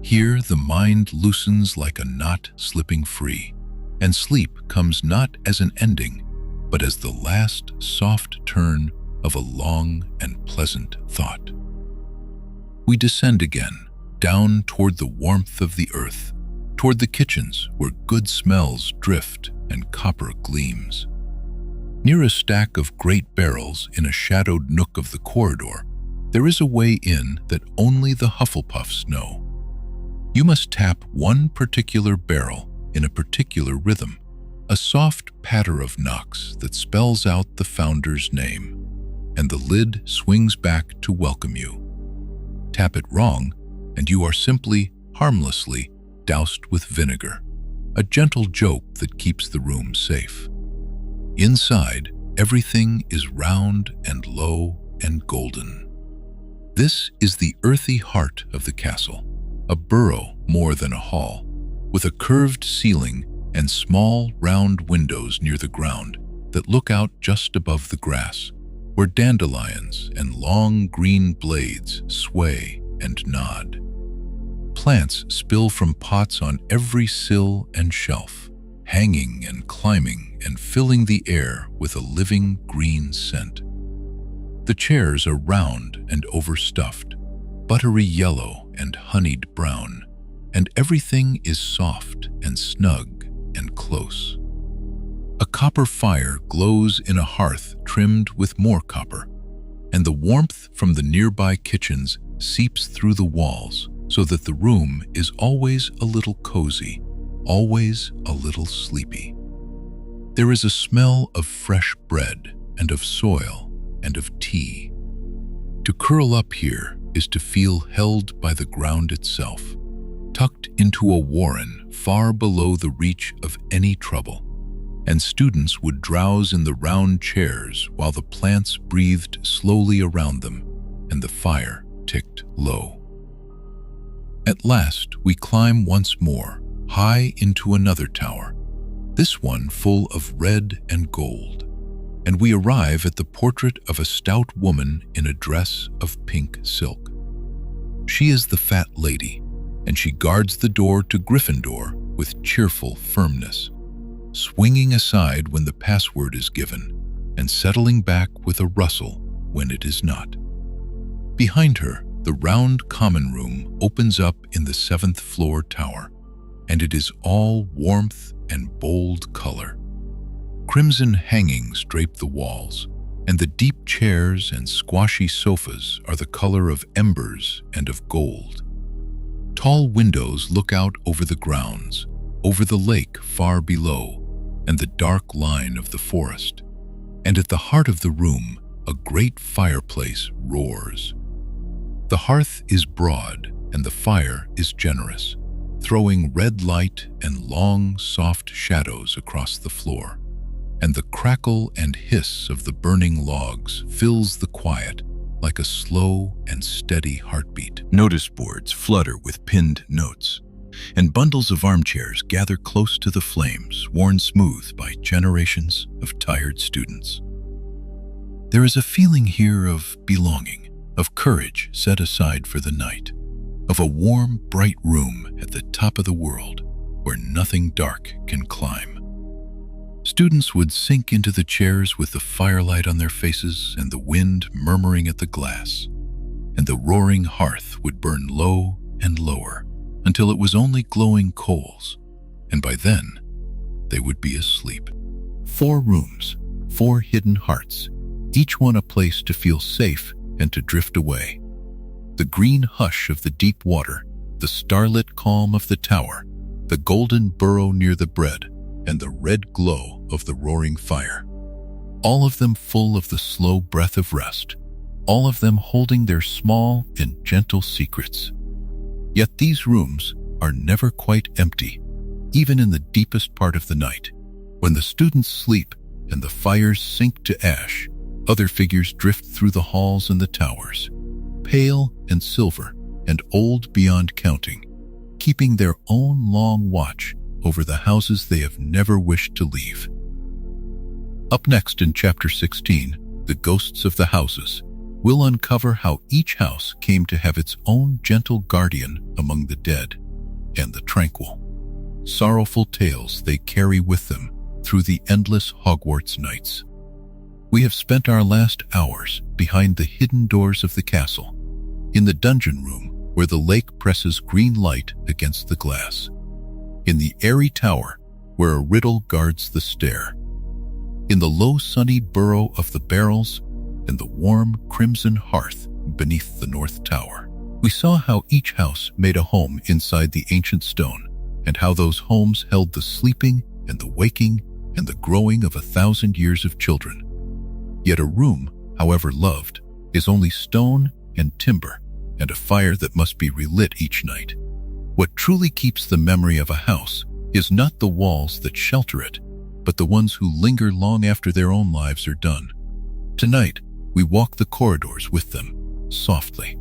Here the mind loosens like a knot slipping free, and sleep comes not as an ending, but as the last soft turn of a long and pleasant thought. We descend again, down toward the warmth of the earth, toward the kitchens where good smells drift and copper gleams. Near a stack of great barrels in a shadowed nook of the corridor, there is a way in that only the Hufflepuffs know. You must tap one particular barrel in a particular rhythm, a soft patter of knocks that spells out the founder's name, and the lid swings back to welcome you. Tap it wrong, and you are simply, harmlessly, doused with vinegar, a gentle joke that keeps the room safe. Inside, everything is round and low and golden. This is the earthy heart of the castle, a burrow more than a hall, with a curved ceiling and small, round windows near the ground that look out just above the grass, where dandelions and long green blades sway and nod. Plants spill from pots on every sill and shelf, hanging and climbing and filling the air with a living green scent. The chairs are round and overstuffed, buttery yellow and honeyed brown, and everything is soft and snug and close. A copper fire glows in a hearth trimmed with more copper, and the warmth from the nearby kitchens seeps through the walls so that the room is always a little cozy, always a little sleepy. There is a smell of fresh bread and of soil and of tea. To curl up here is to feel held by the ground itself, tucked into a warren far below the reach of any trouble, and students would drowse in the round chairs while the plants breathed slowly around them and the fire ticked low. At last, we climb once more, high into another tower, this one full of red and gold, and we arrive at the portrait of a stout woman in a dress of pink silk. She is the fat lady, and she guards the door to Gryffindor with cheerful firmness, swinging aside when the password is given and settling back with a rustle when it is not. Behind her, the round common room opens up in the 7th floor tower, and it is all warmth and bold color. Crimson hangings drape the walls, and the deep chairs and squashy sofas are the color of embers and of gold. Tall windows look out over the grounds, over the lake far below, and the dark line of the forest. And at the heart of the room, a great fireplace roars. The hearth is broad, and the fire is generous, throwing red light and long, soft shadows across the floor. And the crackle and hiss of the burning logs fills the quiet like a slow and steady heartbeat. Notice boards flutter with pinned notes, and bundles of armchairs gather close to the flames worn smooth by generations of tired students. There is a feeling here of belonging, of courage set aside for the night, of a warm, bright room at the top of the world where nothing dark can climb. Students would sink into the chairs with the firelight on their faces and the wind murmuring at the glass, and the roaring hearth would burn low and lower until it was only glowing coals, and by then they would be asleep. 4 rooms, 4 hidden hearts, each one a place to feel safe and to drift away. The green hush of the deep water, the starlit calm of the tower, the golden burrow near the bread, and the red glow of the roaring fire. All of them full of the slow breath of rest, all of them holding their small and gentle secrets. Yet these rooms are never quite empty, even in the deepest part of the night. When the students sleep and the fires sink to ash, other figures drift through the halls and the towers, pale and silver and old beyond counting, keeping their own long watch over the houses they have never wished to leave. Up next in Chapter 16, The Ghosts of the Houses, we'll uncover how each house came to have its own gentle guardian among the dead and the tranquil. Sorrowful tales they carry with them through the endless Hogwarts nights. We have spent our last hours behind the hidden doors of the castle, in the dungeon room where the lake presses green light against the glass, in the airy tower where a riddle guards the stair, in the low sunny burrow of the barrels and the warm crimson hearth beneath the north tower. We saw how each house made a home inside the ancient stone, and how those homes held the sleeping and the waking and the growing of 1,000 years of children. Yet a room, however loved, is only stone and timber and a fire that must be relit each night. What truly keeps the memory of a house is not the walls that shelter it, but the ones who linger long after their own lives are done. Tonight, we walk the corridors with them, softly.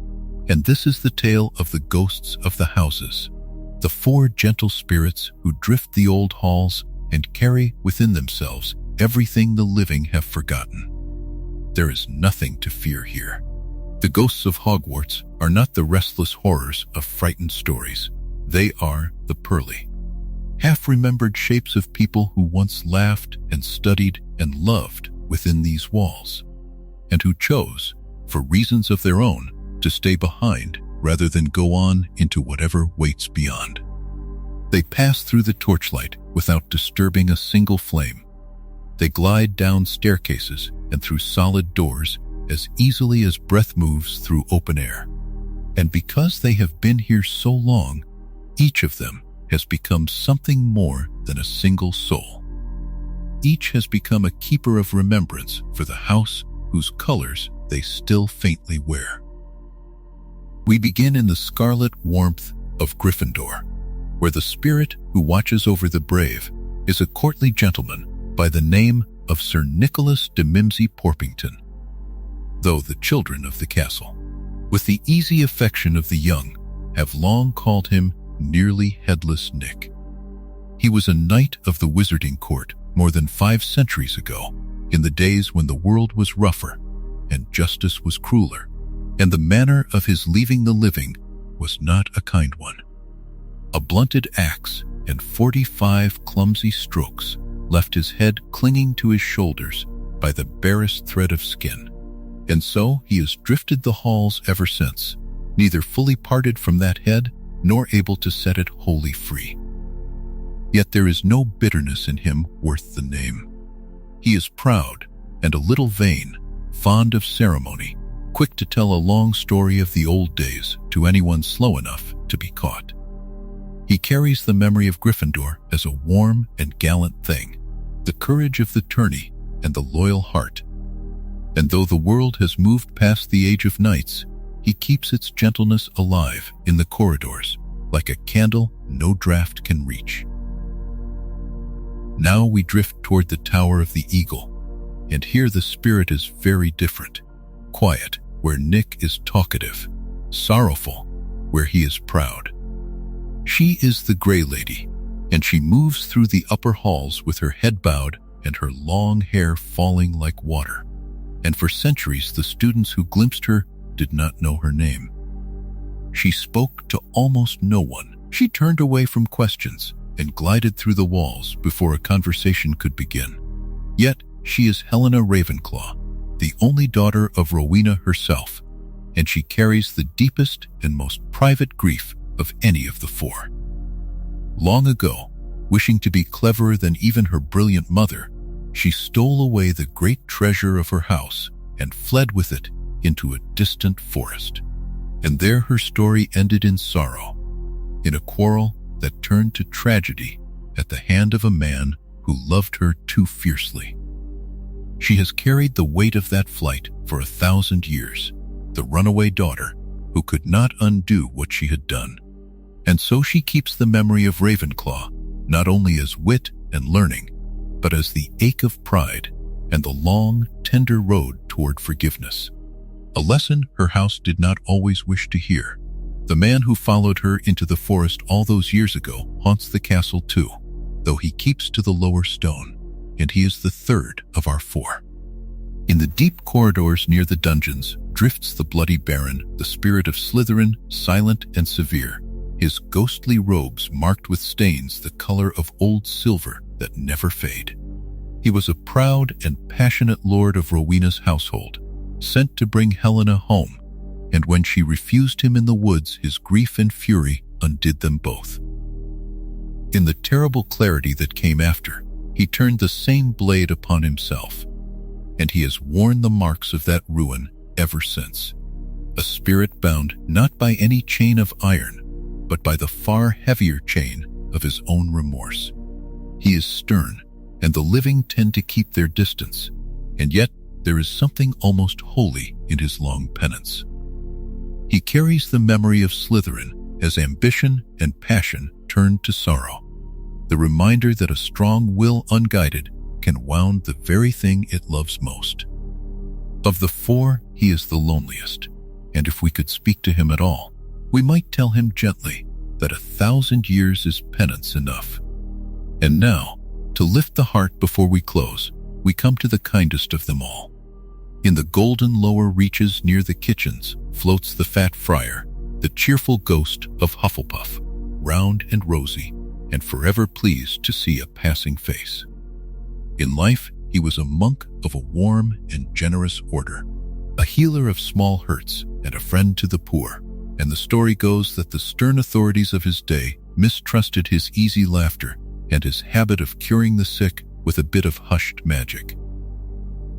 And this is the tale of the ghosts of the houses, the 4 gentle spirits who drift the old halls and carry within themselves everything the living have forgotten. There is nothing to fear here. The ghosts of Hogwarts are not the restless horrors of frightened stories. They are the pearly, half-remembered shapes of people who once laughed and studied and loved within these walls, and who chose, for reasons of their own, to stay behind rather than go on into whatever waits beyond. They pass through the torchlight without disturbing a single flame. They glide down staircases and through solid doors as easily as breath moves through open air. And because they have been here so long, each of them has become something more than a single soul. Each has become a keeper of remembrance for the house whose colors they still faintly wear. We begin in the scarlet warmth of Gryffindor, where the spirit who watches over the brave is a courtly gentleman by the name of Sir Nicholas de Mimsy Porpington, though the children of the castle, with the easy affection of the young, have long called him nearly Headless Nick. He was a knight of the wizarding court more than 5 centuries ago, in the days when the world was rougher and justice was crueler, and the manner of his leaving the living was not a kind one. A blunted axe and 45 clumsy strokes left his head clinging to his shoulders by the barest thread of skin, and so he has drifted the halls ever since, neither fully parted from that head nor able to set it wholly free. Yet there is no bitterness in him worth the name. He is proud and a little vain, fond of ceremony, quick to tell a long story of the old days to anyone slow enough to be caught. He carries the memory of Gryffindor as a warm and gallant thing, the courage of the tourney and the loyal heart. And though the world has moved past the age of knights, he keeps its gentleness alive in the corridors, like a candle no draught can reach. Now we drift toward the Tower of the Eagle, and here the spirit is very different. Quiet, where Nick is talkative. Sorrowful, where he is proud. She is the Grey Lady, and she moves through the upper halls with her head bowed and her long hair falling like water. and for centuries the students who glimpsed her did not know her name. She spoke to almost no one. She turned away from questions and glided through the walls before a conversation could begin. Yet she is Helena Ravenclaw, the only daughter of Rowena herself, and she carries the deepest and most private grief of any of the four. Long ago, wishing to be cleverer than even her brilliant mother, she stole away the great treasure of her house and fled with it into a distant forest. And there her story ended in sorrow, in a quarrel that turned to tragedy at the hand of a man who loved her too fiercely. She has carried the weight of that flight for 1,000 years, the runaway daughter who could not undo what she had done. And so she keeps the memory of Ravenclaw not only as wit and learning, but as the ache of pride and the long, tender road toward forgiveness. A lesson her house did not always wish to hear. The man who followed her into the forest all those years ago haunts the castle too, though he keeps to the lower stone, and he is the third of our four. In the deep corridors near the dungeons drifts the bloody Baron, the spirit of Slytherin, silent and severe, his ghostly robes marked with stains the color of old silver that never fade. He was a proud and passionate lord of Rowena's household, sent to bring Helena home, and when she refused him in the woods, his grief and fury undid them both. In the terrible clarity that came after, he turned the same blade upon himself, and he has worn the marks of that ruin ever since. A spirit bound not by any chain of iron, but by the far heavier chain of his own remorse. He is stern, and the living tend to keep their distance, and yet there is something almost holy in his long penance. He carries the memory of Slytherin as ambition and passion turn to sorrow, the reminder that a strong will unguided can wound the very thing it loves most. Of the four, he is the loneliest, and if we could speak to him at all, we might tell him gently that 1,000 years is penance enough. And now, to lift the heart before we close, we come to the kindest of them all. In the golden lower reaches near the kitchens floats the fat friar, the cheerful ghost of Hufflepuff, round and rosy, and forever pleased to see a passing face. In life, he was a monk of a warm and generous order, a healer of small hurts and a friend to the poor, and the story goes that the stern authorities of his day mistrusted his easy laughter and his habit of curing the sick with a bit of hushed magic.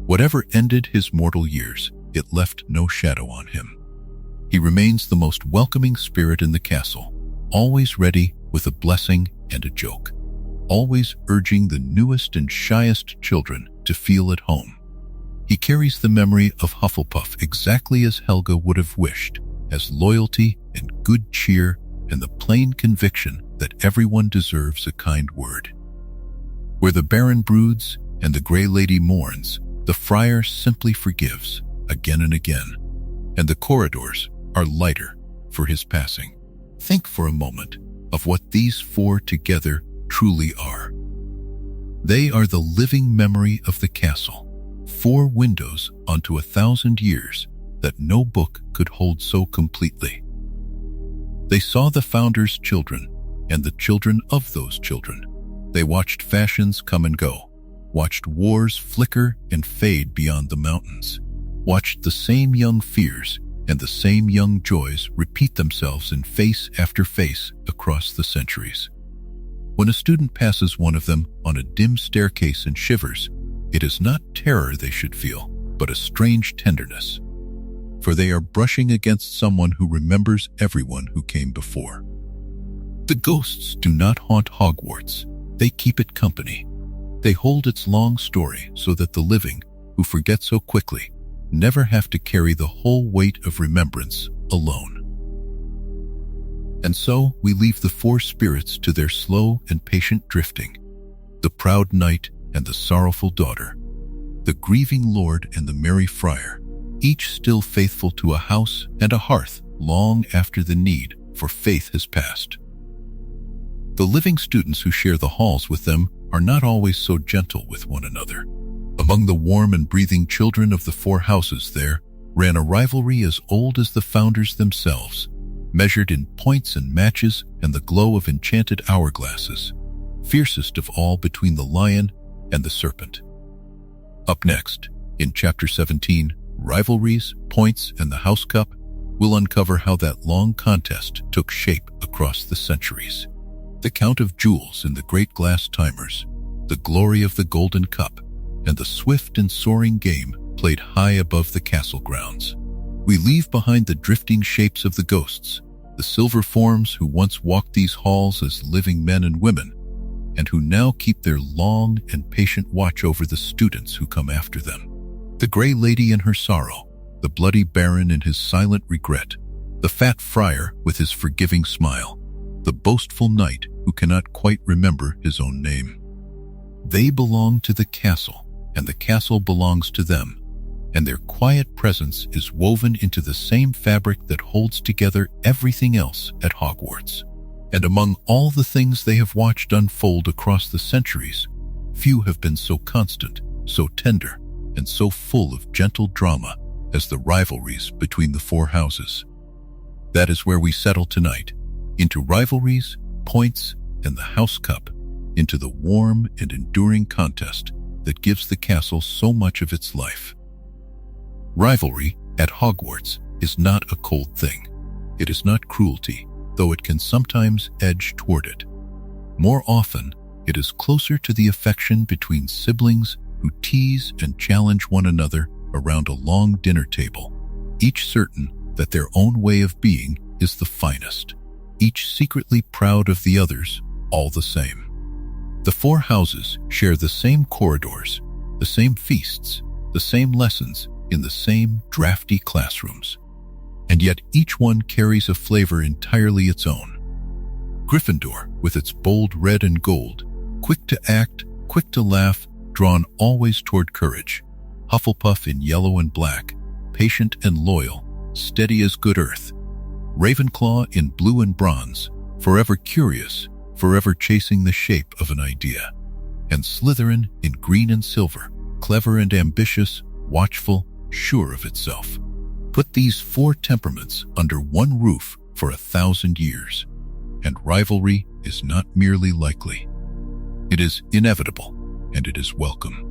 Whatever ended his mortal years, it left no shadow on him. He remains the most welcoming spirit in the castle, always ready with a blessing and a joke, always urging the newest and shyest children to feel at home. He carries the memory of Hufflepuff exactly as Helga would have wished, as loyalty and good cheer and the plain conviction that everyone deserves a kind word. Where the Baron broods and the Grey Lady mourns, the friar simply forgives again and again, and the corridors are lighter for his passing. Think for a moment of what these four together truly are. They are the living memory of the castle, 4 windows onto 1,000 years that no book could hold so completely. They saw the founders' children and the children of those children. They watched fashions come and go, watched wars flicker and fade beyond the mountains, watched the same young fears and the same young joys repeat themselves in face after face across the centuries. When a student passes one of them on a dim staircase and shivers, it is not terror they should feel, but a strange tenderness, for they are brushing against someone who remembers everyone who came before. The ghosts do not haunt Hogwarts, they keep it company. They hold its long story so that the living, who forget so quickly, never have to carry the whole weight of remembrance alone. And so we leave the 4 spirits to their slow and patient drifting, the proud knight and the sorrowful daughter, the grieving lord and the merry friar, each still faithful to a house and a hearth long after the need for faith has passed. The living students who share the halls with them are not always so gentle with one another. Among the warm and breathing children of the four houses there ran a rivalry as old as the founders themselves, measured in points and matches and the glow of enchanted hourglasses, fiercest of all between the lion and the serpent. Up next, in Chapter 17, Rivalries, Points, and the House Cup, we'll uncover how that long contest took shape across the centuries. The count of jewels in the great glass timers, the glory of the golden cup, and the swift and soaring game played high above the castle grounds. We leave behind the drifting shapes of the ghosts, the silver forms who once walked these halls as living men and women, and who now keep their long and patient watch over the students who come after them. The Grey Lady in her sorrow, the bloody Baron in his silent regret, the fat friar with his forgiving smile, the boastful knight who cannot quite remember his own name. They belong to the castle, and the castle belongs to them, and their quiet presence is woven into the same fabric that holds together everything else at Hogwarts. And among all the things they have watched unfold across the centuries, few have been so constant, so tender, and so full of gentle drama as the rivalries between the four houses. That is where we settle tonight, into rivalries, points, and the House Cup, into the warm and enduring contest that gives the castle so much of its life. Rivalry at Hogwarts is not a cold thing. It is not cruelty, though it can sometimes edge toward it. More often, it is closer to the affection between siblings who tease and challenge one another around a long dinner table, each certain that their own way of being is the finest, each secretly proud of the others all the same. The four houses share the same corridors, the same feasts, the same lessons in the same drafty classrooms, and yet each one carries a flavor entirely its own. Gryffindor, with its bold red and gold, quick to act, quick to laugh, drawn always toward courage. Hufflepuff in yellow and black, patient and loyal, steady as good earth. Ravenclaw in blue and bronze, forever curious, forever chasing the shape of an idea. And Slytherin in green and silver, clever and ambitious, watchful, sure of itself. Put these four temperaments under one roof for 1,000 years, and rivalry is not merely likely. It is inevitable, and it is welcome.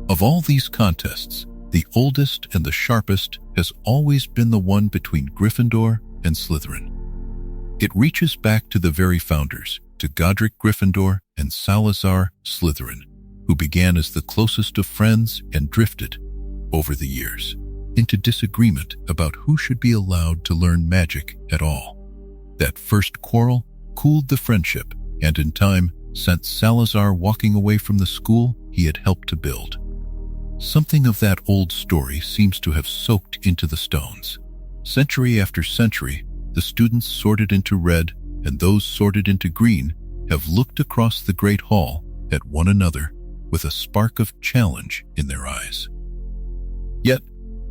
Of all these contests, the oldest and the sharpest has always been the one between Gryffindor and Slytherin. It reaches back to the very founders, to Godric Gryffindor and Salazar Slytherin, who began as the closest of friends and drifted, over the years, into disagreement about who should be allowed to learn magic at all. That first quarrel cooled the friendship and in time sent Salazar walking away from the school he had helped to build. Something of that old story seems to have soaked into the stones. Century after century, the students sorted into red and those sorted into green have looked across the great hall at one another with a spark of challenge in their eyes. Yet,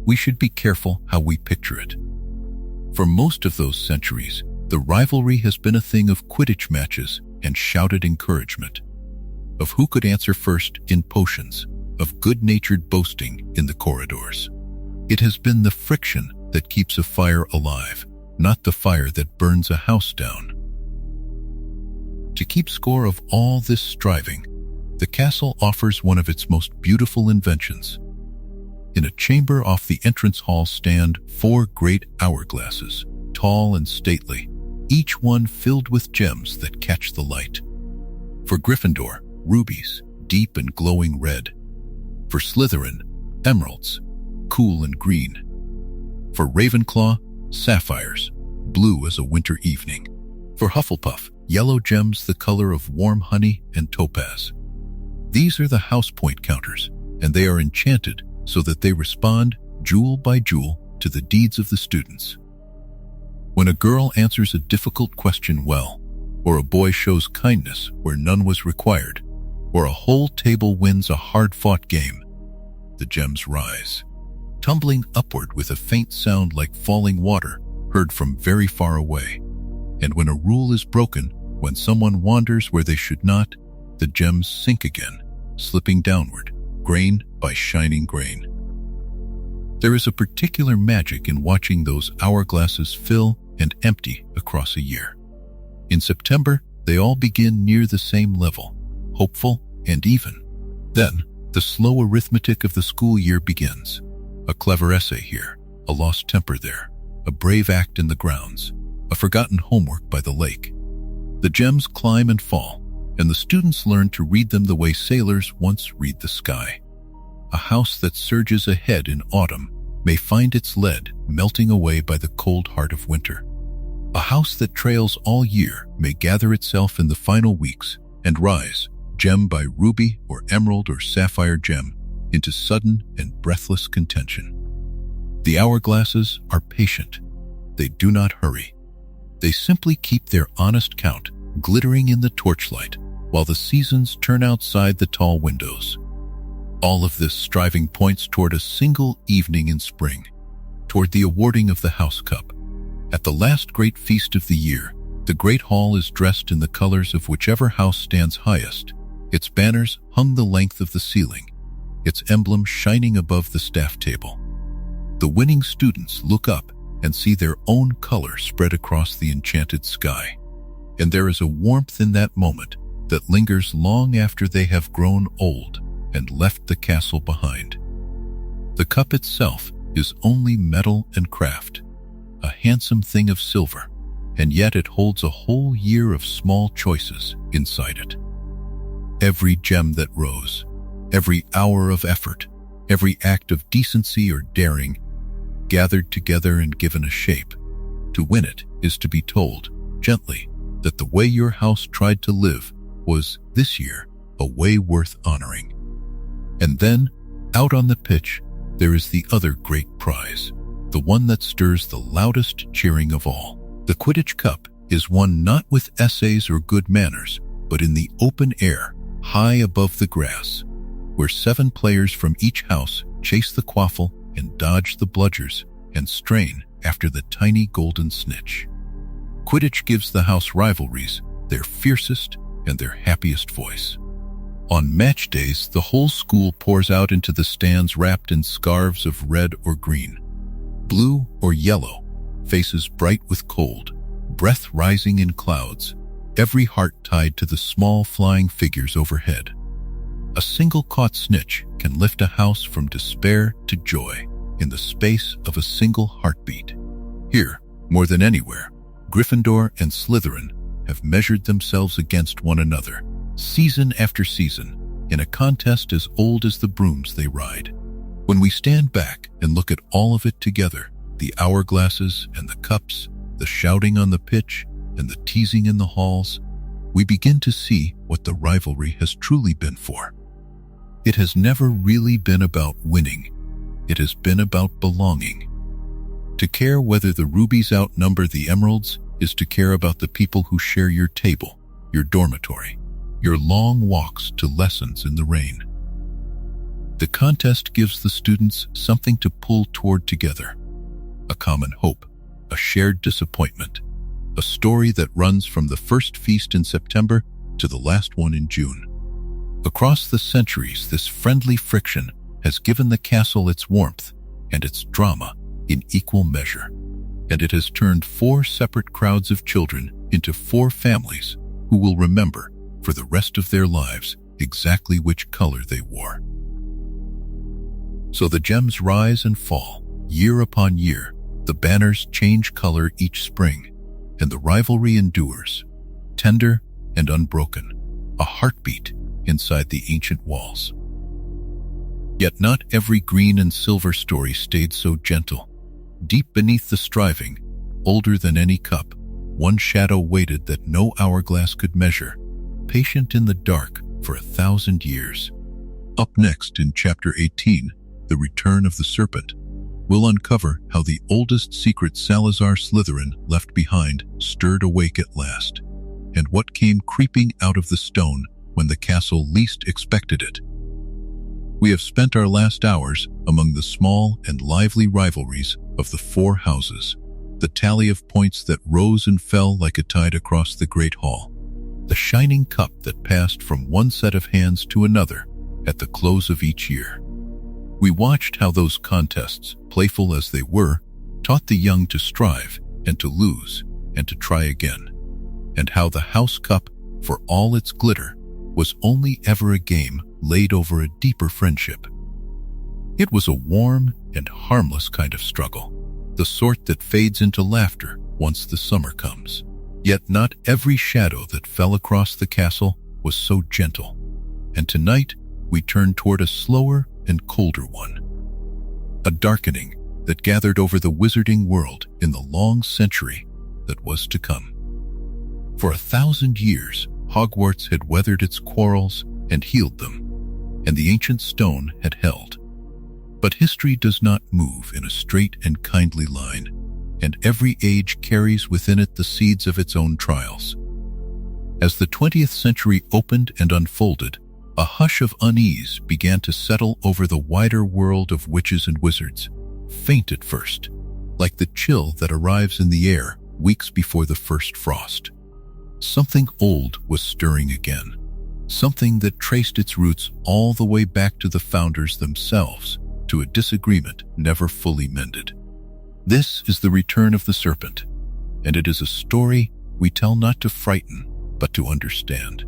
we should be careful how we picture it. For most of those centuries, the rivalry has been a thing of Quidditch matches and shouted encouragement, of who could answer first in potions, of good-natured boasting in the corridors. It has been the friction that keeps a fire alive, not the fire that burns a house down. To keep score of all this striving, the castle offers one of its most beautiful inventions. In a chamber off the entrance hall stand 4 great hourglasses, tall and stately, each one filled with gems that catch the light. For Gryffindor, rubies, deep and glowing red. For Slytherin, emeralds, cool and green. For Ravenclaw, sapphires, blue as a winter evening. For Hufflepuff, yellow gems the color of warm honey and topaz. These are the house point counters, and they are enchanted so that they respond, jewel by jewel, to the deeds of the students. When a girl answers a difficult question well, or a boy shows kindness where none was required, or a whole table wins a hard-fought game, the gems rise, tumbling upward with a faint sound like falling water heard from very far away. And when a rule is broken, when someone wanders where they should not, the gems sink again, slipping downward, grain by shining grain. There is a particular magic in watching those hourglasses fill and empty across a year. In September, they all begin near the same level, hopeful and even. Then, the slow arithmetic of the school year begins. A clever essay here, a lost temper there, a brave act in the grounds, a forgotten homework by the lake. The gems climb and fall, and the students learn to read them the way sailors once read the sky. A house that surges ahead in autumn may find its lead melting away by the cold heart of winter. A house that trails all year may gather itself in the final weeks and rise, gem by ruby or emerald or sapphire gem, into sudden and breathless contention. The hourglasses are patient. They do not hurry. They simply keep their honest count glittering in the torchlight while the seasons turn outside the tall windows. All of this striving points toward a single evening in spring, toward the awarding of the house cup. At the last great feast of the year, the great hall is dressed in the colors of whichever house stands highest, its banners hung the length of the ceiling, its emblem shining above the staff table. The winning students look up and see their own color spread across the enchanted sky, and there is a warmth in that moment that lingers long after they have grown old and left the castle behind. The cup itself is only metal and craft, a handsome thing of silver, and yet it holds a whole year of small choices inside it. Every gem that rose, every hour of effort, every act of decency or daring, gathered together and given a shape. To win it is to be told, gently, that the way your house tried to live was, this year, a way worth honoring. And then, out on the pitch, there is the other great prize, the one that stirs the loudest cheering of all. The Quidditch Cup is won not with essays or good manners, but in the open air, high above the grass, where 7 players from each house chase the quaffle and dodge the bludgers and strain after the tiny golden snitch. Quidditch gives the house rivalries their fiercest and their happiest voice. On match days, the whole school pours out into the stands wrapped in scarves of red or green, blue or yellow, faces bright with cold, breath rising in clouds, every heart tied to the small flying figures overhead. A single caught snitch can lift a house from despair to joy in the space of a single heartbeat. Here, more than anywhere, Gryffindor and Slytherin have measured themselves against one another, season after season, in a contest as old as the brooms they ride. When we stand back and look at all of it together, the hourglasses and the cups, the shouting on the pitch and the teasing in the halls, we begin to see what the rivalry has truly been for. It has never really been about winning. It has been about belonging. To care whether the rubies outnumber the emeralds is to care about the people who share your table, your dormitory, your long walks to lessons in the rain. The contest gives the students something to pull toward together, a common hope, a shared disappointment, a story that runs from the first feast in September to the last one in June. Across the centuries, this friendly friction has given the castle its warmth and its drama in equal measure, and it has turned 4 separate crowds of children into 4 families who will remember for the rest of their lives exactly which color they wore. So the gems rise and fall, year upon year, the banners change color each spring, and the rivalry endures, tender and unbroken, a heartbeat inside the ancient walls. Yet not every green and silver story stayed so gentle. Deep beneath the striving, older than any cup, one shadow waited that no hourglass could measure, patient in the dark for 1,000 years. Up next in Chapter 18, The Return of the Serpent, we'll uncover how the oldest secret Salazar Slytherin left behind stirred awake at last, and what came creeping out of the stone when the castle least expected it. We have spent our last hours among the small and lively rivalries of the 4 houses, the tally of points that rose and fell like a tide across the great hall, the shining cup that passed from one set of hands to another, at the close of each year. We watched how those contests, playful as they were, taught the young to strive and to lose and to try again, and how the house cup, for all its glitter, was only ever a game laid over a deeper friendship. It was a warm and harmless kind of struggle, the sort that fades into laughter once the summer comes. Yet not every shadow that fell across the castle was so gentle, and tonight we turned toward a slower and colder one. A darkening that gathered over the wizarding world in the long century that was to come. For 1,000 years, Hogwarts had weathered its quarrels and healed them, and the ancient stone had held. But history does not move in a straight and kindly line, and every age carries within it the seeds of its own trials. As the 20th century opened and unfolded, a hush of unease began to settle over the wider world of witches and wizards, faint at first, like the chill that arrives in the air weeks before the first frost. Something old was stirring again, something that traced its roots all the way back to the founders themselves, to a disagreement never fully mended. This is the return of the Serpent, and it is a story we tell not to frighten, but to understand.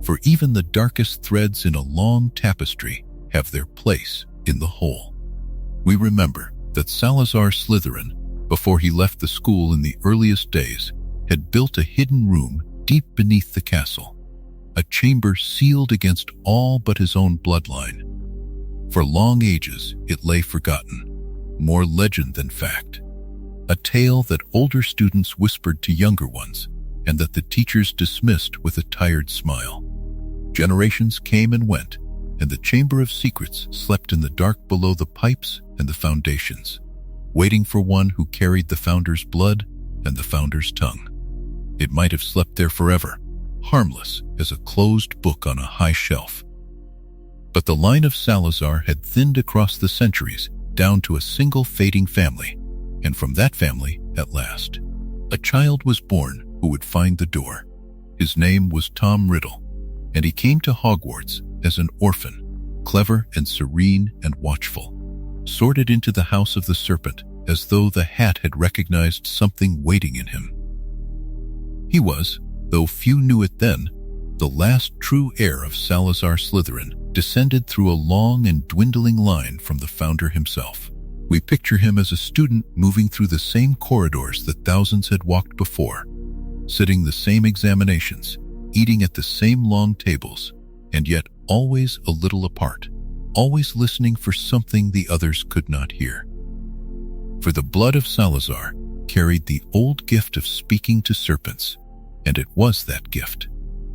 For even the darkest threads in a long tapestry have their place in the whole. We remember that Salazar Slytherin, before he left the school in the earliest days, had built a hidden room deep beneath the castle, a chamber sealed against all but his own bloodline. For long ages it lay forgotten, more legend than fact, a tale that older students whispered to younger ones, and that the teachers dismissed with a tired smile. Generations came and went, and the Chamber of Secrets slept in the dark below the pipes and the foundations, waiting for one who carried the founder's blood and the founder's tongue. It might have slept there forever, harmless as a closed book on a high shelf. But the line of Salazar had thinned across the centuries down to a single fading family, and from that family, at last, a child was born who would find the door. His name was Tom Riddle, and he came to Hogwarts as an orphan, clever and serene and watchful, sorted into the House of the Serpent as though the hat had recognized something waiting in him. He was, though few knew it then, the last true heir of Salazar Slytherin, descended through a long and dwindling line from the founder himself. We picture him as a student moving through the same corridors that thousands had walked before, sitting the same examinations, eating at the same long tables, and yet always a little apart, always listening for something the others could not hear. For the blood of Salazar carried the old gift of speaking to serpents, and it was that gift,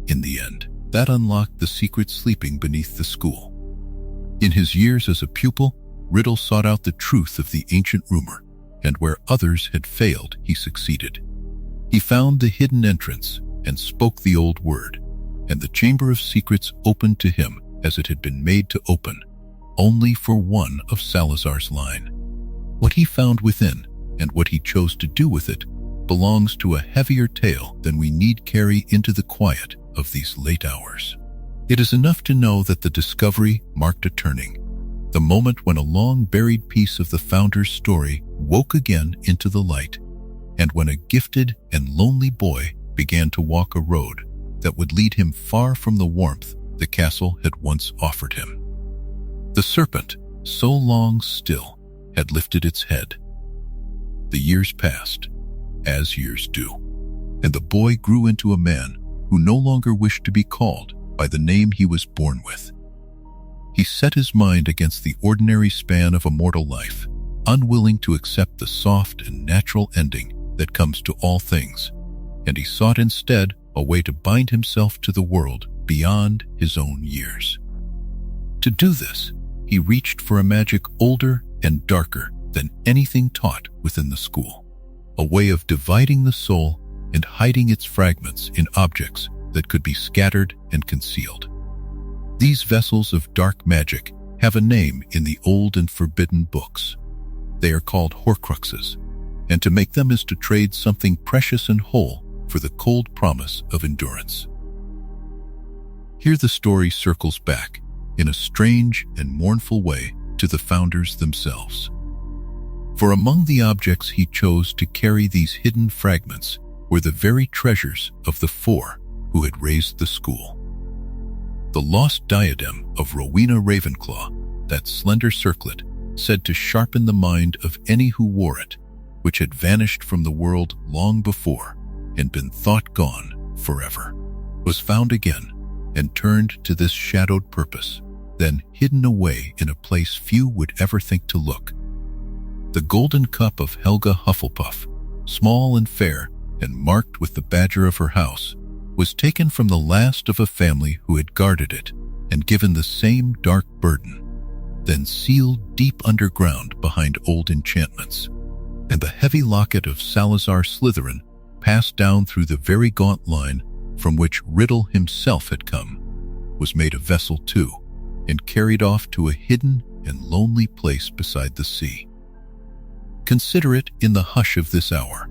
in the end, that unlocked the secret sleeping beneath the school. In his years as a pupil, Riddle sought out the truth of the ancient rumor, and where others had failed, he succeeded. He found the hidden entrance and spoke the old word, and the Chamber of Secrets opened to him as it had been made to open, only for one of Salazar's line. What he found within, and what he chose to do with it, belongs to a heavier tale than we need carry into the quiet of these late hours. It is enough to know that the discovery marked a turning, the moment when a long-buried piece of the founder's story woke again into the light, and when a gifted and lonely boy began to walk a road that would lead him far from the warmth the castle had once offered him. The serpent, so long still, had lifted its head. The years passed, as years do, and the boy grew into a man who no longer wished to be called by the name he was born with. He set his mind against the ordinary span of a mortal life, unwilling to accept the soft and natural ending that comes to all things, and he sought instead a way to bind himself to the world beyond his own years. To do this, he reached for a magic older and darker than anything taught within the school, a way of dividing the soul and hiding its fragments in objects that could be scattered and concealed. These vessels of dark magic have a name in the old and forbidden books. They are called Horcruxes, and to make them is to trade something precious and whole for the cold promise of endurance. Here the story circles back, in a strange and mournful way, to the founders themselves. For among the objects he chose to carry these hidden fragments were the very treasures of the four who had raised the school. The lost diadem of Rowena Ravenclaw, that slender circlet said to sharpen the mind of any who wore it, which had vanished from the world long before and been thought gone forever, was found again and turned to this shadowed purpose, then hidden away in a place few would ever think to look. The golden cup of Helga Hufflepuff, small and fair and marked with the badger of her house, was taken from the last of a family who had guarded it and given the same dark burden, then sealed deep underground behind old enchantments. And the heavy locket of Salazar Slytherin passed down through the very gaunt line from which Riddle himself had come, was made a vessel too, and carried off to a hidden and lonely place beside the sea. Consider it in the hush of this hour,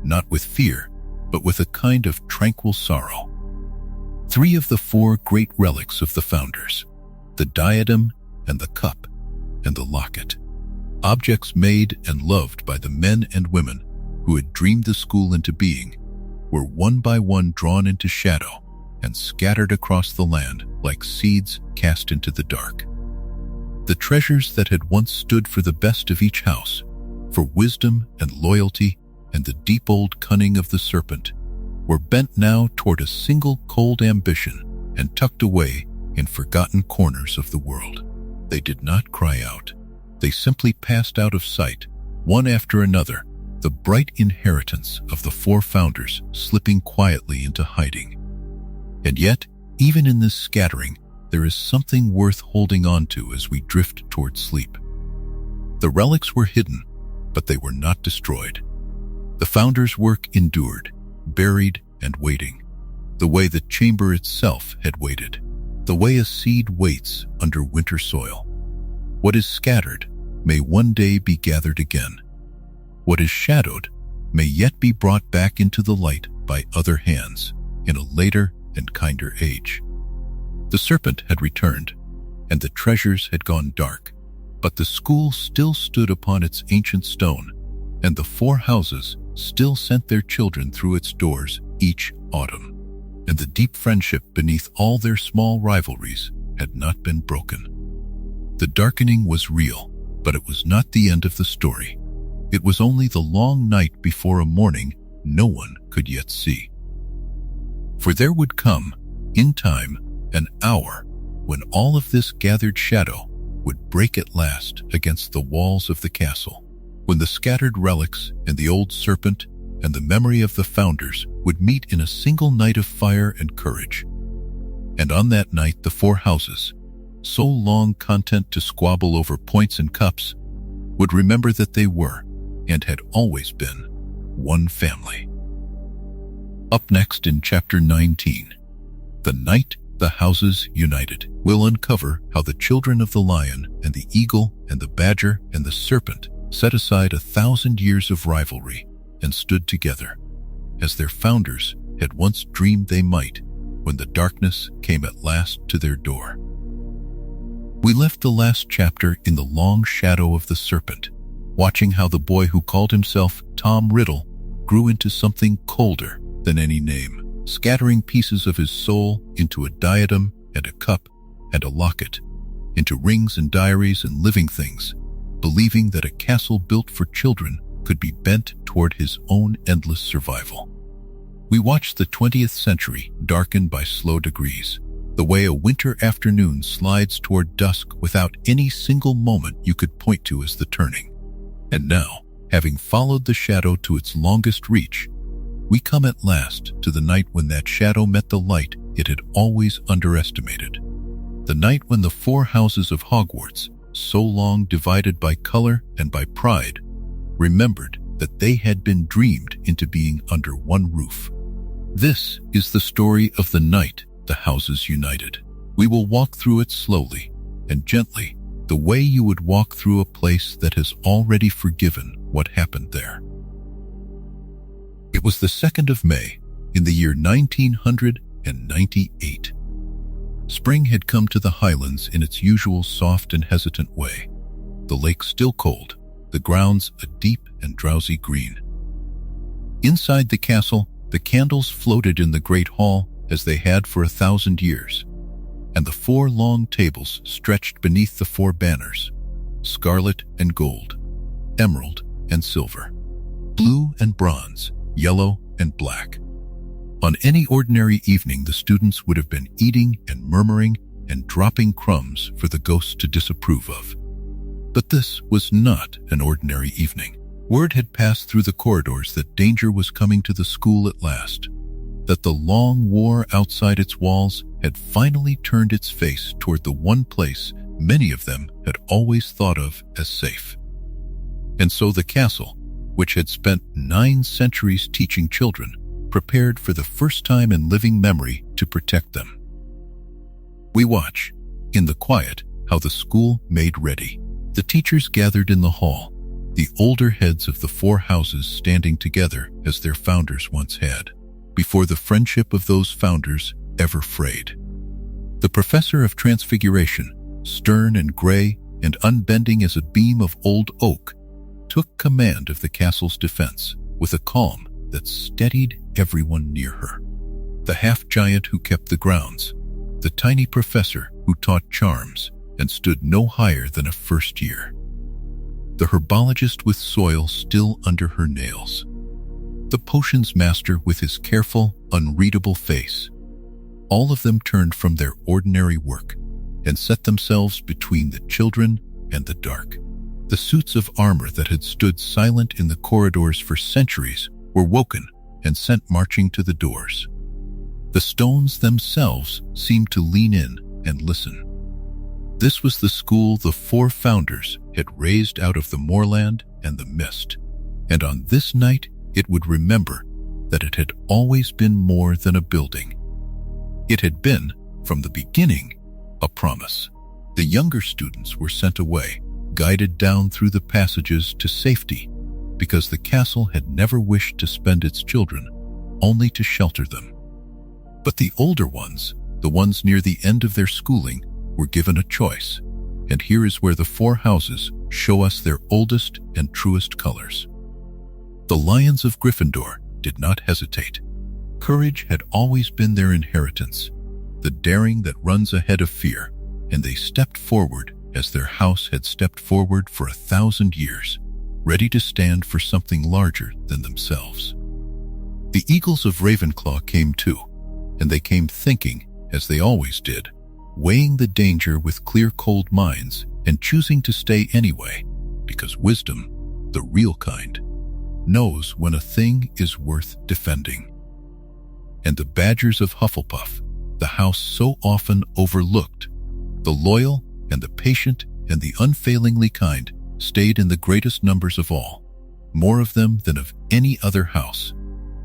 not with fear, but with a kind of tranquil sorrow. 3 of the 4 great relics of the founders, the diadem and the cup and the locket, objects made and loved by the men and women who had dreamed the school into being, were one by one drawn into shadow and scattered across the land like seeds cast into the dark. The treasures that had once stood for the best of each house, for wisdom and loyalty and the deep old cunning of the serpent, were bent now toward a single cold ambition and tucked away in forgotten corners of the world. They did not cry out. They simply passed out of sight, one after another, the bright inheritance of the 4 founders slipping quietly into hiding. And yet, even in this scattering, there is something worth holding on to as we drift toward sleep. The relics were hidden, but they were not destroyed. The founders' work endured, buried and waiting, the way the chamber itself had waited, the way a seed waits under winter soil. What is scattered may one day be gathered again. What is shadowed may yet be brought back into the light by other hands in a later and kinder age. The serpent had returned, and the treasures had gone dark, but the school still stood upon its ancient stone, and the 4 houses still sent their children through its doors each autumn, and the deep friendship beneath all their small rivalries had not been broken. The darkening was real, but it was not the end of the story. It was only the long night before a morning no one could yet see. For there would come, in time, an hour when all of this gathered shadow would break at last against the walls of the castle, when the scattered relics and the old serpent and the memory of the founders would meet in a single night of fire and courage. And on that night the 4 houses, so long content to squabble over points and cups, would remember that they were, and had always been, one family. Up next in Chapter 19, The Night the Houses United, will uncover how the children of the lion and the eagle and the badger and the serpent set aside 1,000 years of rivalry and stood together, as their founders had once dreamed they might, when the darkness came at last to their door. We left the last chapter in the long shadow of the serpent, watching how the boy who called himself Tom Riddle grew into something colder than any name, scattering pieces of his soul into a diadem and a cup and a locket, into rings and diaries and living things, believing that a castle built for children could be bent toward his own endless survival. We watched the 20th century darken by slow degrees, the way a winter afternoon slides toward dusk without any single moment you could point to as the turning. And now, having followed the shadow to its longest reach, we come at last to the night when that shadow met the light it had always underestimated. The night when the 4 houses of Hogwarts, so long divided by color and by pride, remembered that they had been dreamed into being under one roof. This is the story of the night the houses united. We will walk through it slowly and gently, the way you would walk through a place that has already forgiven what happened there. It was the 2nd of May in the year 1998. Spring had come to the highlands in its usual soft and hesitant way. The lake still cold, the grounds a deep and drowsy green. Inside the castle, the candles floated in the great hall as they had for 1,000 years, and the 4 long tables stretched beneath the 4 banners, scarlet and gold, emerald and silver, blue and bronze, yellow and black. On any ordinary evening, the students would have been eating and murmuring and dropping crumbs for the ghosts to disapprove of. But this was not an ordinary evening. Word had passed through the corridors that danger was coming to the school at last, that the long war outside its walls had finally turned its face toward the one place many of them had always thought of as safe. And so the castle, which had spent 9 centuries teaching children, prepared for the first time in living memory to protect them. We watch, in the quiet, how the school made ready. The teachers gathered in the hall, the older heads of the 4 houses standing together as their founders once had, before the friendship of those founders ever frayed. The professor of transfiguration, stern and gray and unbending as a beam of old oak, took command of the castle's defense with a calm that steadied everyone near her. The half-giant who kept the grounds, the tiny professor who taught charms and stood no higher than a first year, the herbologist with soil still under her nails, the potions master with his careful, unreadable face. All of them turned from their ordinary work and set themselves between the children and the dark. The suits of armor that had stood silent in the corridors for centuries were woken and sent marching to the doors. The stones themselves seemed to lean in and listen. This was the school the 4 founders had raised out of the moorland and the mist, and on this night it would remember that it had always been more than a building. It had been, from the beginning, a promise. The younger students were sent away, guided down through the passages to safety, because the castle had never wished to spend its children only to shelter them. But the older ones, the ones near the end of their schooling, were given a choice, and here is where the 4 houses show us their oldest and truest colors. The Lions of Gryffindor did not hesitate. Courage had always been their inheritance, the daring that runs ahead of fear, and they stepped forward as their house had stepped forward for 1,000 years, ready to stand for something larger than themselves. The Eagles of Ravenclaw came too, and they came thinking, as they always did, weighing the danger with clear, cold minds and choosing to stay anyway, because wisdom, the real kind, knows when a thing is worth defending. And the Badgers of Hufflepuff, the house so often overlooked, the loyal and the patient and the unfailingly kind, stayed in the greatest numbers of all, more of them than of any other house,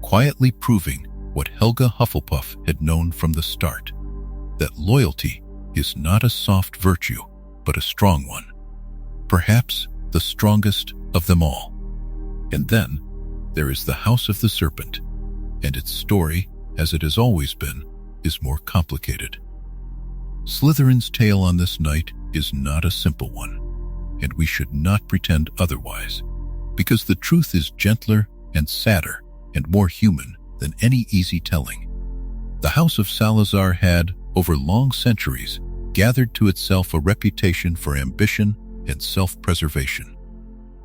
quietly proving what Helga Hufflepuff had known from the start, that loyalty is not a soft virtue, but a strong one, perhaps the strongest of them all. And then there is the House of the Serpent, and its story, as it has always been, is more complicated. Slytherin's tale on this night is not a simple one, and we should not pretend otherwise, because the truth is gentler and sadder and more human than any easy telling. The House of Salazar had, over long centuries, gathered to itself a reputation for ambition and self-preservation,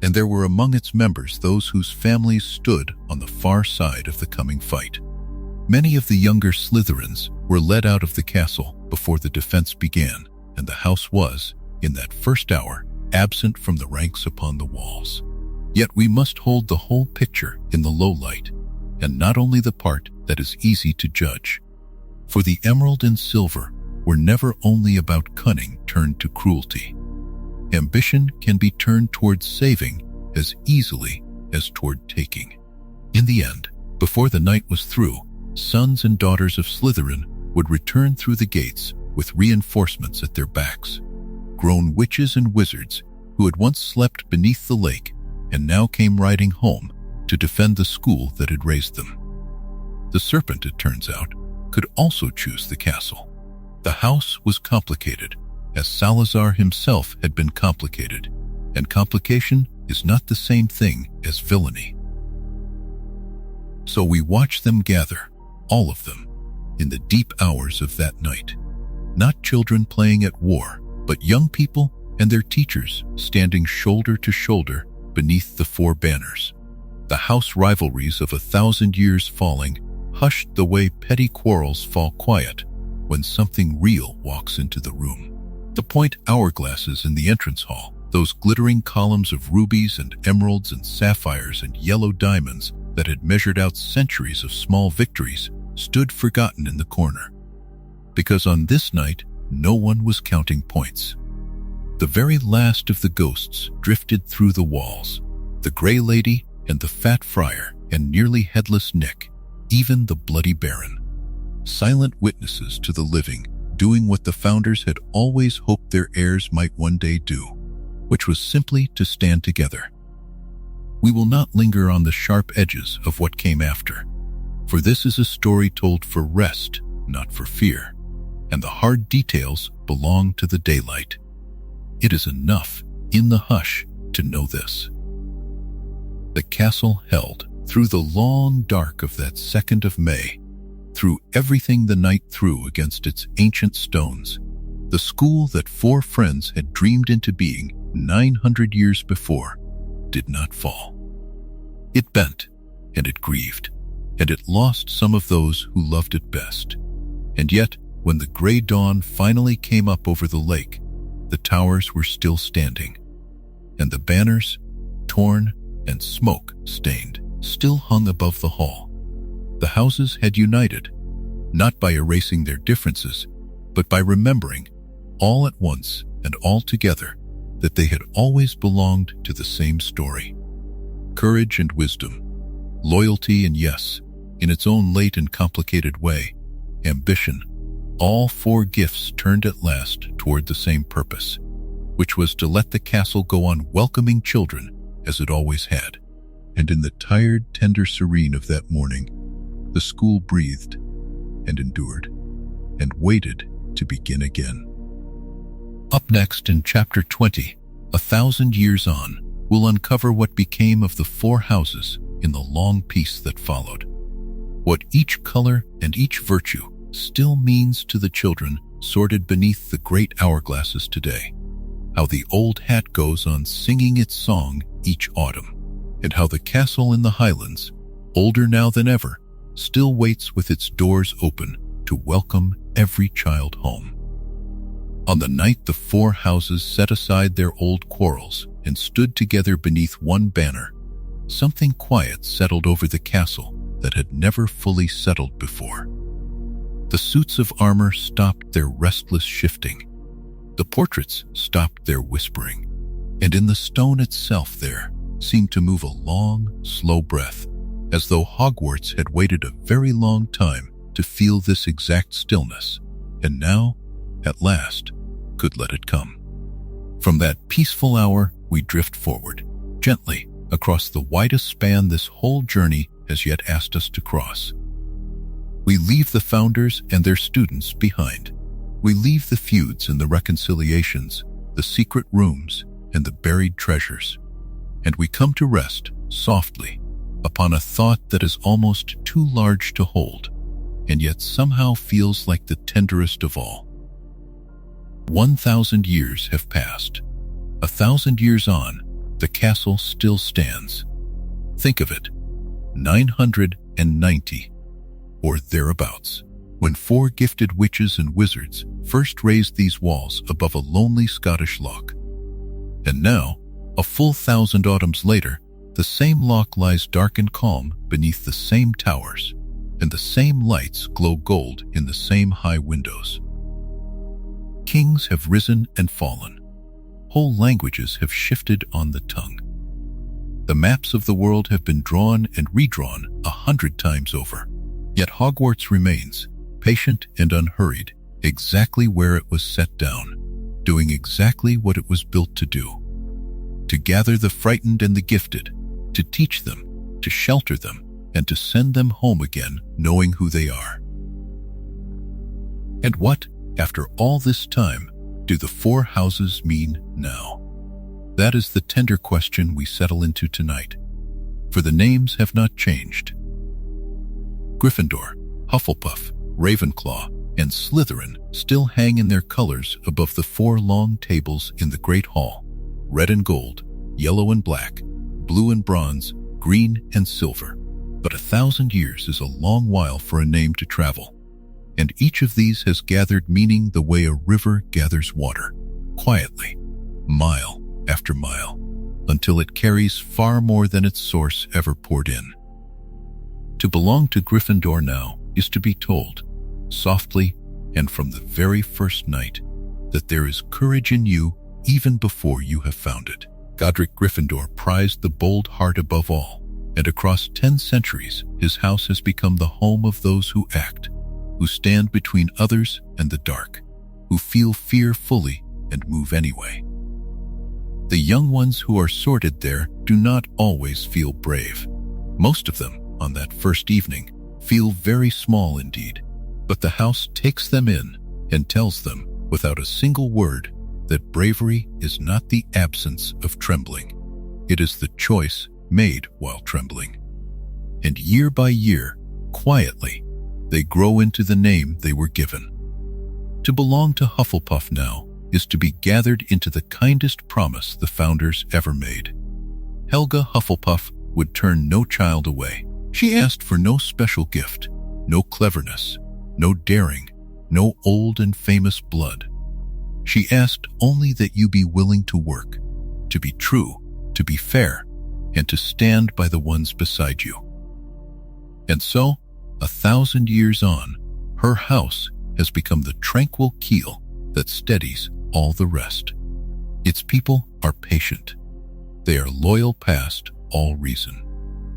and there were among its members those whose families stood on the far side of the coming fight. Many of the younger Slytherins were led out of the castle before the defense began, and the house was, in that first hour, absent from the ranks upon the walls. Yet we must hold the whole picture in the low light, and not only the part that is easy to judge. For the emerald and silver were never only about cunning turned to cruelty. Ambition can be turned towards saving as easily as toward taking. In the end, before the night was through, sons and daughters of Slytherin would return through the gates with reinforcements at their backs, grown witches and wizards who had once slept beneath the lake and now came riding home to defend the school that had raised them. The Serpent, it turns out, could also choose the castle, The house was complicated, as Salazar himself had been complicated, and complication is not the same thing as villainy. So we watched them gather, all of them, in the deep hours of that night. Not children playing at war, but young people and their teachers standing shoulder to shoulder beneath the four banners. The house rivalries of 1,000 years falling hushed the way petty quarrels fall quiet when something real walks into the room. The point hourglasses in the entrance hall, those glittering columns of rubies and emeralds and sapphires and yellow diamonds that had measured out centuries of small victories, stood forgotten in the corner. Because on this night, no one was counting points. The very last of the ghosts drifted through the walls, the Grey Lady and the Fat Friar and nearly headless Nick, even the Bloody Baron. Silent witnesses to the living, doing what the founders had always hoped their heirs might one day do, which was simply to stand together. We will not linger on the sharp edges of what came after, for this is a story told for rest, not for fear, and the hard details belong to the daylight. It is enough, in the hush, to know this. The castle held, through the long dark of that 2nd of May, through everything the night threw against its ancient stones, the school that four friends had dreamed into being 900 years before did not fall. It bent, and it grieved, and it lost some of those who loved it best. And yet, when the gray dawn finally came up over the lake, the towers were still standing, and the banners, torn and smoke-stained, still hung above the hall. The houses had united, not by erasing their differences, but by remembering, all at once and all together, that they had always belonged to the same story. Courage and wisdom, loyalty and yes, in its own late and complicated way, ambition, all four gifts turned at last toward the same purpose, which was to let the castle go on welcoming children as it always had. And in the tired, tender serene of that morning, the school breathed and endured and waited to begin again. Up next in Chapter 20, 1,000 Years On, we'll uncover what became of the four houses in the long peace that followed. What each color and each virtue still means to the children sorted beneath the great hourglasses today. How the old hat goes on singing its song each autumn, and how the castle in the Highlands, older now than ever, still waits with its doors open to welcome every child home. On the night the four houses set aside their old quarrels and stood together beneath one banner, something quiet settled over the castle that had never fully settled before. The suits of armor stopped their restless shifting. The portraits stopped their whispering, and in the stone itself there seemed to move a long, slow breath, as though Hogwarts had waited a very long time to feel this exact stillness, and now, at last, could let it come. From that peaceful hour, we drift forward, gently, across the widest span this whole journey has yet asked us to cross. We leave the founders and their students behind. We leave the feuds and the reconciliations, the secret rooms and the buried treasures. And we come to rest, softly, upon a thought that is almost too large to hold, and yet somehow feels like the tenderest of all. 1,000 years have passed. 1,000 years on, the castle still stands. Think of it, 990, or thereabouts, when four gifted witches and wizards first raised these walls above a lonely Scottish loch. And now, a full 1,000 autumns later, the same loch lies dark and calm beneath the same towers, and the same lights glow gold in the same high windows. Kings have risen and fallen. Whole languages have shifted on the tongue. The maps of the world have been drawn and redrawn 100 times over. Yet Hogwarts remains, patient and unhurried, exactly where it was set down, doing exactly what it was built to do. To gather the frightened and the gifted, to teach them, to shelter them, and to send them home again knowing who they are. And what, After all this time, do the four houses mean now? That is the tender question we settle into tonight, for the names have not changed. Gryffindor, Hufflepuff, Ravenclaw, and Slytherin still hang in their colors above the four long tables in the Great Hall: red and gold, yellow and black, blue and bronze, green and silver. But 1,000 years is a long while for a name to travel, and each of these has gathered meaning the way a river gathers water, quietly, mile after mile, until it carries far more than its source ever poured in. To belong to Gryffindor now is to be told, softly and from the very first night, that there is courage in you even before you have found it. Godric Gryffindor prized the bold heart above all, and across 10 centuries his house has become the home of those who act, who stand between others and the dark, who feel fear fully and move anyway. The young ones who are sorted there do not always feel brave. Most of them, on that first evening, feel very small indeed, but the house takes them in and tells them, without a single word, that bravery is not the absence of trembling. It is the choice made while trembling. And year by year, quietly, they grow into the name they were given. To belong to Hufflepuff now is to be gathered into the kindest promise the founders ever made. Helga Hufflepuff would turn no child away. She asked for no special gift, no cleverness, no daring, no old and famous blood. She asked only that you be willing to work, to be true, to be fair, and to stand by the ones beside you. And so, 1,000 years on, her house has become the tranquil keel that steadies all the rest. Its people are patient. They are loyal past all reason.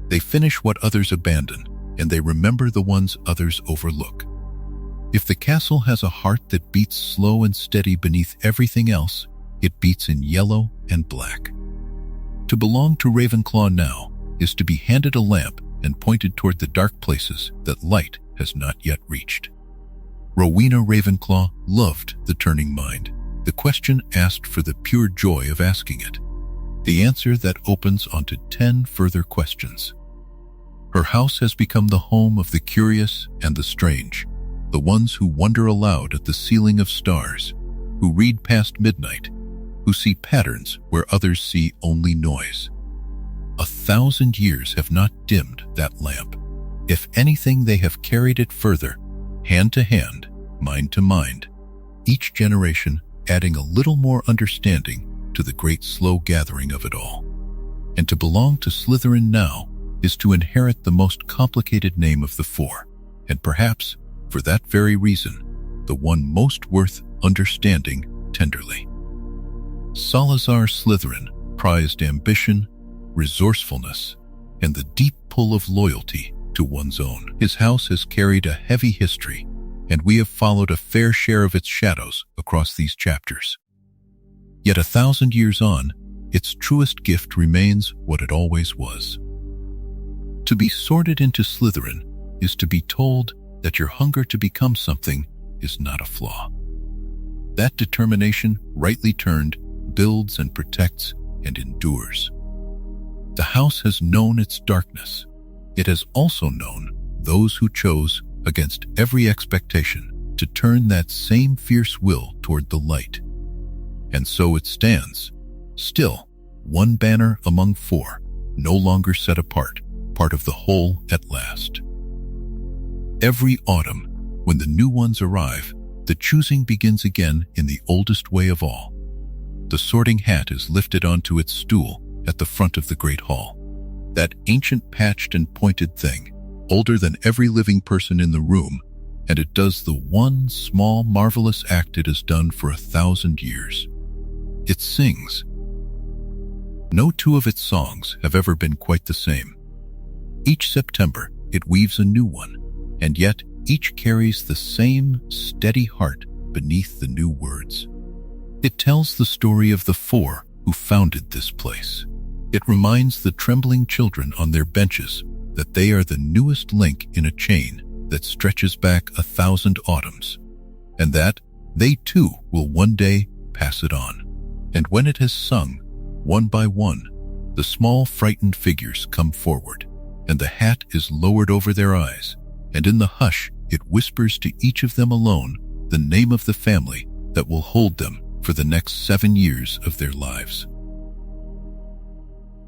They finish what others abandon, and they remember the ones others overlook. If the castle has a heart that beats slow and steady beneath everything else, it beats in yellow and black. To belong to Ravenclaw now is to be handed a lamp and pointed toward the dark places that light has not yet reached. Rowena Ravenclaw loved the turning mind, the question asked for the pure joy of asking it, the answer that opens onto 10 further questions. Her house has become the home of the curious and the strange, the ones who wonder aloud at the ceiling of stars, who read past midnight, who see patterns where others see only noise. 1,000 years have not dimmed that lamp. If anything, they have carried it further, hand to hand, mind to mind, each generation adding a little more understanding to the great slow gathering of it all. And to belong to Slytherin now is to inherit the most complicated name of the four, and perhaps, for that very reason, the one most worth understanding tenderly. Salazar Slytherin prized ambition, resourcefulness, and the deep pull of loyalty to one's own. His house has carried a heavy history, and we have followed a fair share of its shadows across these chapters. Yet 1,000 years on, its truest gift remains what it always was. To be sorted into Slytherin is to be told that your hunger to become something is not a flaw. That determination, rightly turned, builds and protects and endures. The house has known its darkness. It has also known those who chose, against every expectation, to turn that same fierce will toward the light. And so it stands, still, one banner among four, no longer set apart, part of the whole at last. Every autumn, when the new ones arrive, the choosing begins again in the oldest way of all. The sorting hat is lifted onto its stool at the front of the Great Hall. That ancient patched and pointed thing, older than every living person in the room, and it does the one small, marvelous act it has done for 1,000 years. It sings. No two of its songs have ever been quite the same. Each September, it weaves a new one, and yet each carries the same steady heart beneath the new words. It tells the story of the four who founded this place. It reminds the trembling children on their benches that they are the newest link in a chain that stretches back 1,000 autumns, and that, They too will one day pass it on. And when it has sung, one by one, the small frightened figures come forward, and the hat is lowered over their eyes, and in the hush it whispers to each of them alone the name of the family that will hold them for the next 7 years of their lives.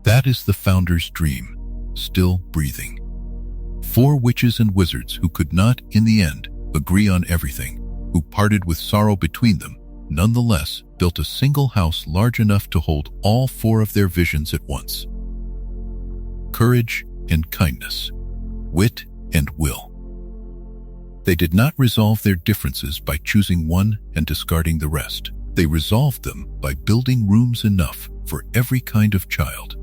That is the founder's dream, still breathing. 4 witches and wizards who could not, in the end, agree on everything, who parted with sorrow between them, nonetheless built a single house large enough to hold all 4 of their visions at once. Courage and kindness, wit and will. They did not resolve their differences by choosing one and discarding the rest. They resolved them by building rooms enough for every kind of child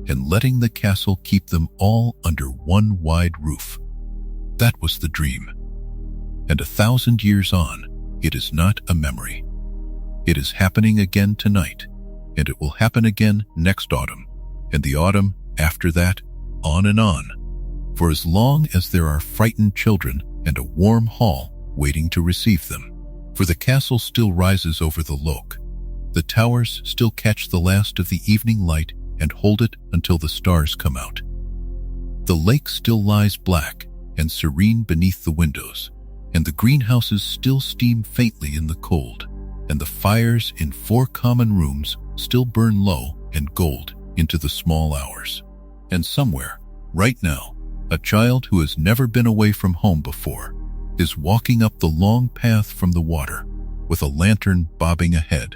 and letting the castle keep them all under one wide roof. That was the dream. And 1,000 years on, it is not a memory. It is happening again tonight, and it will happen again next autumn, and the autumn after that, on and on, for as long as there are frightened children and a warm hall waiting to receive them. For the castle still rises over the loch. The towers still catch the last of the evening light and hold it until the stars come out. The lake still lies black and serene beneath the windows, and the greenhouses still steam faintly in the cold, and the fires in 4 common rooms still burn low and gold into the small hours. And somewhere, right now, a child who has never been away from home before is walking up the long path from the water with a lantern bobbing ahead,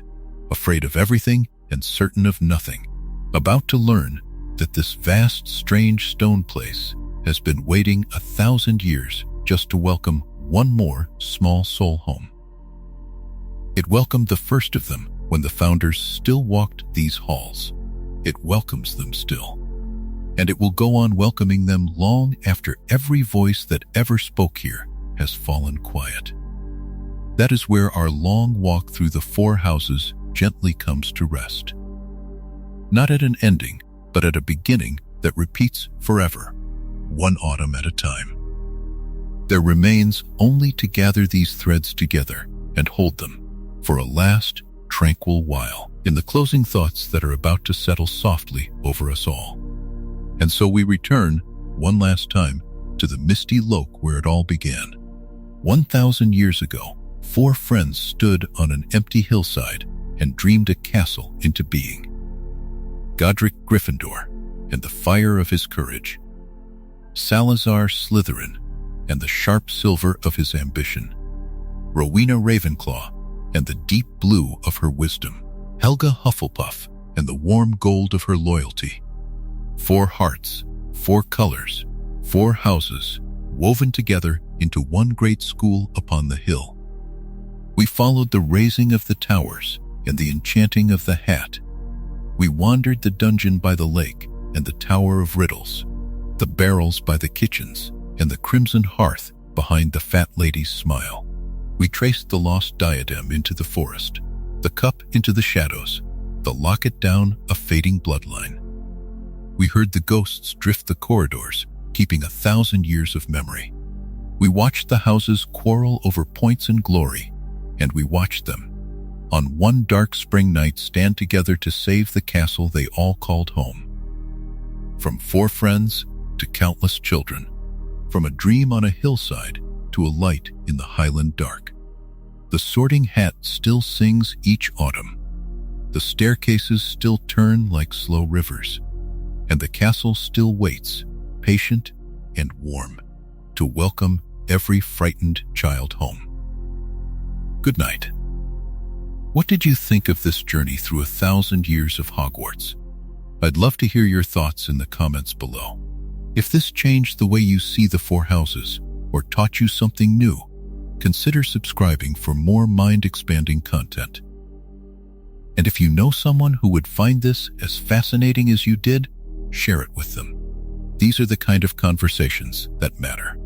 afraid of everything and certain of nothing, about to learn that this vast, strange stone place has been waiting 1,000 years just to welcome one more small soul home. It welcomed the first of them when the founders still walked these halls. It welcomes them still. And it will go on welcoming them long after every voice that ever spoke here has fallen quiet. That is where our long walk through the 4 houses gently comes to rest. Not at an ending, but at a beginning that repeats forever, one autumn at a time. There remains only to gather these threads together and hold them for a last, tranquil while in the closing thoughts that are about to settle softly over us all. And so we return, one last time, to the misty loch where it all began. 1,000 years ago, 4 friends stood on an empty hillside and dreamed a castle into being. Godric Gryffindor and the fire of his courage, Salazar Slytherin and the sharp silver of his ambition, Rowena Ravenclaw and the deep blue of her wisdom, Helga Hufflepuff and the warm gold of her loyalty. 4 hearts, 4 colors, 4 houses, woven together into one great school upon the hill. We followed the raising of the towers and the enchanting of the hat. We wandered the dungeon by the lake and the tower of riddles, the barrels by the kitchens and the crimson hearth behind the fat lady's smile. We traced the lost diadem into the forest, the cup into the shadows, the locket down a fading bloodline. We heard the ghosts drift the corridors, keeping 1,000 years of memory. We watched the houses quarrel over points and glory, and we watched them, on one dark spring night, stand together to save the castle they all called home. From 4 friends to countless children, from a dream on a hillside to a light in the highland dark. The sorting hat still sings each autumn. The staircases still turn like slow rivers, and the castle still waits, patient and warm, to welcome every frightened child home. Good night. What did you think of this journey through 1,000 years of Hogwarts? I'd love to hear your thoughts in the comments below. If this changed the way you see the 4 houses or taught you something new, consider subscribing for more mind-expanding content. And if you know someone who would find this as fascinating as you did, share it with them. These are the kind of conversations that matter.